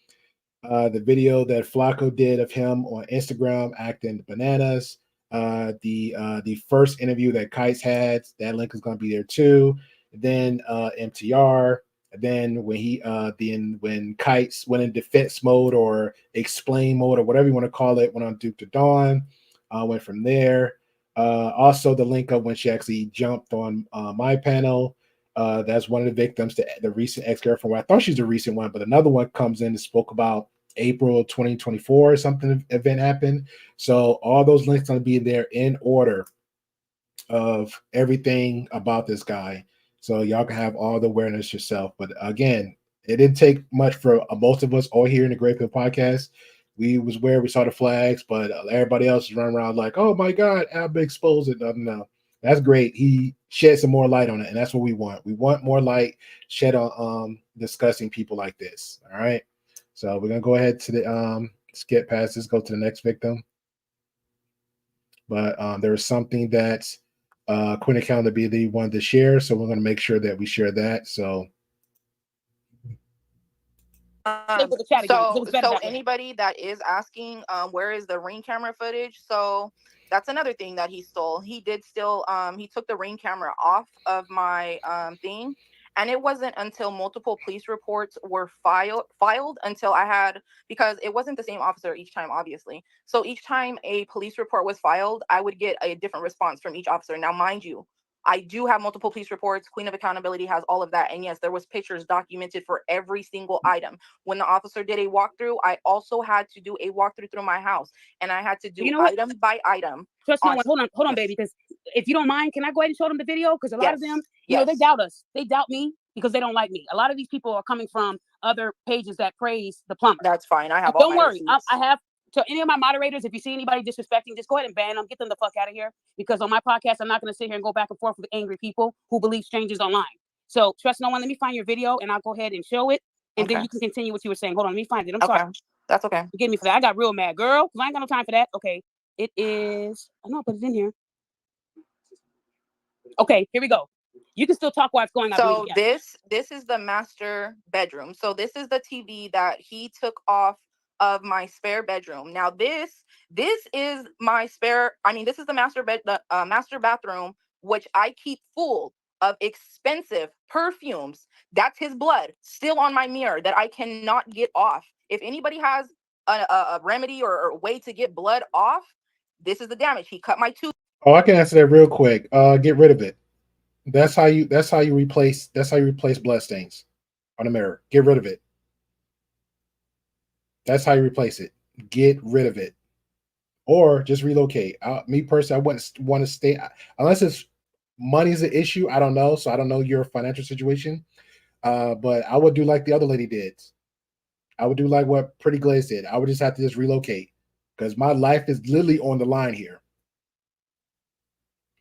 the video that Flacco did of him on Instagram acting bananas, the first interview that Kites had. That link is gonna be there too. Then MTR. Then when Kites went in defense mode or explain mode or whatever you want to call it, went on Duke to Dawn, went from there. Also the link of when she actually jumped on my panel. That's one of the victims, the recent ex-girlfriend. I thought she's a recent one, but another one comes in and spoke about April 2024 or something event happened. So all those links are going to be there in order of everything about this guy. So y'all can have all the awareness yourself. But again, it didn't take much for most of us all here in the Great Pill Podcast. We was where we saw the flags, but everybody else is running around like, oh my God, I've been exposed. No, that's great. He shed some more light on it, and that's what we want. We want more light shed on discussing people like this. All right. So we're gonna go ahead to the skip past this, go to the next victim. But there was something that Queen Accountability wanted to share, so we're going to make sure that we share that. So, So anybody that is asking, where is the Ring camera footage? So that's another thing that he stole. He did steal. He took the Ring camera off of my thing, and it wasn't until multiple police reports were filed until I had, because it wasn't the same officer each time, obviously. So each time a police report was filed, I would get a different response from each officer. Now, mind you, I do have multiple police reports. Queen of Accountability has all of that. And yes, there was pictures documented for every single item. When the officer did a walkthrough, I also had to do a walkthrough through my house. And I had to do item by item. Trust no one. Hold on, baby. Because if you don't mind, can I go ahead and show them the video? Because a lot of them, they doubt us. They doubt me because they don't like me. A lot of these people are coming from other pages that praise the plumber. That's fine. I have all Don't worry. I have. So any of my moderators, if you see anybody disrespecting, just go ahead and ban them, get them the fuck out of here. Because on my podcast, I'm not going to sit here and go back and forth with angry people who believe strangers online. So trust no one. Let me find your video and I'll go ahead and show it. And then you can continue what you were saying. Hold on, let me find it. I'm sorry. That's okay. Forgive me for that. I got real mad, girl, because I ain't got no time for that. Okay. It is, I know, but it's in here. Okay, here we go. You can still talk while it's going on. So this is the master bedroom. So this is the TV that he took off of my spare bedroom. Now this is my spare. I mean, this is the master bathroom, which I keep full of expensive perfumes. That's his blood still on my mirror that I cannot get off. If anybody has a remedy or a way to get blood off, this is the damage. He cut my tooth. Oh, I can answer that real quick. Get rid of it. That's how you replace blood stains on a mirror. Get rid of it. That's how you replace it. Get rid of it. Or just relocate. Me personally, I wouldn't want to stay unless it's money's an issue. I don't know. So I don't know your financial situation. But I would do like the other lady did. I would do like what Pretty Glaze did. I would just have to just relocate because my life is literally on the line here.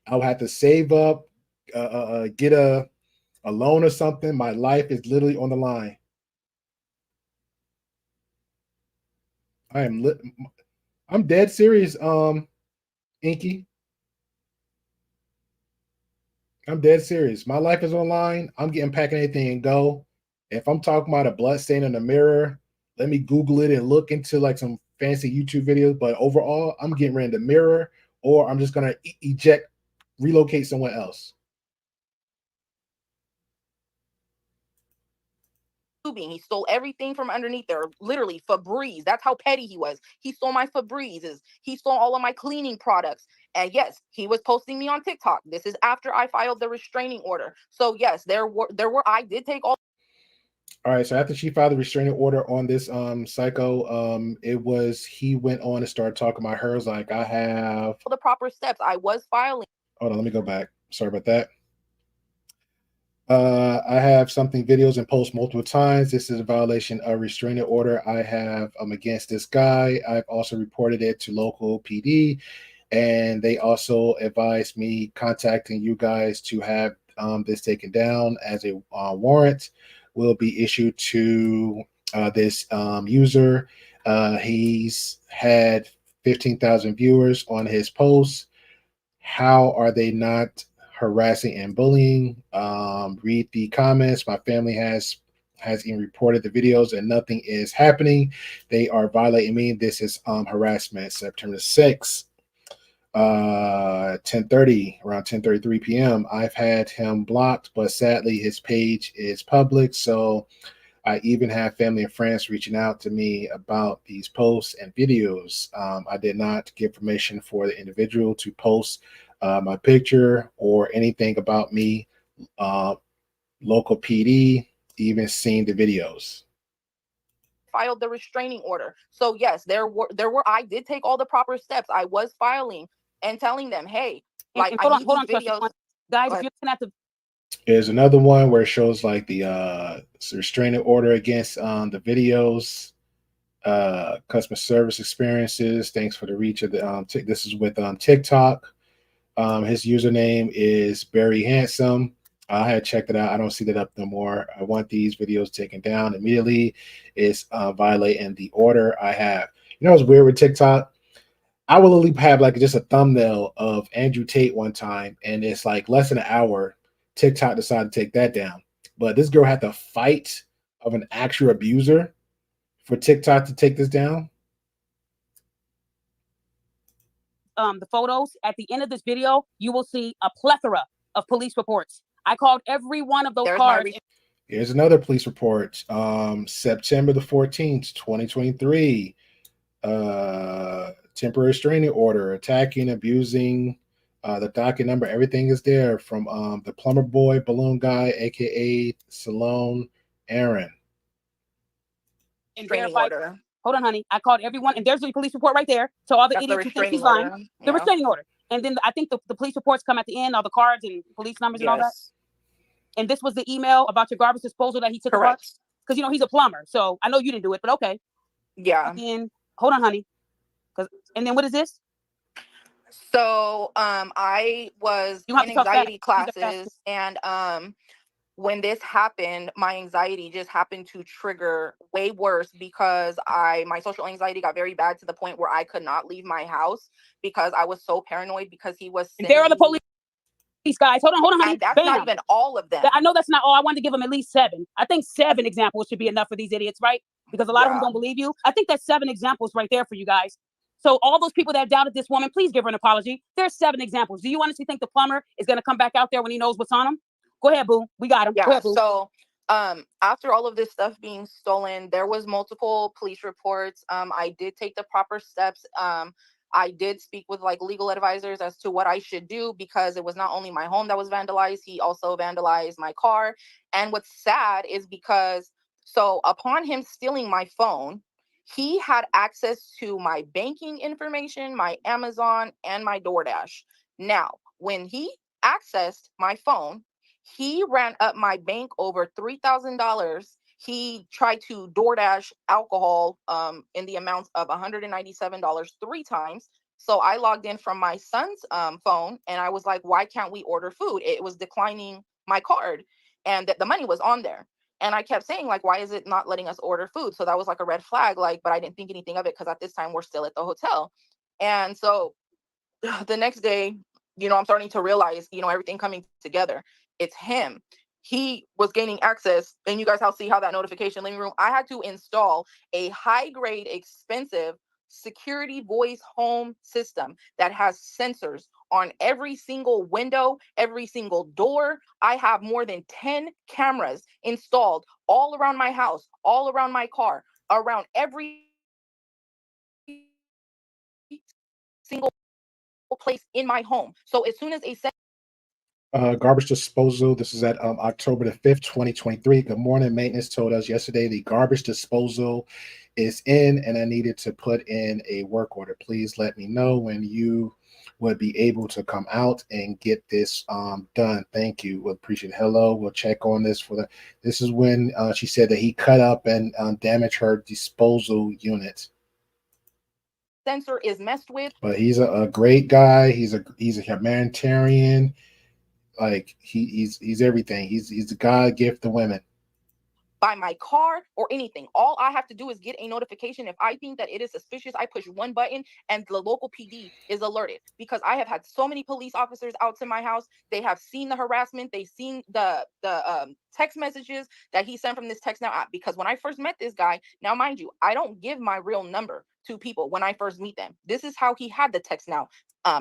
I would have to save up, get a loan or something. My life is literally on the line. I'm dead serious, Inky. I'm dead serious. My life is online. I'm getting packing anything and go. If I'm talking about a blood stain in the mirror, let me Google it and look into like some fancy YouTube videos. But overall, I'm getting rid of the mirror, or I'm just gonna eject, relocate somewhere else. He stole everything from underneath there. Literally Febreze. That's how petty he was. He stole my Febrezes. He stole all of my cleaning products. And yes, he was posting me on TikTok. This is after I filed the restraining order. So yes, I did take all. All right. So after she filed the restraining order on this psycho, he went on and started talking about her. Like, I have the proper steps. I was filing. Hold on, let me go back. Sorry about that. I have something videos and posts multiple times. This is a violation of restraining order I have against this guy. I've also reported it to local PD, and they also advised me contacting you guys to have this taken down, as a warrant will be issued to this user. He's had 15,000 viewers on his posts. How are they not harassing and bullying? Read the comments. My family has even reported the videos and nothing is happening. They are violating me. This is harassment. September 6th, 10:30, around 10:33 p.m. I've had him blocked, but sadly his page is public. So I even have family and friends reaching out to me about these posts and videos. I did not give permission for the individual to post my picture or anything about me. Local PD even seen the videos. Filed the restraining order. So yes, I did take all the proper steps. I was filing and telling them, hey, like, hold on, videos. Guys, if you're looking at the There's another one where it shows like the restraining order against the videos, customer service experiences. Thanks for the reach of the this is with TikTok. His username is Barry Handsome. I had checked it out. I don't see that up no more. I want these videos taken down immediately. It's violating the order I have. You know what's weird with TikTok? I will only have like just a thumbnail of Andrew Tate one time, and it's like less than an hour. TikTok decided to take that down. But this girl had the fight of an actual abuser for TikTok to take this down. The photos at the end of this video, you will see a plethora of police reports. I called every one of those cars. Here's another police report. September the 14th, 2023. Temporary restraining order, attacking, abusing. The docket number, everything is there from the plumber boy, balloon guy, aka Sloan Aaron. Order. Hold on, honey. I called everyone, and there's the police report right there. So all the idiots who think he's lying, the restraining order. And then I think the police reports come at the end, all the cards and police numbers and all that. And this was the email about your garbage disposal that he took apart. Because you know he's a plumber, so I know you didn't do it, but okay. Yeah. And hold on, honey. And then what is this? So I was in anxiety classes, and when this happened, my anxiety just happened to trigger way worse because my social anxiety got very bad to the point where I could not leave my house because I was so paranoid because he was sending. There are the police guys. Hold on, honey. And that's not even all of them. I know that's not all. I wanted to give them at least 7. I think 7 examples should be enough for these idiots, right? Because a lot of them don't believe you. I think that's 7 examples right there for you guys. So all those people that doubted this woman, please give her an apology. There's 7 examples. Do you honestly think the plumber is going to come back out there when he knows what's on him? Go ahead, boo. We got him. Yeah. Go ahead, boo. So after all of this stuff being stolen, there was multiple police reports. I did take the proper steps. I did speak with like legal advisors as to what I should do because it was not only my home that was vandalized, he also vandalized my car. And what's sad is because upon him stealing my phone, he had access to my banking information, my Amazon, and my DoorDash. Now, when he accessed my phone, he ran up my bank over $3,000. He tried to DoorDash alcohol in the amount of $197 3 times. So I logged in from my son's phone and I was like, why can't we order food? It was declining my card and the money was on there. And I kept saying, like, why is it not letting us order food? So that was like a red flag, like, but I didn't think anything of it because at this time we're still at the hotel. And so the next day, I'm starting to realize, everything coming together. It's him. He was gaining access, and you guys see how that notification living room. I had to install a high grade, expensive security voice home system that has sensors on every single window, every single door. I have more than 10 cameras installed all around my house, all around my car, around every single place in my home. So as soon as Garbage disposal. This is at October the 5th, 2023. Good morning. Maintenance told us yesterday the garbage disposal is in, and I needed to put in a work order. Please let me know when you would be able to come out and get this done. Thank you. We'll appreciate it. Hello. We'll check on this this is when she said that he cut up and damaged her disposal unit. sensor is messed with. But he's a great guy. He's a humanitarian. Like he's everything. He's the God gift to women. By my car or anything. All I have to do is get a notification. If I think that it is suspicious, I push one button and the local PD is alerted, because I have had so many police officers out to my house. They have seen the harassment. They've seen the text messages that he sent from this text now app. Because when I first met this guy, now mind you, I don't give my real number to people when I first meet them. This is how he had the text now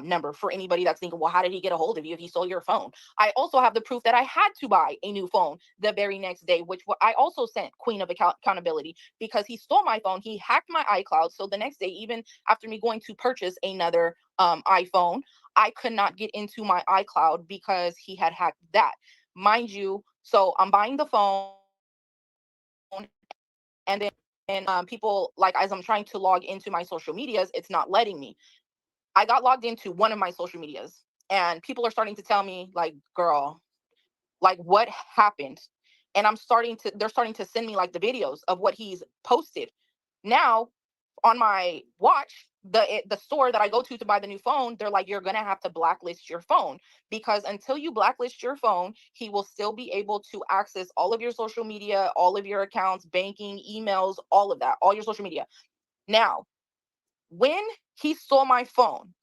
number, for anybody that's thinking, well, how did he get a hold of you if he stole your phone? I also have the proof that I had to buy a new phone the very next day, which I also sent Queen of Accountability, because he stole my phone. He hacked my iCloud. So the next day, even after me going to purchase another iPhone, I could not get into my iCloud because he had hacked that. Mind you, so I'm buying the phone, and then people, like, as I'm trying to log into my social medias, it's not letting me. I got logged into one of my social medias, and people are starting to tell me, like, girl, like, what happened? And they're starting to send me like the videos of what he's posted. Now on my watch, the store that I go to buy the new phone, they're like, you're gonna have to blacklist your phone, because until you blacklist your phone, he will still be able to access all of your social media, all of your accounts, banking, emails, all of that, all your social media. Now, when he stole my phone,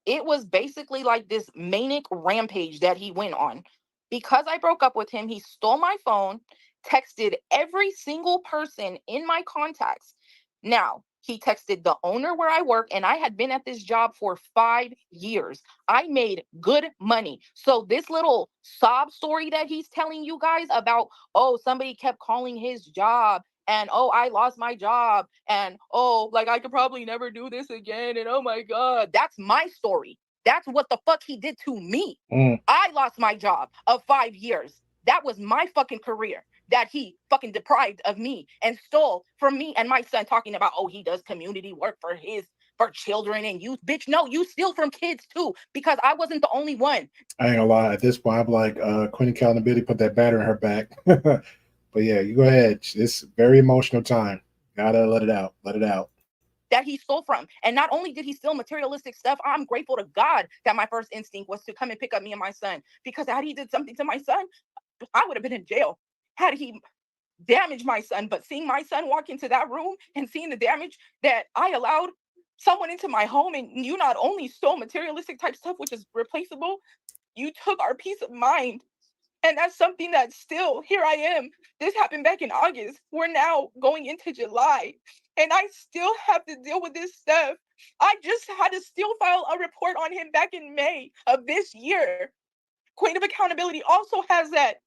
it was basically like this manic rampage that he went on. Because I broke up with him, he stole my phone, texted every single person in my contacts. Now, he texted the owner where I work, and I had been at this job for 5 years. I made good money. So this little sob story that he's telling you guys about, oh, somebody kept calling his job, and oh, I lost my job, and oh, like, I could probably never do this again, and oh my God, that's my story. That's what the fuck he did to me. I lost my job of 5 years. That was my fucking career that he fucking deprived of me and stole from me and my son, talking about, oh, he does community work for children and youth. Bitch, no, you steal from kids too, because I wasn't the only one. I ain't gonna lie. At this point, I'm like, Queen Accountability put that batter in her back. But yeah, you go ahead. It's very emotional time. Gotta let it out. Let it out. That he stole from. And not only did he steal materialistic stuff, I'm grateful to God that my first instinct was to come and pick up me and my son. Because had he did something to my son, I would have been in jail. Had he damaged my son, but seeing my son walk into that room and seeing the damage that I allowed someone into my home, and you not only stole materialistic type stuff, which is replaceable, you took our peace of mind. And that's something that still, here I am. This happened back in August. We're now going into July, and I still have to deal with this stuff. I just had to still file a report on him back in May of this year. Queen of Accountability also has that,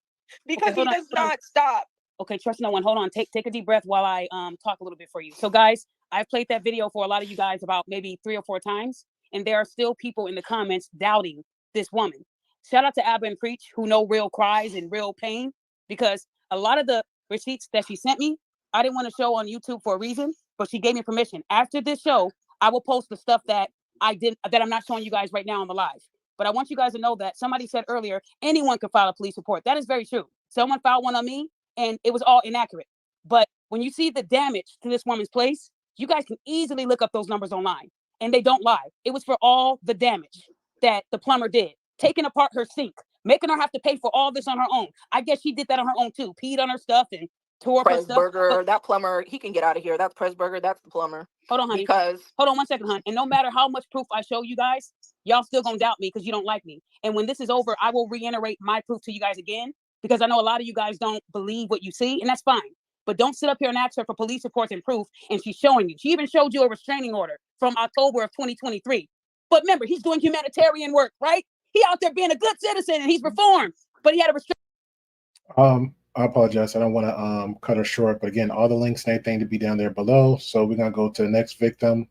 because he does not stop. Okay, trust no one. Hold on. Take a deep breath while I talk a little bit for you. So guys, I've played that video for a lot of you guys about maybe 3 or 4 times, and there are still people in the comments doubting this woman. Shout out to Abba and Preach, who know real cries and real pain, because a lot of the receipts that she sent me, I didn't want to show on YouTube for a reason, but she gave me permission. After this show, I will post the stuff that I'm not showing you guys right now on the live. But I want you guys to know that somebody said earlier, anyone could file a police report. That is very true. Someone filed one on me, and it was all inaccurate. But when you see the damage to this woman's place, you guys can easily look up those numbers online, and they don't lie. It was for all the damage that the plumber did, taking apart her sink, making her have to pay for all this on her own. I guess she did that on her own too, peed on her stuff and tore up her stuff. Pressburger, that plumber, he can get out of here. That's Pressburger, that's the plumber. Hold on, honey. Because hold on 1 second, hon. And no matter how much proof I show you guys Y'all still gonna doubt me because you don't like me. And when this is over, I will reiterate my proof to you guys again, because I know a lot of you guys don't believe what you see, and that's fine. But don't sit up here and ask her for police reports and proof, and she's showing you. She even showed you a restraining order from October of 2023. But remember, he's doing humanitarian work, right? He out there being a good citizen, and he's reformed, but he had a restraining. I apologize. I don't want to cut her short, but again, all the links and everything to be down there below. So we're gonna go to the next victim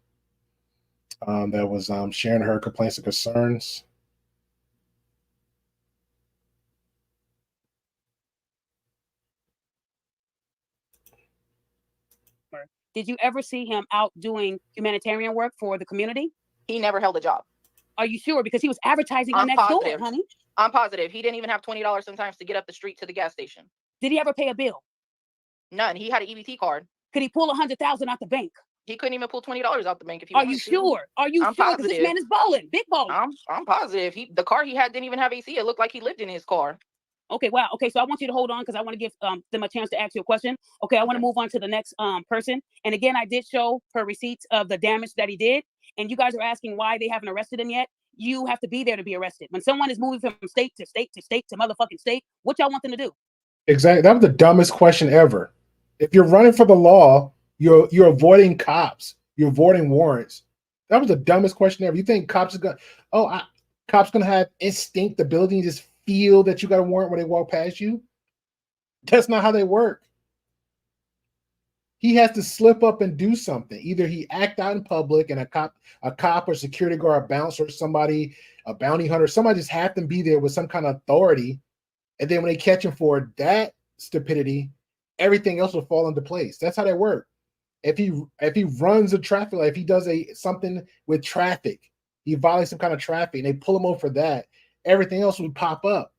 that was sharing her complaints and concerns. Did you ever see him out doing humanitarian work for the community? He never held a job. Are you sure? Because he was advertising on next door, honey. I'm positive. He didn't even have $20 sometimes to get up the street to the gas station. Did he ever pay a bill? None. He had an EBT card. Could he pull $100,000 out the bank? He couldn't even pull $20 out the bank if he Are wanted you to. sure? Are you I'm sure? positive. Because this man is balling, big balling. I'm positive. The car he had didn't even have AC. It looked like he lived in his car. Okay, wow. Okay, so I want you to hold on because I want to give them a chance to ask you a question. Okay, I want to move on to the next person. And again, I did show her receipts of the damage that he did. And you guys are asking why they haven't arrested him yet. You have to be there to be arrested. When someone is moving from state to state to state to motherfucking state, what y'all want them to do? Exactly. That was the dumbest question ever. If you're running for the law, you're avoiding cops. You're avoiding warrants. That was the dumbest question ever. You think cops are gonna cops gonna have instinct ability to just feel that you got a warrant when they walk past you? That's not how they work. He has to slip up and do something. Either he act out in public and a cop or security guard, a bouncer, somebody, a bounty hunter, somebody just have to be there with some kind of authority. And then when they catch him for that stupidity, everything else will fall into place. That's how they work. If he runs a traffic light, if he does something with traffic, he violates some kind of traffic, and they pull him over for that, everything else would pop up.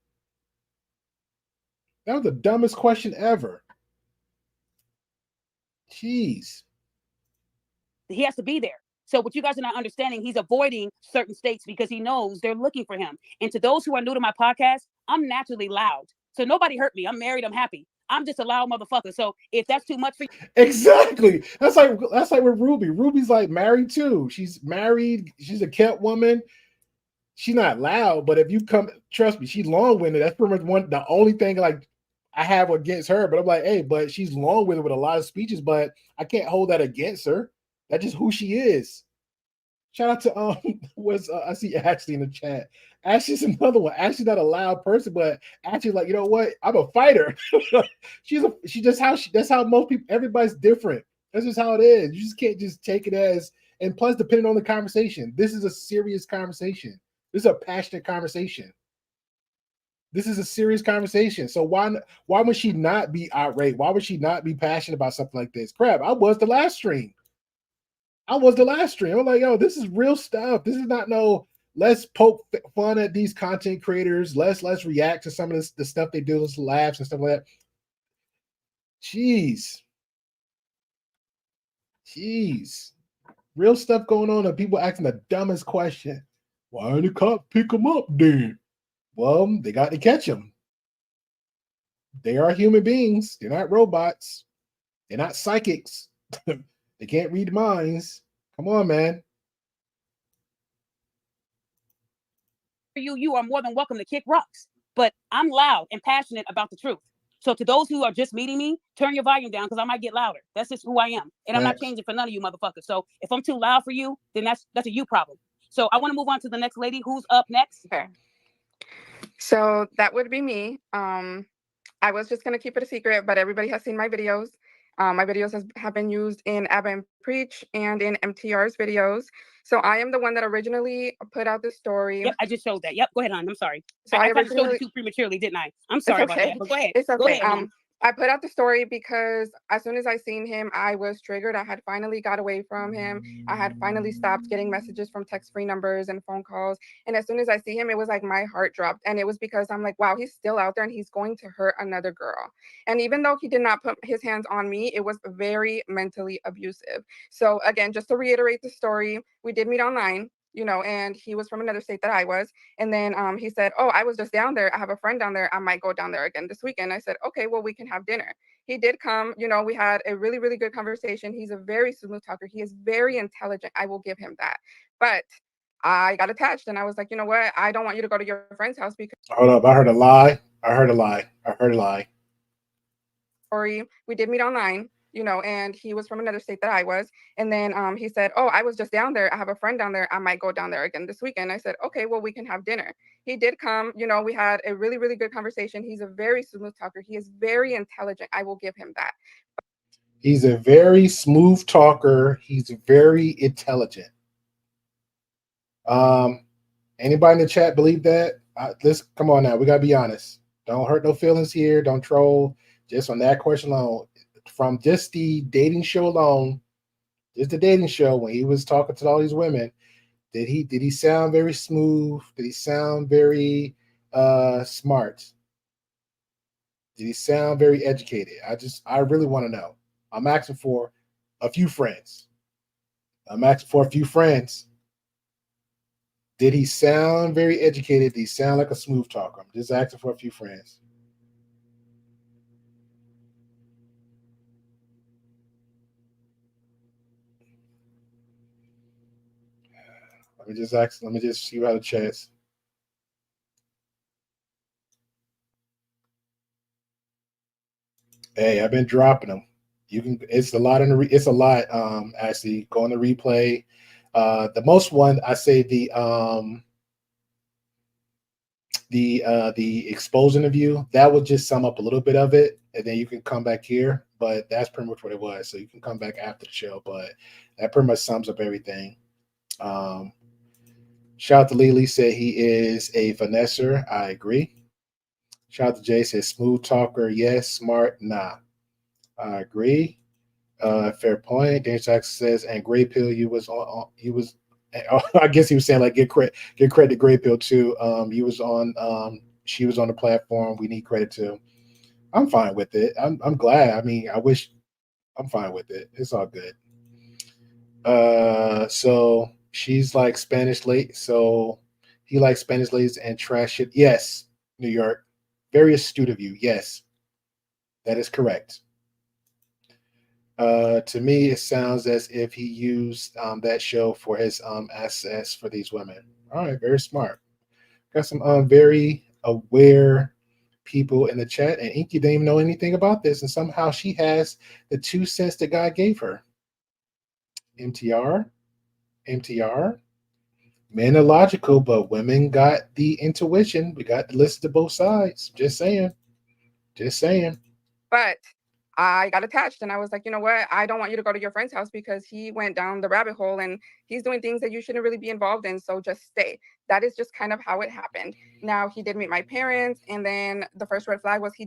That was the dumbest question ever. Jeez. He has to be there. So what you guys are not understanding, he's avoiding certain states because he knows they're looking for him. And to those who are new to my podcast, I'm naturally loud. So nobody hurt me. I'm married. I'm happy. I'm just a loud motherfucker. So if that's too much for you. Exactly. That's like with Ruby. Ruby's like married too. She's married. She's a kept woman. She's not loud, but if you come, trust me, she's long-winded. That's pretty much the only thing like I have against her. But I'm like, hey, but she's long-winded with a lot of speeches, but I can't hold that against her. That's just who she is. Shout out to I see Ashley in the chat. Ashley's another one. Ashley's not a loud person, but Ashley's like, you know what? I'm a fighter. That's how most people, everybody's different. That's just how it is. You just can't just take it as, and plus depending on the conversation, this is a serious conversation. This is a passionate conversation. This is a serious conversation. So why would she not be outraged? Why would she not be passionate about something like this? Crap, I was the last stream. I'm like, yo, this is real stuff. This is not no, let's poke fun at these content creators. Let's react to some of the stuff they do, let's laughs and stuff like that. Jeez. Real stuff going on and people asking the dumbest question. Why didn't the cop pick them up then? Well, they got to catch them. They are human beings. They're not robots. They're not psychics. They can't read minds. Come on, man. You are more than welcome to kick rocks. But I'm loud and passionate about the truth. So to those who are just meeting me, turn your volume down because I might get louder. That's just who I am. And I'm not changing for none of you motherfuckers. So if I'm too loud for you, then that's a you problem. So I want to move on to the next lady. Who's up next? Okay. So that would be me. I was just going to keep it a secret, but everybody has seen my videos. My videos have been used in Abba and Preach and in MTR's videos. So I am the one that originally put out the story. Yep, I just showed that. Yep, go ahead, hon. I'm sorry. So I showed it too prematurely, didn't I? I'm sorry about that. But go ahead. It's okay. Go ahead, I put out the story because as soon as I seen him, I was triggered. I had finally got away from him. I had finally stopped getting messages from text-free numbers and phone calls. And as soon as I see him, it was like my heart dropped. And it was because I'm like, wow, he's still out there and he's going to hurt another girl. And even though he did not put his hands on me, it was very mentally abusive. So again, just to reiterate the story, we did meet online. And he was from another state that I was. And then he said, oh, I was just down there. I have a friend down there. I might go down there again this weekend. I said, okay, well, we can have dinner. He did come. We had a really, really good conversation. He's a very smooth talker. He is very intelligent. I will give him that. But I got attached and I was like, you know what? I don't want you to go to your friend's house because Hold up. I heard a lie. I heard a lie. I heard a lie. we did meet online, you know, and he was from another state that I was. And then he said, oh, I was just down there. I have a friend down there. I might go down there again this weekend. I said, okay, well, we can have dinner. He did come, you know, we had a really, really good conversation. He's a very smooth talker. He is very intelligent. I will give him that. He's a very smooth talker. He's very intelligent. Anybody in the chat believe that? Let's come on now. We gotta be honest. Don't hurt no feelings here. Don't troll. Just on that question alone, from just the dating show alone, just the dating show when he was talking to all these women, did he sound very smooth? Did he sound very smart? Did he sound very educated? I really want to know. I'm asking for a few friends. Did he sound very educated? Did he sound like a smooth talker? I'm just asking for a few friends. Let me just see how the chat's. Hey, I've been dropping them. You can. It's a lot it's a lot. Actually, go on the replay. The most one I say the exposed interview, that would just sum up a little bit of it, and then you can come back here. But that's pretty much what it was. So you can come back after the show. But that pretty much sums up everything. Shout out to Lily, said he is a finesser. I agree. Shout out to Jay, said smooth talker, yes. Smart, nah. I agree. Fair point. Dan Jackson says, and Grey Pill, he was. I guess he was saying like get credit to Grey Pill too. He was on. She was on the platform. We need credit too. I'm fine with it. I'm glad. I mean, I wish. I'm fine with it. It's all good. So she's like Spanish late. So he likes Spanish ladies and trash it. Yes, New York. Very astute of you. Yes, that is correct. To me, it sounds as if he used that show for his access for these women. All right, very smart. Got some very aware people in the chat, and Inky didn't even know anything about this, and somehow she has the 2 cents that God gave her. MTR. Men are logical, but women got the intuition. We got to listen to both sides. Just saying. But I got attached and I was like, you know what? I don't want you to go to your friend's house because he went down the rabbit hole and he's doing things that you shouldn't really be involved in. So just stay. That is just kind of how it happened. Now he did meet my parents, and then the first red flag was he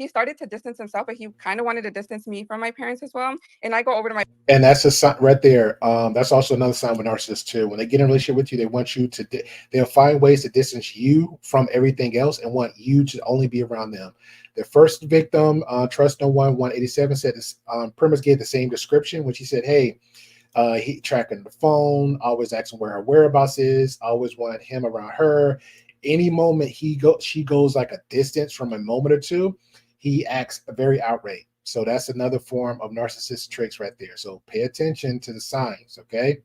started to distance himself, but he kind of wanted to distance me from my parents as well. And I go over to my And that's a sign right there. That's also another sign with narcissists too. When they get in a relationship with you, they want you to. They'll find ways to distance you from everything else and want you to only be around them. The first victim, Trust No One, 187, said this. Premise gave the same description when she said, "Hey, he tracking the phone, always asking where her whereabouts is, always wanted him around her. Any moment she goes like a distance from a moment or two, he acts very outraged." So that's another form of narcissistic traits right there. So pay attention to the signs, okay?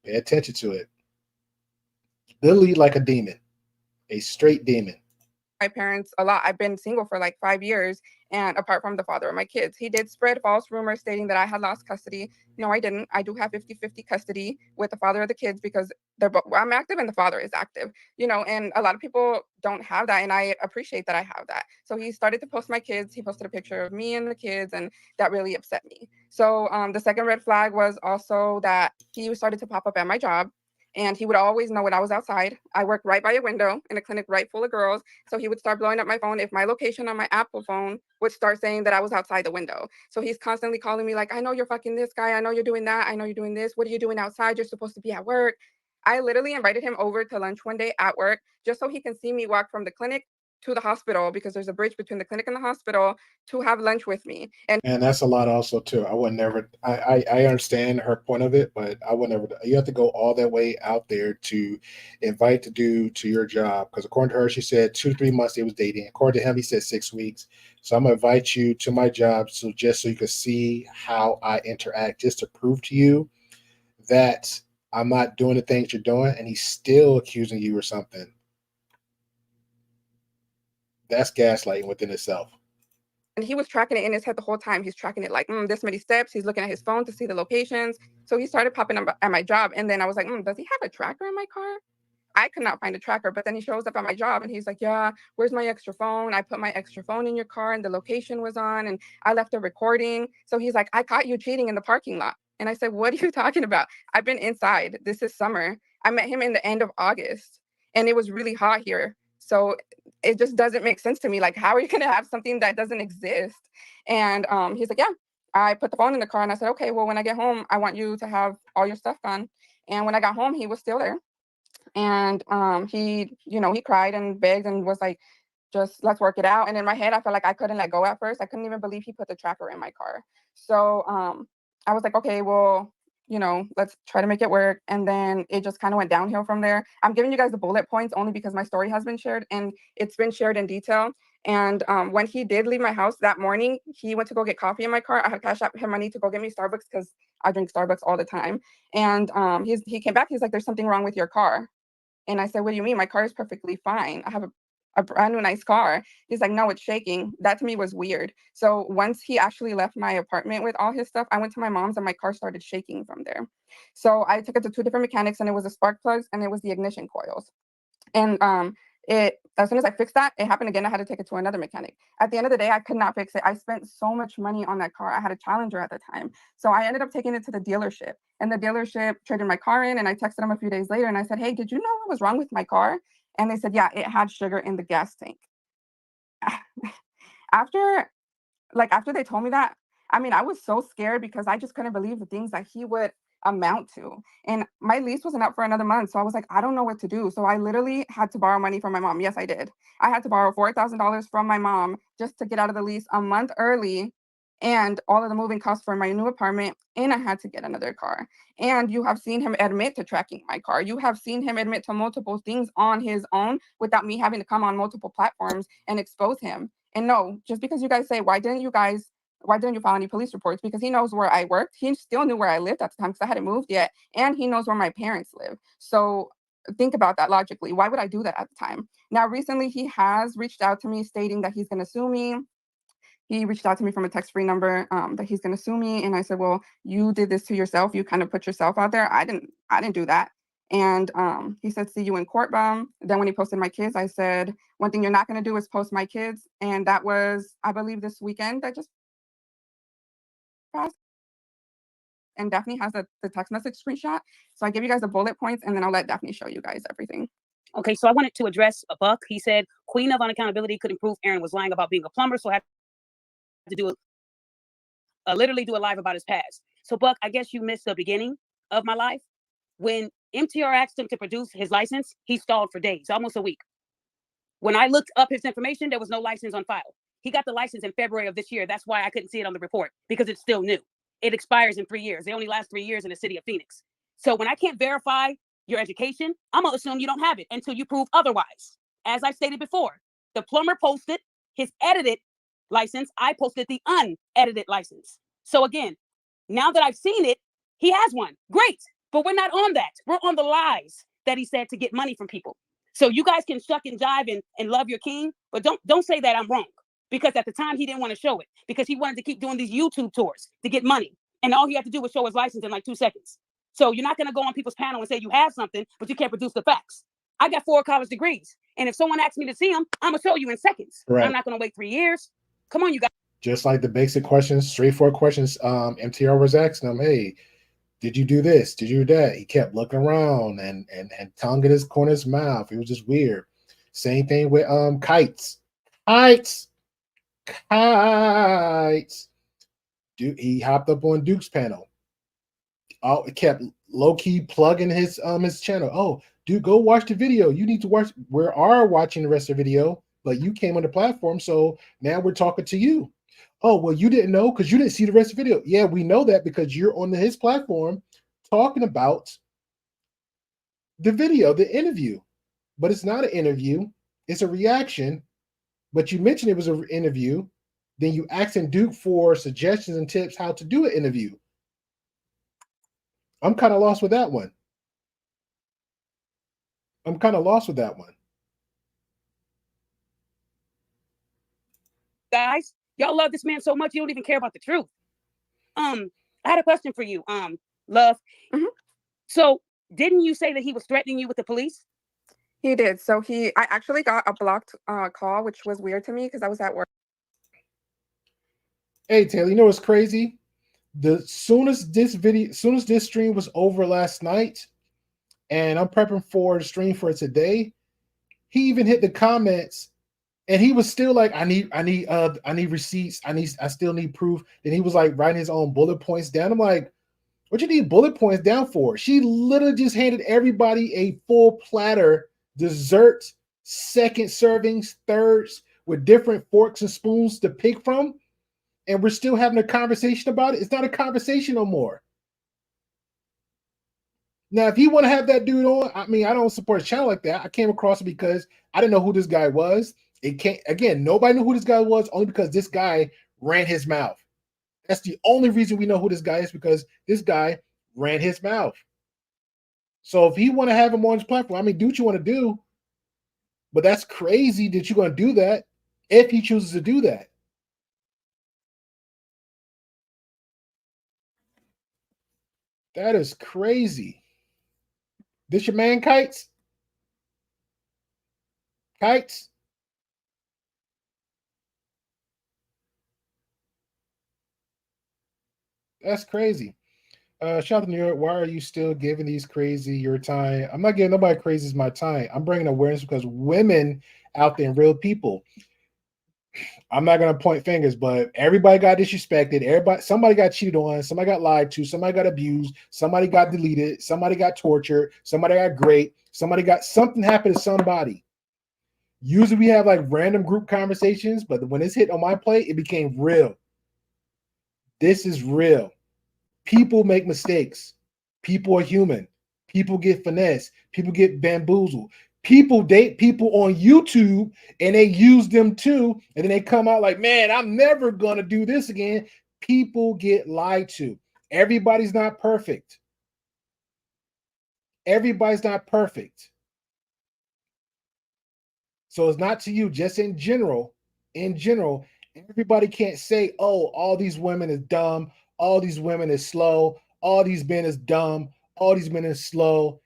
Pay attention to it. Literally like a demon, a straight demon. my parents a lot. I've been single for like 5 years, and apart from the father of my kids, he did spread false rumors stating that I had lost custody. No, I didn't. I do have 50-50 custody with the father of the kids because I'm active and the father is active, you know, and a lot of people don't have that, and I appreciate that I have that. So he started to post my kids. He posted a picture of me and the kids, and that really upset me. So the second red flag was also that he started to pop up at my job. And he would always know when I was outside. I worked right by a window in a clinic right full of girls. So he would start blowing up my phone if my location on my Apple phone would start saying that I was outside the window. So he's constantly calling me like, I know you're fucking this guy. I know you're doing that. I know you're doing this. What are you doing outside? You're supposed to be at work. I literally invited him over to lunch one day at work just so he can see me walk from the clinic to the hospital, because there's a bridge between the clinic and the hospital, to have lunch with me. And that's a lot also too. I would never, I understand her point of it, but I would never, you have to go all that way out there to invite the dude to your job. Because according to her, she said 2-3 months they was dating. According to him, he said 6 weeks. So I'm gonna invite you to my job just so you can see how I interact, just to prove to you that I'm not doing the things you're doing, and he's still accusing you or something. That's gaslighting within itself. And he was tracking it in his head the whole time. He's tracking it like this many steps. He's looking at his phone to see the locations. So he started popping up at my job. And then I was like, does he have a tracker in my car? I could not find a tracker, but then he shows up at my job and he's like, yeah, where's my extra phone? I put my extra phone in your car and the location was on and I left a recording. So he's like, I caught you cheating in the parking lot. And I said, what are you talking about? I've been inside. This is summer. I met him in the end of August and it was really hot here. So it just doesn't make sense to me. Like, how are you going to have something that doesn't exist? And he's like, yeah, I put the phone in the car and I said, okay, well, when I get home, I want you to have all your stuff gone. And when I got home, he was still there. And he cried and begged and was like, just let's work it out. And in my head, I felt like I couldn't let go at first. I couldn't even believe he put the tracker in my car. So I was like, okay, well, let's try to make it work. And then it just kind of went downhill from there. I'm giving you guys the bullet points only because my story has been shared and it's been shared in detail. And when he did leave my house that morning, he went to go get coffee in my car. I had cashed out him money to go get me Starbucks because I drink Starbucks all the time. And he came back. He's like, there's something wrong with your car. And I said, what do you mean? My car is perfectly fine. I have a brand new nice car. He's like, no, it's shaking. That to me was weird. So once he actually left my apartment with all his stuff, I went to my mom's and my car started shaking from there. So I took it to 2 different mechanics and it was the spark plugs and it was the ignition coils. And as soon as I fixed that, it happened again. I had to take it to another mechanic. At the end of the day, I could not fix it. I spent so much money on that car. I had a Challenger at the time. So I ended up taking it to the dealership and the dealership traded my car in and I texted them a few days later and I said, hey, did you know what was wrong with my car? And they said, yeah, it had sugar in the gas tank. After they told me that, I mean, I was so scared because I just couldn't believe the things that he would amount to. And my lease wasn't up for another month. So I was like, I don't know what to do. So I literally had to borrow money from my mom. Yes, I did. I had to borrow $4,000 from my mom just to get out of the lease a month early and all of the moving costs for my new apartment. And I had to get another car. And you have seen him admit to tracking my car. You have seen him admit to multiple things on his own without me having to come on multiple platforms and expose him. And no, just because you guys say, why didn't you file any police reports? Because he knows where I worked. He still knew where I lived at the time because I hadn't moved yet. And he knows where my parents live. So think about that logically. Why would I do that at the time? Now, recently, he has reached out to me stating that he's going to sue me. He reached out to me from a text-free number that he's going to sue me. And I said, well, you did this to yourself. You kind of put yourself out there. I didn't do that. And he said, see you in court, bum. Then when he posted my kids, I said, one thing you're not going to do is post my kids. And that was, I believe, this weekend that just passed. And Daphne has the text message screenshot. So I give you guys the bullet points and then I'll let Daphne show you guys everything. Okay, so I wanted to address a Buck. He said, Queen of Unaccountability couldn't prove Aaron was lying about being a plumber, so I had to literally do a live about his past. So Buck, I guess you missed the beginning of my life. When MTR asked him to produce his license, he stalled for days, almost a week. When I looked up his information, there was no license on file. He got the license in February of this year. That's why I couldn't see it on the report, because it's still new. It expires in 3 years. They only last 3 years in the city of Phoenix. So when I can't verify your education, I'm gonna assume you don't have it until you prove otherwise. As I stated before, the plumber posted his edited license. I posted the unedited license. So again, now that I've seen it, he has one. Great. But we're not on that. We're on the lies that he said to get money from people. So you guys can shuck and jive and love your king, but don't say that I'm wrong. Because at the time he didn't want to show it because he wanted to keep doing these YouTube tours to get money. And all he had to do was show his license in like 2 seconds. So you're not going to go on people's panel and say you have something, but you can't produce the facts. I got 4 college degrees. And if someone asks me to see them, I'm going to show you in seconds. Right. I'm not going to wait 3 years. Come on, you guys. Just like the basic questions, straightforward questions, MTR was asking him, hey, did you do this? Did you do that? He kept looking around and tongue in his corner of his mouth. It was just weird. Same thing with kites. Dude, he hopped up on Duke's panel. Oh, it kept low-key plugging his channel. Oh, dude, go watch the video. You need to watch. We are watching the rest of the video, but you came on the platform, so now we're talking to you. Oh, well, you didn't know because you didn't see the rest of the video. Yeah, we know that because you're on his platform talking about the video, the interview. But it's not an interview. It's a reaction. But you mentioned it was an interview. Then you asking Duke for suggestions and tips how to do an interview. I'm kind of lost with that one. I'm kind of lost with that one. Guys, y'all love this man so much you don't even care about the truth. I had a question for you, Love. So didn't you say that he was threatening you with the police? He did. So I actually got a blocked call, which was weird to me because I was at work. Hey Taylor, you know what's crazy? As soon as this stream was over last night, and I'm prepping for the stream for today, he even hit the comments, and he was still like, I need receipts, I still need proof. And he was like writing his own bullet points down. I'm like, what you need bullet points down for? She literally just handed everybody a full platter, dessert, second servings, thirds, with different forks and spoons to pick from. And we're still having a conversation about it. It's not a conversation no more. Now, if you want to have that dude on, I mean, I don't support a channel like that. I came across it because I didn't know who this guy was. Nobody knew who this guy was, only because this guy ran his mouth. That's the only reason we know who this guy is, because this guy ran his mouth. So if he want to have him on his platform, I mean, do what you want to do. But that's crazy that you're going to do that if he chooses to do that. That is crazy. This your man, Kites? Kites? That's crazy. Shout out to New York. Why are you still giving these crazy your time? I'm not giving nobody crazy my time. I'm bringing awareness because women out there and real people. I'm not gonna point fingers, but everybody got disrespected. Somebody got cheated on. Somebody got lied to. Somebody got abused. Somebody got deleted. Somebody got tortured. Somebody got raped. Something happened to somebody. Usually we have like random group conversations, but when it's hit on my plate, it became real. This is real. People make mistakes. People are human. People get finessed. People get bamboozled. People date people on YouTube and they use them too. And then they come out like, man, I'm never going to do this again. People get lied to. Everybody's not perfect. Everybody's not perfect. So it's not to you, just in general, everybody can't say, oh, all these women is dumb. All these women is slow. All these men is dumb. All these men is slow.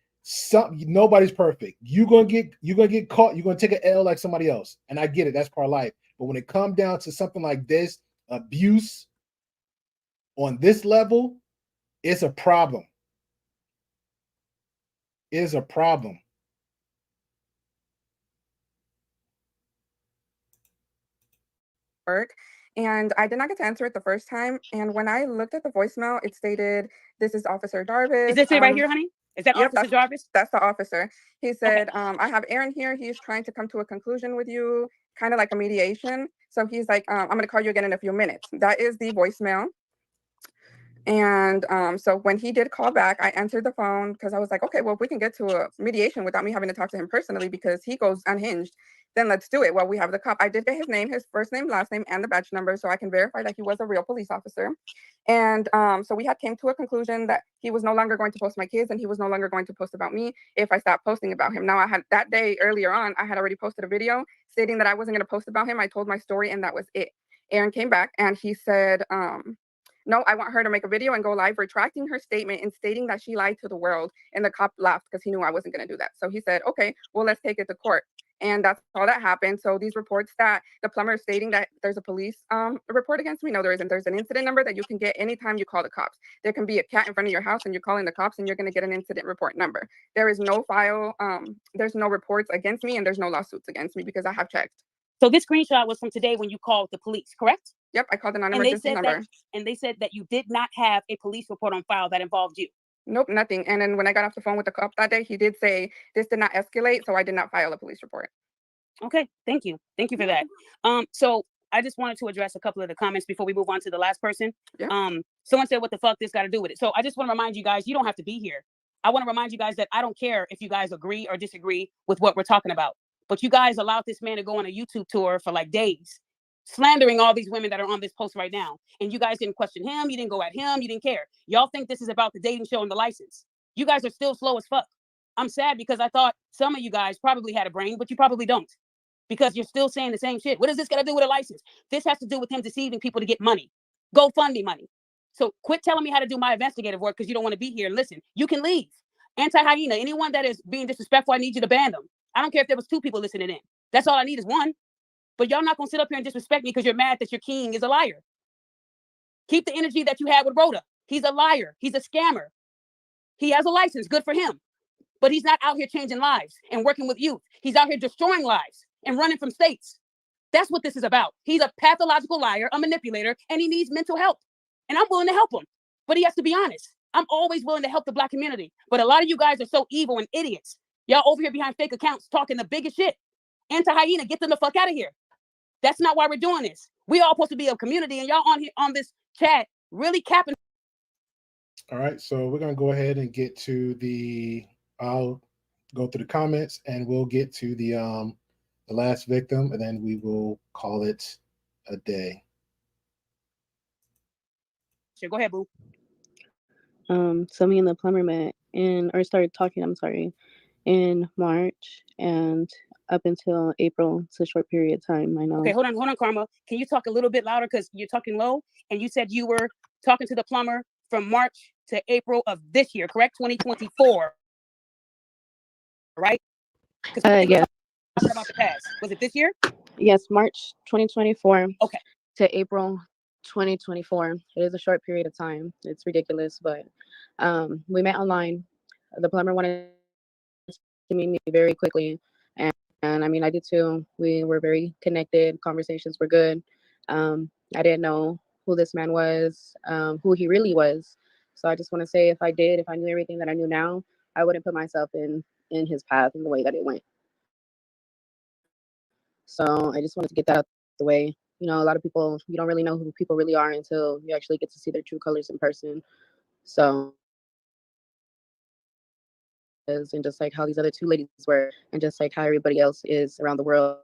Nobody's perfect. You're gonna get caught. You're gonna take an L like somebody else, and I get it. That's part of life. But when it comes down to something like this, abuse on this level, it's a problem. It is a problem. Work, and I did not get to answer it the first time. And when I looked at the voicemail, it stated, "This is Officer Jarvis." Is this it right here, honey? Is that Yep, Officer Jarvis? That's the officer. He said, I have Aaron here. He's trying to come to a conclusion with you, kind of like a mediation. So he's like, I'm going to call you again in a few minutes. That is the voicemail. And so when he did call back, I answered the phone because I was like, okay, well, if we can get to a mediation without me having to talk to him personally because he goes unhinged, then let's do it. Well, we have the cop. I did get his name, his first name, last name, and the badge number, so I can verify that he was a real police officer. And so we had came to a conclusion that he was no longer going to post my kids and he was no longer going to post about me if I stopped posting about him. Now, I had that day earlier on, I had already posted a video stating that I wasn't going to post about him. I told my story and that was it. Aaron came back and he said, no, I want her to make a video and go live retracting her statement and stating that she lied to the world. And the cop laughed because he knew I wasn't going to do that. So he said, okay, well, let's take it to court. And that's all that happened. So these reports that the plumber is stating that there's a police report against me, no, there isn't. There's an incident number that you can get anytime you call the cops. There can be a cat in front of your house and you're calling the cops and you're going to get an incident report number. There is no file. There's no reports against me and there's no lawsuits against me because I have checked. So this screenshot was from today when you called the police, correct? Yep, I called the non-emergency number. And they said that you did not have a police report on file that involved you. Nope, nothing. And then when I got off the phone with the cop that day, he did say this did not escalate, so I did not file a police report. Okay, thank you. Thank you for that. So I just wanted to address a couple of the comments before we move on to the last person. Yeah. Someone said, what the fuck this got to do with it? So I just want to remind you guys, you don't have to be here. I want to remind you guys that I don't care if you guys agree or disagree with what we're talking about. But you guys allowed this man to go on a YouTube tour for like days, slandering all these women that are on this post right now. And you guys didn't question him. You didn't go at him. You didn't care. Y'all think this is about the dating show and the license. You guys are still slow as fuck. I'm sad because I thought some of you guys probably had a brain, but you probably don't, because you're still saying the same shit. What does this got to do with a license? This has to do with him deceiving people to get money, GoFundMe money. So quit telling me how to do my investigative work because you don't want to be here. Listen, you can leave. Anti-hyena, anyone that is being disrespectful, I need you to ban them. I don't care if there was 2 people listening in. That's all I need is 1. But y'all not going to sit up here and disrespect me because you're mad that your king is a liar. Keep the energy that you had with Rhoda. He's a liar. He's a scammer. He has a license. Good for him. But he's not out here changing lives and working with youth. He's out here destroying lives and running from states. That's what this is about. He's a pathological liar, a manipulator, and he needs mental help. And I'm willing to help him. But he has to be honest. I'm always willing to help the Black community. But a lot of you guys are so evil and idiots. Y'all over here behind fake accounts talking the biggest shit. Anti-hyena, get them the fuck out of here. That's not why we're doing this. We all supposed to be a community, and y'all on here on this chat really capping. All right, so we're gonna go ahead and get to I'll go through the comments, and we'll get to the last victim, and then we will call it a day. Sure, go ahead, boo. So me and the plumber met started talking, in March, and up until April. It's a short period of time, I know. Okay, hold on, Karma. Can you talk a little bit louder because you're talking low? And you said you were talking to the plumber from March to April of this year, correct? 2024, right? Yes. About the past. Was it this year? Yes, March 2024. Okay. To April 2024. It is a short period of time. It's ridiculous, but we met online. The plumber wanted to meet me very quickly, and I mean, I did too. We were very connected. Conversations were good. I didn't know who this man was, who he really was. So I just want to say, if I knew everything that I knew now, I wouldn't put myself in his path in the way that it went. So I just wanted to get that out the way. You know, a lot of people, you don't really know who people really are until you actually get to see their true colors in person. So, and just like how these other 2 ladies were, and just like how everybody else is around the world.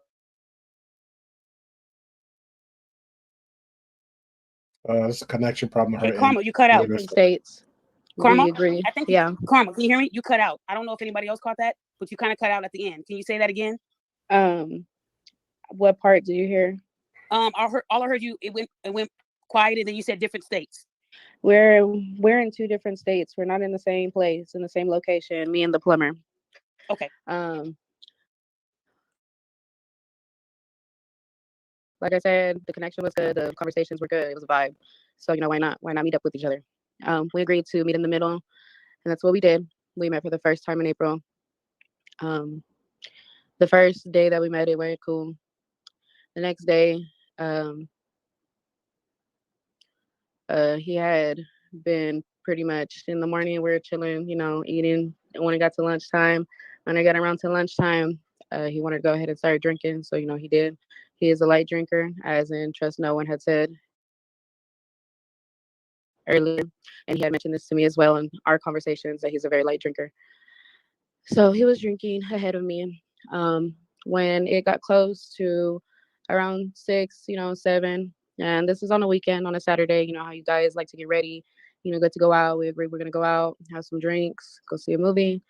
It's a connection problem. Hey, Karma, you cut out. States. Karma, we agree. I think. Yeah. Karma, can you hear me? You cut out. I don't know if anybody else caught that, but you kind of cut out at the end. Can you say that again? What part do you hear? All I heard you. It went quiet, and then you said different states. We're in 2 different states. We're not in the same place, in the same location. Me and the plumber. Okay. Like I said, the connection was good. The conversations were good. It was a vibe. So, you know, why not meet up with each other? We agreed to meet in the middle, and that's what we did. We met for the first time in April. The first day that we met, it went cool. The next day, he had been pretty much in the morning. We were chilling, you know, eating. And when it got to lunchtime, when I got around to lunchtime, he wanted to go ahead and start drinking. So, you know, he did. He is a light drinker, as in Trust No One had said earlier. And he had mentioned this to me as well in our conversations, that he's a very light drinker. So he was drinking ahead of me. When it got close to around 6, 7, and this is on a weekend, on a Saturday, you know how you guys like to get ready, good to go out. We agreed we're going to go out, have some drinks, go see a movie.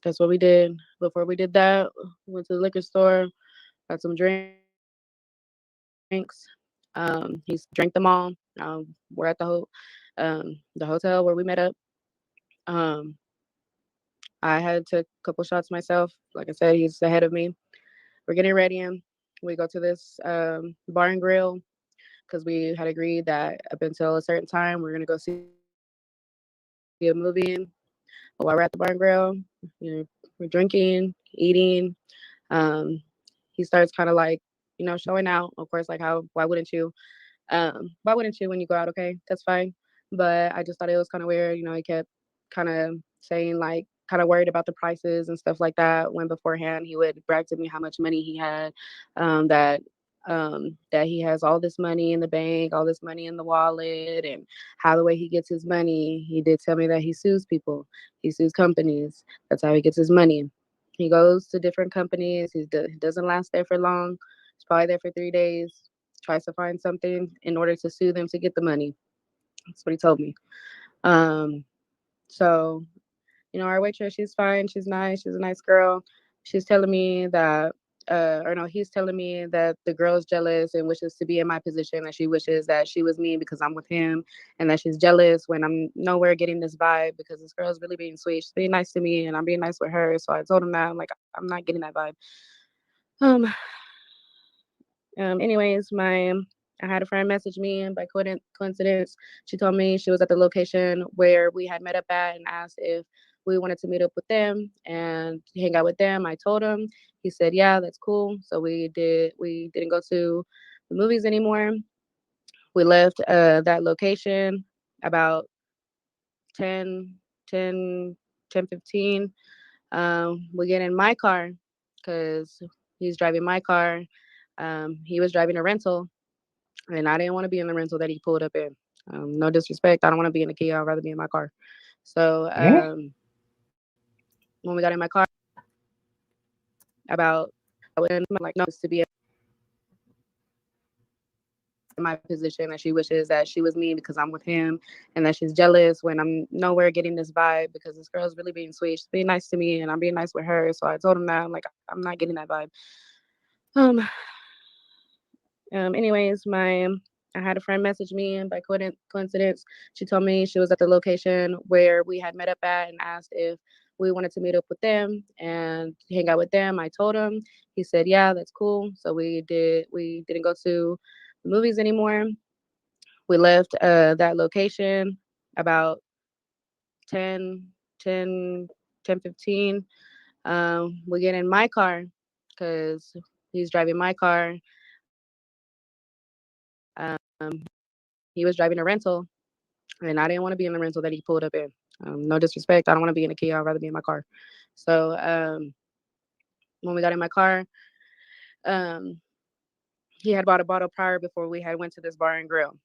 That's what we did. Before we did that, we went to the liquor store, got some drinks. He's drank them all. We're at the hotel where we met up. I had took a couple shots myself. Like I said, he's ahead of me. We're getting ready, and we go to this bar and grill because we had agreed that up until a certain time we're gonna go see a movie. But while we're at the bar and grill, we're drinking, eating. He starts kind of like, showing out. Of course, like why wouldn't you? Why wouldn't you when you go out? Okay, that's fine. But I just thought it was kind of weird. He kept kind of saying like, kind of worried about the prices and stuff like that, when beforehand he would brag to me how much money he had, that he has all this money in the bank, all this money in the wallet, and how the way he gets his money. He did tell me that he sues people, he sues companies. That's how he gets his money. He goes to different companies. He doesn't last there for long. He's probably there for 3 days, tries to find something in order to sue them to get the money. That's what he told me. So our waitress, she's fine, she's nice, she's a nice girl. She's telling me that, or no, he's telling me that the girl's jealous and wishes to be in my position, and she wishes that she was me because I'm with him, and that she's jealous when I'm nowhere getting this vibe because this girl's really being sweet. She's being nice to me, and I'm being nice with her. So I told him that I'm like, I'm not getting that vibe. Um, anyways, I had a friend message me, and by coincidence, she told me she was at the location where we had met up at and asked if we wanted to meet up with them and hang out with them. I told him. He said, "Yeah, that's cool." So we did. We didn't go to the movies anymore. We left that location about 10, 10, 10, 15. We get in my car because he's driving my car. He was driving a rental, and I didn't want to be in the rental that he pulled up in. No disrespect. I don't want to be in a Kia. I'd rather be in my car. So when we got in my car, about like no to be in my position, and she wishes that she was me because I'm with him, and that she's jealous when I'm nowhere getting this vibe because this girl's really being sweet. She's being nice to me, and I'm being nice with her. So I told him that I'm like, I'm not getting that vibe. Anyways, I had a friend message me, and by coincidence, she told me she was at the location where we had met up at and asked if we wanted to meet up with them and hang out with them. I told him. He said, "Yeah, that's cool." So we did. We didn't go to the movies anymore. We left that location about 10, 10, 10, 15. We get in my car because he's driving my car. He was driving a rental, and I didn't want to be in the rental that he pulled up in. No disrespect. I don't want to be in a Kia. I'd rather be in my car. So when we got in my car, he had bought a bottle prior before we had went to this bar and grill.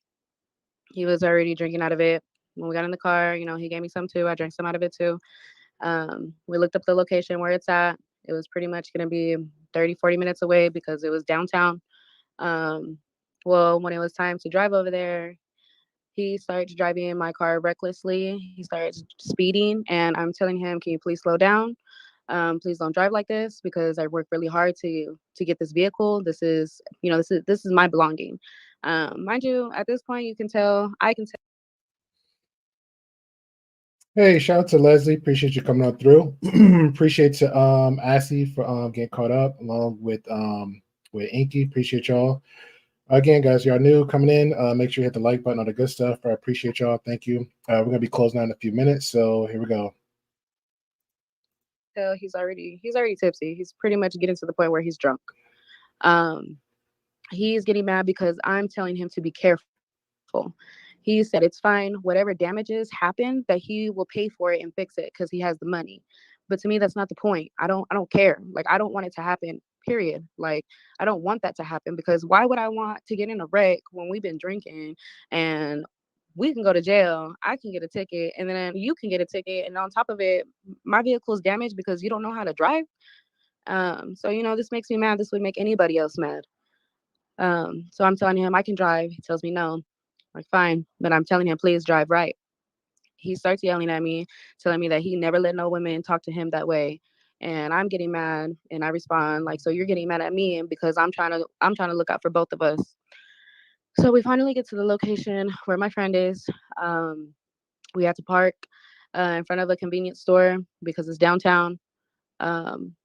He was already drinking out of it. When we got in the car, he gave me some too. I drank some out of it too. We looked up the location where it's at. It was pretty much going to be 30, 40 minutes away because it was downtown. Well, when it was time to drive over there, he starts driving in my car recklessly. He starts speeding, and I'm telling him, "Can you please slow down? Please don't drive like this because I worked really hard to get this vehicle. This is my belonging." Mind you, at this point, I can tell. Hey, shout out to Leslie. Appreciate you coming on through. Appreciate to Assy for getting caught up along with Inky. Appreciate y'all. Again, guys, y'all new coming in. Make sure you hit the like button, all the good stuff. I appreciate y'all. Thank you. We're gonna be closing out in a few minutes, so here we go. He's already tipsy. He's pretty much getting to the point where he's drunk. He's getting mad because I'm telling him to be careful. He said it's fine. Whatever damages happen, that he will pay for it and fix it because he has the money. But to me, that's not the point. I don't care. Like, I don't want it to happen, period. Like, I don't want that to happen because why would I want to get in a wreck when we've been drinking and we can go to jail, I can get a ticket, and then you can get a ticket. And on top of it, my vehicle's damaged because you don't know how to drive. So, this makes me mad. This would make anybody else mad. So I'm telling him I can drive. He tells me no. Like, fine. But I'm telling him, please drive right. He starts yelling at me, telling me that he never let no women talk to him that way. And I'm getting mad, and I respond like, so you're getting mad at me because I'm trying to look out for both of us. So we finally get to the location where my friend is. We had to park in front of a convenience store because it's downtown. I'm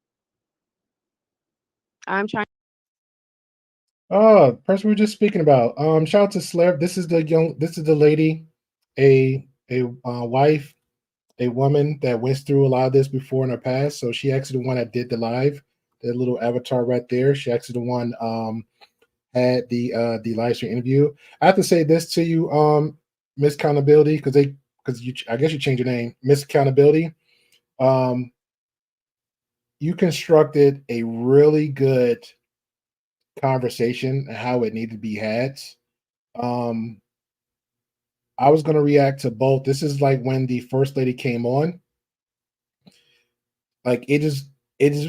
trying. Oh, person we were just speaking about. Shout out to Slav. This is the lady, a wife, a woman that went through a lot of this before in her past. So she actually the one that did the live, that little avatar right there. She actually the one had the live stream interview. I have to say this to you, Miss Accountability, because I guess you changed your name, Miss Accountability. You constructed a really good conversation and how it needed to be had. I was going to react to both. This is like when the first lady came on. Like it is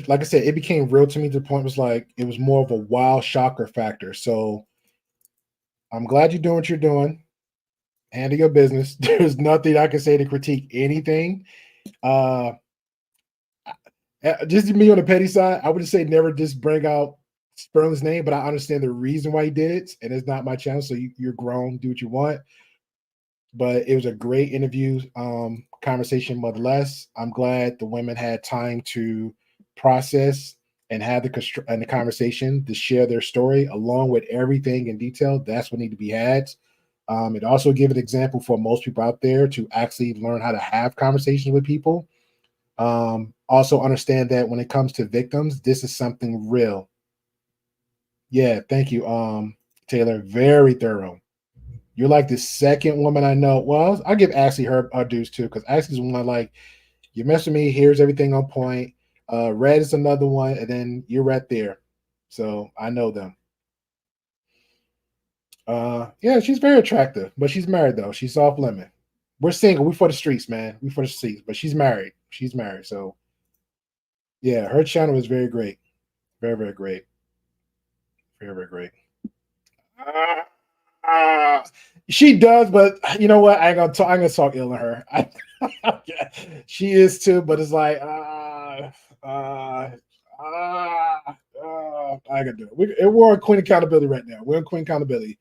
like I said, it became real to me to the point was like it was more of a wild shocker factor. So I'm glad you're doing what you're doing. Handle your business. There's nothing I can say to critique anything. Just me on the petty side, I would just say never just bring out Sterling's name, but I understand the reason why he did it, and it's not my channel, so you're grown, do what you want. But it was a great interview, conversation. Nonetheless, I'm glad the women had time to process and have the conversation to share their story along with everything in detail. That's what need to be had. It also gave an example for most people out there to actually learn how to have conversations with people. Also understand that when it comes to victims, this is something real. Yeah, thank you, Taylor. Very thorough. You're like the second woman I know. Well, I'll give Ashley her dues too, because Ashley's one like, you mess with me, here's everything on point. Red is another one, and then you're right there. So I know them. Yeah, she's very attractive, but she's married though. She's off limit. We're single. We for the streets, man. We for the streets. But she's married. She's married. So yeah, her channel is very great. Very, very great. Very, very great. She does, but you know what? I ain't gonna talk ill of her. She is too, but it's like I gotta do it. We're on Queen Accountability right now. We're on Queen Accountability.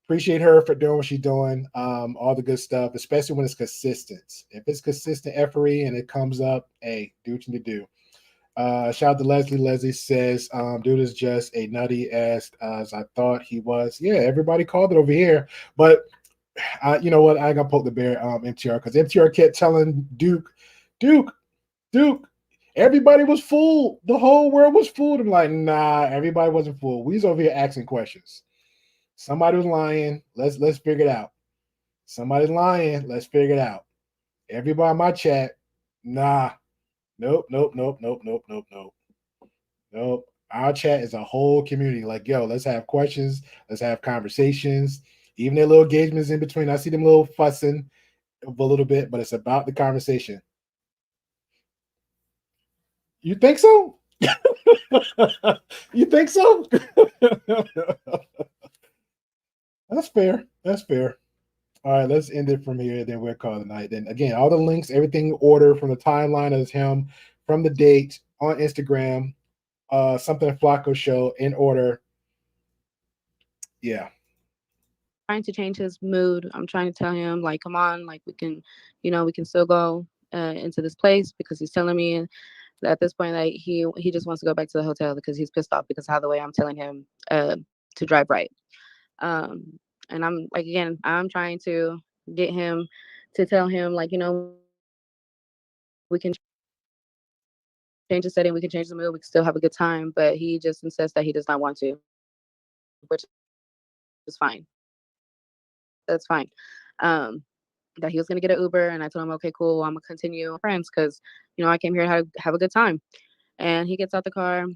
Appreciate her for doing what she's doing. All the good stuff, especially when it's consistent. If it's consistent efforty and it comes up, hey, do what you need to do. Shout out to Leslie. Leslie says, dude is just a nutty as I thought he was. Yeah, everybody called it over here. But you know what? I ain't gonna poke the bear, MTR, because MTR kept telling Duke, everybody was fooled. The whole world was fooled. I'm like, nah, everybody wasn't fooled. We was over here asking questions. Somebody was lying. Let's figure it out. Somebody's lying. Let's figure it out. Everybody in my chat, nah. Nope. Our chat is a whole community. Like, yo, let's have questions. Let's have conversations. Even their little engagements in between. I see them little fussing a little bit, but it's about the conversation. You think so? You think so? That's fair. That's fair. All right, let's end it from here. Then we'll call it a night. Then again, all the links, everything in order from the timeline as him, from the date on Instagram, something Flacco show in order. Yeah. Trying to change his mood. I'm trying to tell him, like, come on, like we can still go into this place, because he's telling me that at this point, like he just wants to go back to the hotel because he's pissed off because how the way I'm telling him to drive right. And I'm like, again, I'm trying to get him to tell him, like, we can change the setting, we can change the mood, we can still have a good time, but he just insists that he does not want to, which is fine. That's fine. That he was gonna get an Uber, and I told him, okay, cool, I'm gonna continue friends because I came here to have a good time. And he gets out the car,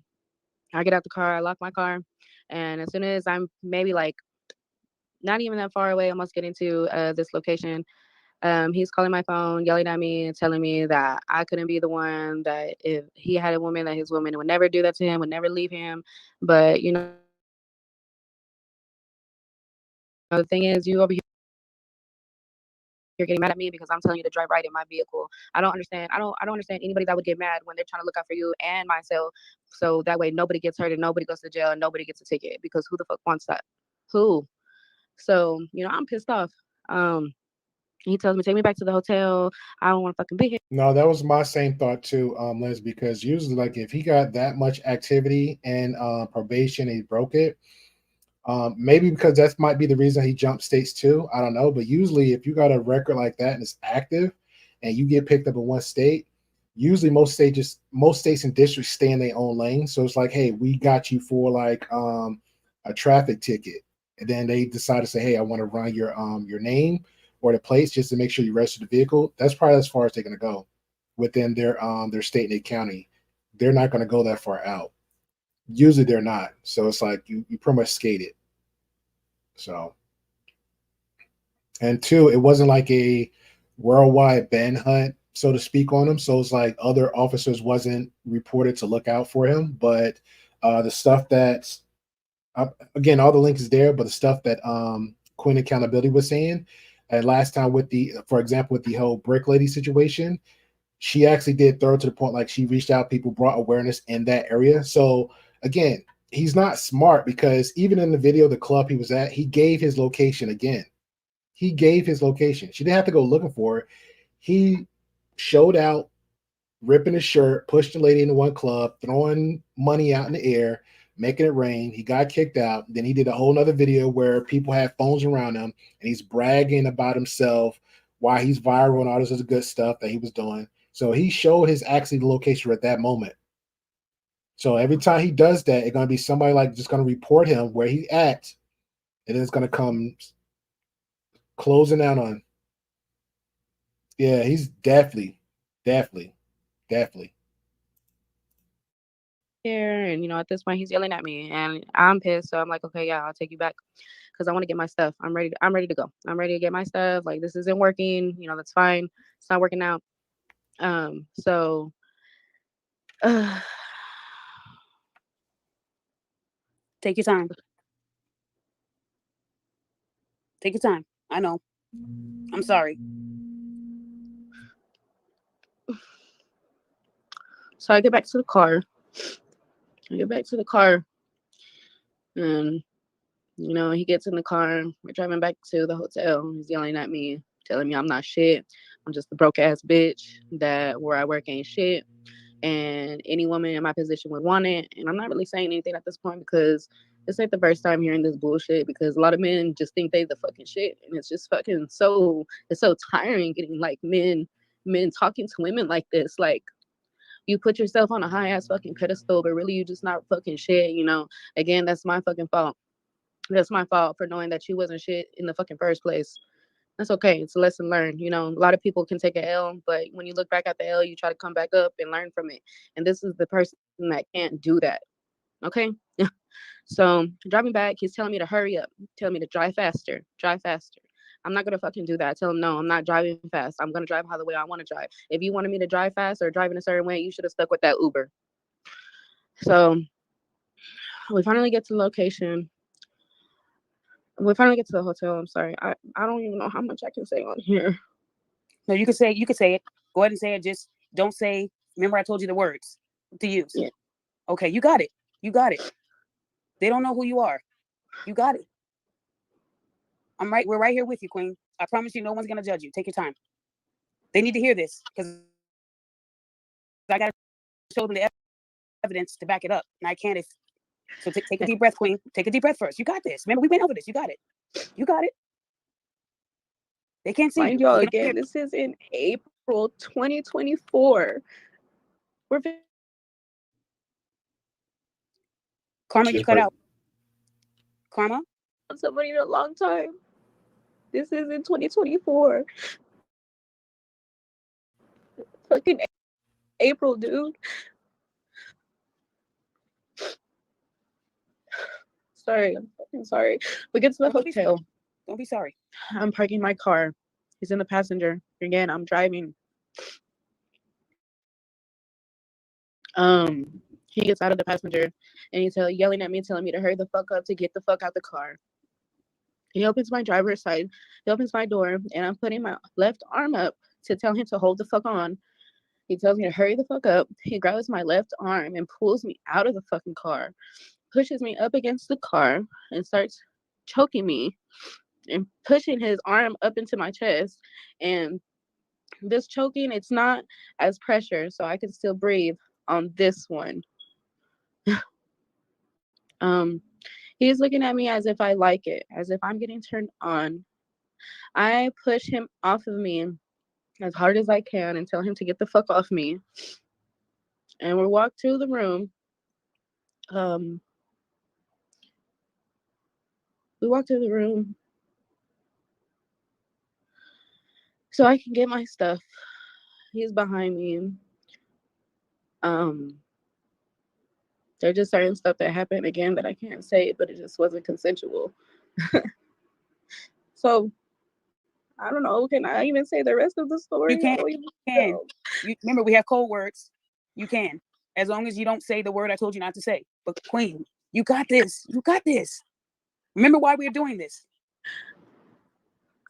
I get out the car, I lock my car, and as soon as I'm maybe like not even that far away, almost getting to this location, he's calling my phone, yelling at me and telling me that I couldn't be the one, that if he had a woman, that his woman would never do that to him, would never leave him. But the thing is, you over here, you're getting mad at me because I'm telling you to drive right in my vehicle. I don't understand anybody that would get mad when they're trying to look out for you and myself, so that way nobody gets hurt and nobody goes to jail and nobody gets a ticket, because who the fuck wants that? Who? So, I'm pissed off. He tells me, take me back to the hotel. I don't want to fucking be here. No, that was my same thought too, Liz, because usually, like, if he got that much activity and probation, he broke it. Maybe because that might be the reason he jumped states too. I don't know. But usually, if you got a record like that and it's active and you get picked up in one state, usually most states and districts stay in their own lane. So it's like, hey, we got you for like a traffic ticket. And then they decide to say, hey, I want to run your name or the plates just to make sure you register the vehicle. That's probably as far as they're going to go within their state and their county. They're not going to go that far out. Usually they're not. So it's like you pretty much skated. So, and two, it wasn't like a worldwide ban hunt, so to speak, on him. So it's like other officers wasn't reported to look out for him. But the stuff that's again, all the links is there, but the stuff that Queen Accountability was saying, and last time with for example, with the whole brick lady situation, she actually did thorough to the point, like she reached out, people brought awareness in that area. So again, he's not smart because even in the video, the club he was at, he gave his location again. He gave his location. She didn't have to go looking for it. He showed out, ripping his shirt, pushed the lady into one club, throwing money out in the air, making it rain. He got kicked out. Then he did a whole nother video where people had phones around him and he's bragging about himself, why he's viral and all this other good stuff that he was doing. So he showed his actually the location at that moment. So every time he does that, it's gonna be somebody like just gonna report him where he at, and then it's gonna come closing out on. Yeah, he's definitely. Here, and at this point he's yelling at me and I'm pissed, so I'm like, okay, yeah, I'll take you back because I want to get my stuff. I'm ready to go. I'm ready to get my stuff. Like, this isn't working, that's fine. It's not working out. So take your time. Take your time. I know. I'm sorry. So I get back to the car. And he gets in the car. We're driving back to the hotel. He's yelling at me, telling me I'm not shit. I'm just a broke ass bitch, that where I work ain't shit. And any woman in my position would want it. And I'm not really saying anything at this point because this ain't the first time hearing this bullshit, because a lot of men just think they the fucking shit. And it's just fucking it's so tiring getting like men talking to women like this. Like, you put yourself on a high ass fucking pedestal, but really you just not fucking shit, Again, that's my fucking fault. That's my fault for knowing that you wasn't shit in the fucking first place. That's okay. It's a lesson learned. A lot of people can take an L, but when you look back at the L, you try to come back up and learn from it. And this is the person that can't do that. Okay? So driving back, he's telling me to hurry up, telling me to drive faster. I'm not going to fucking do that. I tell him, no, I'm not driving fast. I'm going to drive how the way I want to drive. If you wanted me to drive fast or drive in a certain way, you should have stuck with that Uber. So we finally get to the location. We finally get to the hotel. I'm sorry. I don't even know how much I can say on here. No, you can say it. Go ahead and say it. Just don't say, remember I told you the words to use. Yeah. Okay, you got it. They don't know who you are. You got it. We're right here with you, Queen. I promise you no one's gonna judge you. Take your time. They need to hear this because I gotta show them the evidence to back it up. And I can't so take a deep breath, Queen. Take a deep breath first. You got this. Remember, we went over this. You got it. They can't see Mind you. y'all, again, this is in April 2024. Karma, you cut out. Karma? Somebody in a long time. This is in 2024. Fucking April, dude. Sorry, I'm fucking sorry. We get to the hotel. Don't be sorry. I'm parking my car. He's in the passenger. Again, I'm driving. He gets out of the passenger and he's yelling at me, telling me to hurry the fuck up to get the fuck out the car. He opens my driver's side. He opens my door, and I'm putting my left arm up to tell him to hold the fuck on. He tells me to hurry the fuck up. He grabs my left arm and pulls me out of the fucking car, pushes me up against the car, and starts choking me and pushing his arm up into my chest. And this choking, it's not as pressure, so I can still breathe on this one. He's looking at me as if I like it, as if I'm getting turned on. I push him off of me as hard as I can and tell him to get the fuck off me. And we walk through the room. We walk through the room so I can get my stuff. He's behind me. There's just certain stuff that happened again that I can't say, but it just wasn't consensual. So I don't know. Can I even say the rest of the story? You can. You remember, we have code words. You can, as long as you don't say the word I told you not to say. But Queen, you got this. You got this. Remember why we're doing this.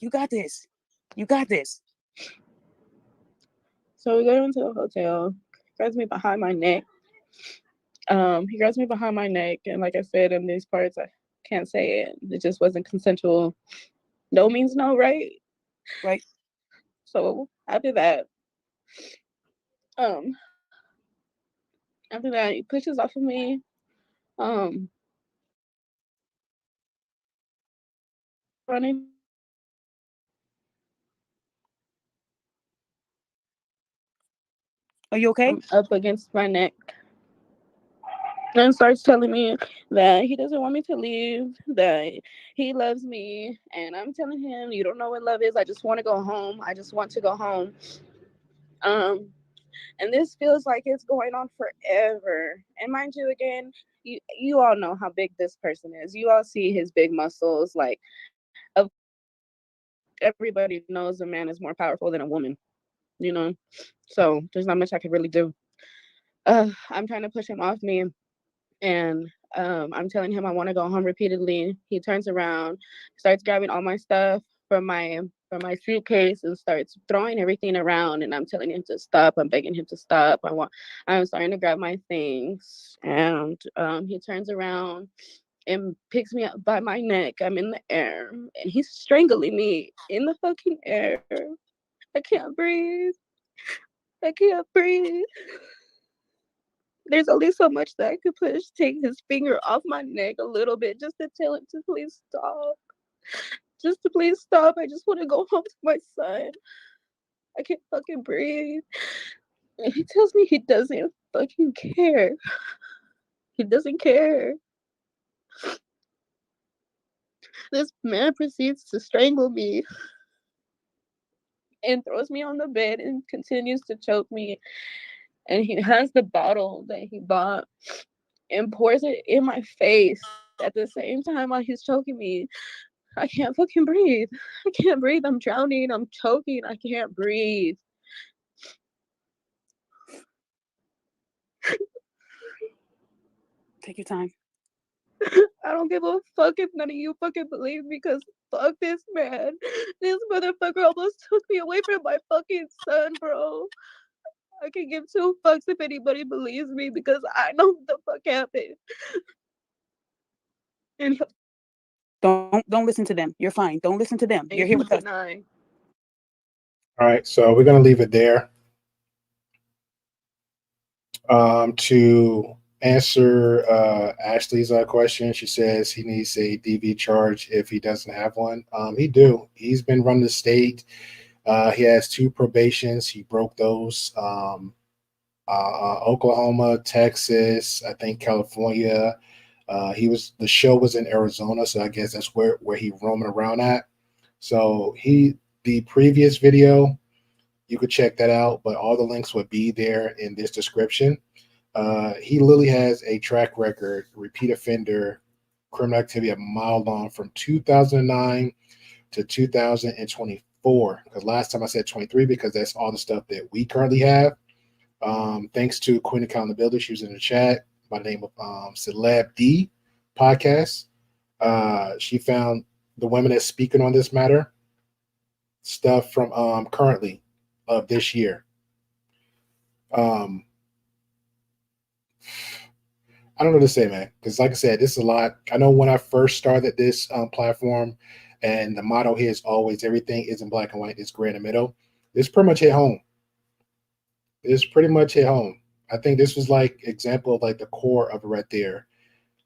You got this. You got this. So we go into the hotel. He grabs me behind my neck. And like I said, in these parts, I can't say it. It just wasn't consensual. No means no, right? Right. So um, after that, he pushes off of me. Running. Are you okay? Up against my neck. And starts telling me that he doesn't want me to leave, that he loves me. And I'm telling him, you don't know what love is. I just want to go home. I just want to go home. And this feels like it's going on forever. And mind you, again, you all know how big this person is. You all see his big muscles. Like, of everybody knows a man is more powerful than a woman, you know? So there's not much I could really do. I'm trying to push him off me. And I'm telling him I want to go home repeatedly. He turns around, starts grabbing all my stuff from my suitcase and starts throwing everything around. And I'm telling him to stop. I'm begging him to stop. I'm starting to grab my things. And he turns around and picks me up by my neck. I'm in the air. And he's strangling me in the fucking air. I can't breathe. I can't breathe. There's only so much that I could push. Take his finger off my neck a little bit just to tell him to please stop. Just to please stop. I just want to go home to my son. I can't fucking breathe. And he tells me he doesn't fucking care. He doesn't care. This man proceeds to strangle me and throws me on the bed and continues to choke me. And he has the bottle that he bought and pours it in my face at the same time while he's choking me. I can't fucking breathe. I can't breathe. I'm drowning. I'm choking. I can't breathe. Take your time. I don't give a fuck if none of you fucking believe me, because fuck this man. This motherfucker almost took me away from my fucking son, bro. I can give two fucks if anybody believes me, because I know what the fuck happened. And Don't listen to them. You're fine. Don't listen to them. You're here with us. All right, so we're gonna leave it there. To answer Ashley's question, she says he needs a DV charge if he doesn't have one. He do. He's been running the state. He has 2 probations. He broke those. Oklahoma, Texas, I think California. The show was in Arizona, so I guess that's where he roaming around at. So the previous video, you could check that out, but all the links would be there in this description. He literally has a track record, repeat offender, criminal activity a mile long from 2009 to 2024. Because last time I said 23 because that's all the stuff that we currently have. Thanks to Queen Accountability, she was in the chat by the name of Celeb D Podcast. She found the women that's speaking on this matter stuff from currently of this year. I don't know what to say, man, because like I said, this is a lot. I know when I first started this platform, and the motto here is always everything isn't black and white, it's gray in the middle. This pretty much hit home. I think this was like example of like the core of it right there.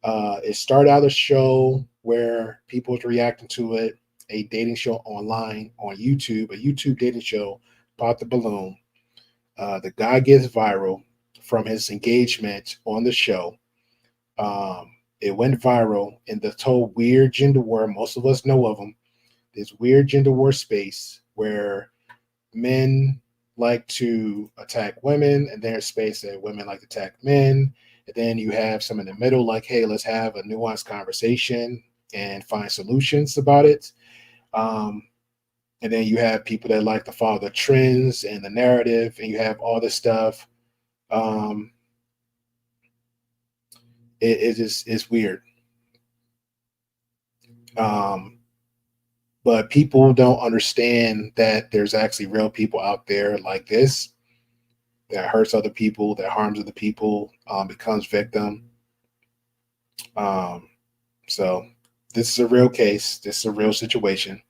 It started out a show where people was reacting to it, a dating show online on YouTube, a YouTube dating show, Pop the Balloon. The guy gets viral from his engagement on the show. It went viral in the whole weird gender war. Most of us know of them. This weird gender war space where men like to attack women, and there's space that women like to attack men. And then you have some in the middle, like, hey, let's have a nuanced conversation and find solutions about it. And then you have people that like to follow the trends and the narrative, and you have all this stuff. It's weird. But people don't understand that there's actually real people out there like this. that hurts other people, that harms other people, becomes victim. So this is a real case. This is a real situation.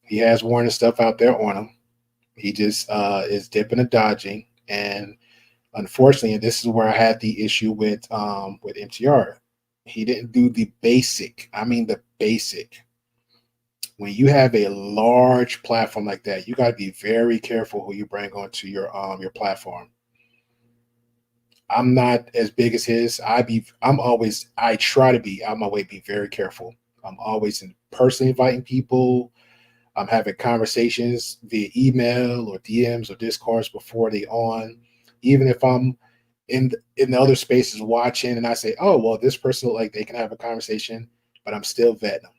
He has warning stuff out there on him. He just is dipping and dodging. And unfortunately, and this is where I had the issue with MTR. He didn't do the basic. I mean the basic. When you have a large platform like that, you got to be very careful who you bring onto your platform. I'm not as big as his. I try to be out my way, be very careful. I'm always personally inviting people. I'm having conversations via email or DMs or Discords before they on. Even if I'm in the other spaces watching and I say, oh, well, this person look like they can have a conversation, but I'm still vetting them.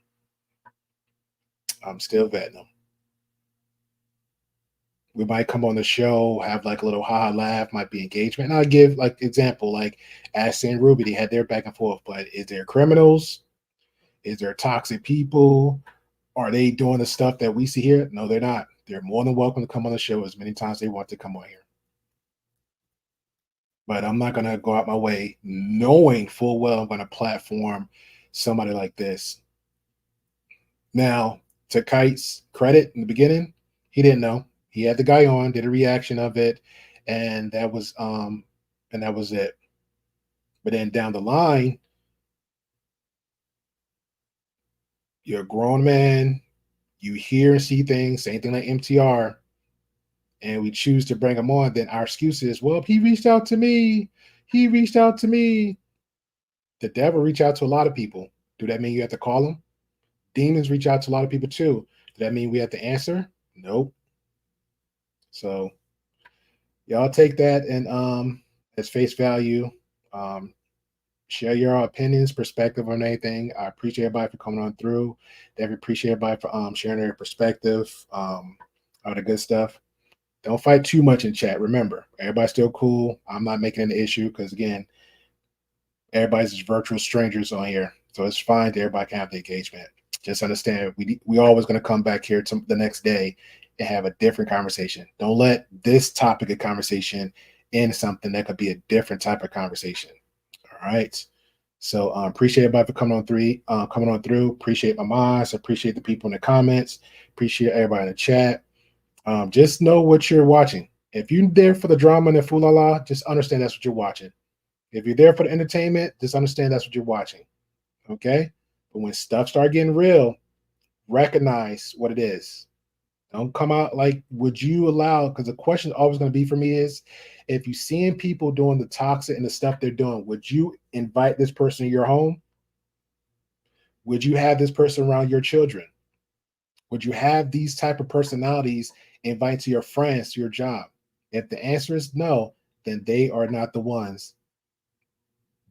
We might come on the show, have like a little ha laugh, might be engagement. And I'll give like example, like Ashley and Ruby, they had their back and forth, but is there criminals? Is there toxic people? Are they doing the stuff that we see here? No, they're not. They're more than welcome to come on the show as many times they want to come on here. But I'm not going to go out my way knowing full well I'm going to platform somebody like this. Now, to Kite's credit in the beginning, he didn't know. He had the guy on, did a reaction of it, and that was it. But then down the line, you're a grown man, you hear and see things, same thing like MTR, and we choose to bring him on, then our excuse is, well, he reached out to me. The devil reached out to a lot of people. Do that mean you have to call him? Demons reach out to a lot of people too. Does that mean we have to answer? Nope. So y'all take that and as face value. Share your opinions, perspective on anything. I appreciate everybody for coming on through. Definitely appreciate everybody for sharing their perspective, all the good stuff. Don't fight too much in chat. Remember, everybody's still cool. I'm not making an issue because, again, everybody's just virtual strangers on here. So it's fine that everybody can have the engagement. Just understand, we always going to come back here to the next day and have a different conversation. Don't let this topic of conversation end something that could be a different type of conversation. All right. So appreciate everybody for coming on through. Appreciate my mods. Appreciate the people in the comments. Appreciate everybody in the chat. Just know what you're watching. If you're there for the drama and the fool-la-la, just understand that's what you're watching. If you're there for the entertainment, just understand that's what you're watching. Okay? But when stuff start getting real, recognize what it is. Don't come out like, would you allow, because the question always going to be for me is, if you're seeing people doing the toxic and the stuff they're doing, would you invite this person to your home? Would you have this person around your children? Would you have these type of personalities invite to your friends, to your job? If the answer is no, then they are not the ones.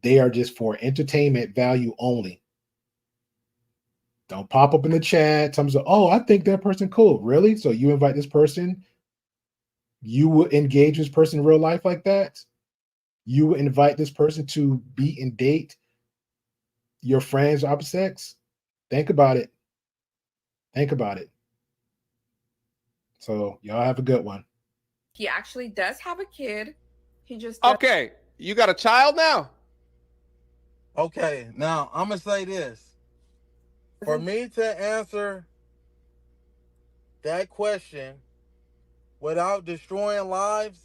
They are just for entertainment value only. Don't pop up in the chat. Tell me, oh, I think that person cool. Really? So you invite this person? You would engage this person in real life like that? You would invite this person to be and date your friends of opposite sex? Think about it. Think about it. So y'all have a good one. He actually does have a kid. He just okay. You got a child now? Okay, now I'm gonna say this. For me to answer that question without destroying lives,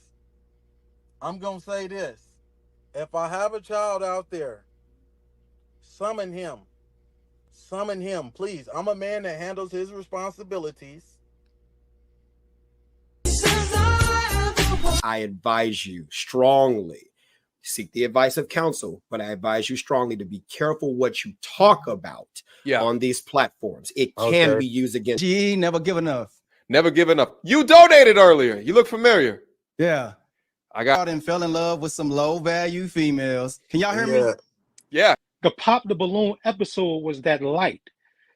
I'm gonna say this. If I have a child out there, summon him. Summon him, please. I'm a man that handles his responsibilities. I advise you strongly, seek the advice of counsel, but I advise you strongly to be careful what you talk about on these platforms. It can be used against you. Never give enough. Never give enough. You donated earlier. You look familiar. Yeah. I got and fell in love with some low value females. Can y'all hear me? Yeah. The Pop the Balloon episode was that light.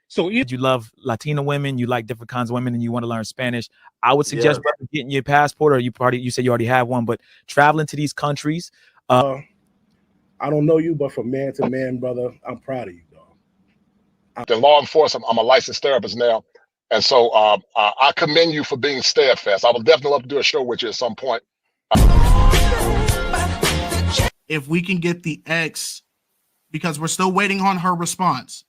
So if you love Latina women, you like different kinds of women, and you want to learn Spanish, I would suggest getting your passport, or you said you already have one, but traveling to these countries. I don't know you, but from man to man, brother, I'm proud of you, dog. The law enforcement, I'm a licensed therapist now. And so I commend you for being steadfast. I will definitely love to do a show with you at some point. If we can get the ex, because we're still waiting on her response.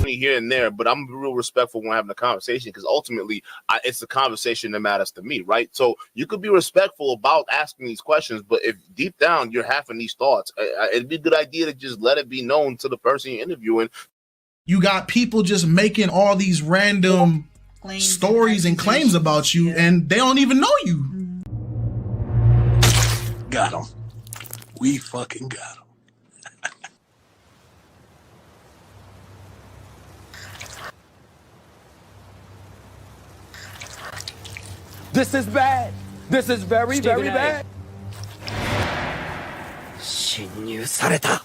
Here and there, but I'm real respectful when having a conversation, because ultimately it's the conversation that matters to me, right? So you could be respectful about asking these questions, but if deep down you're having these thoughts, it'd be a good idea to just let it be known to the person you're interviewing. You got people just making all these random stories and claims about you, and they don't even know you. Got him. We fucking got him. This is bad. This is very, very bad. 侵入された。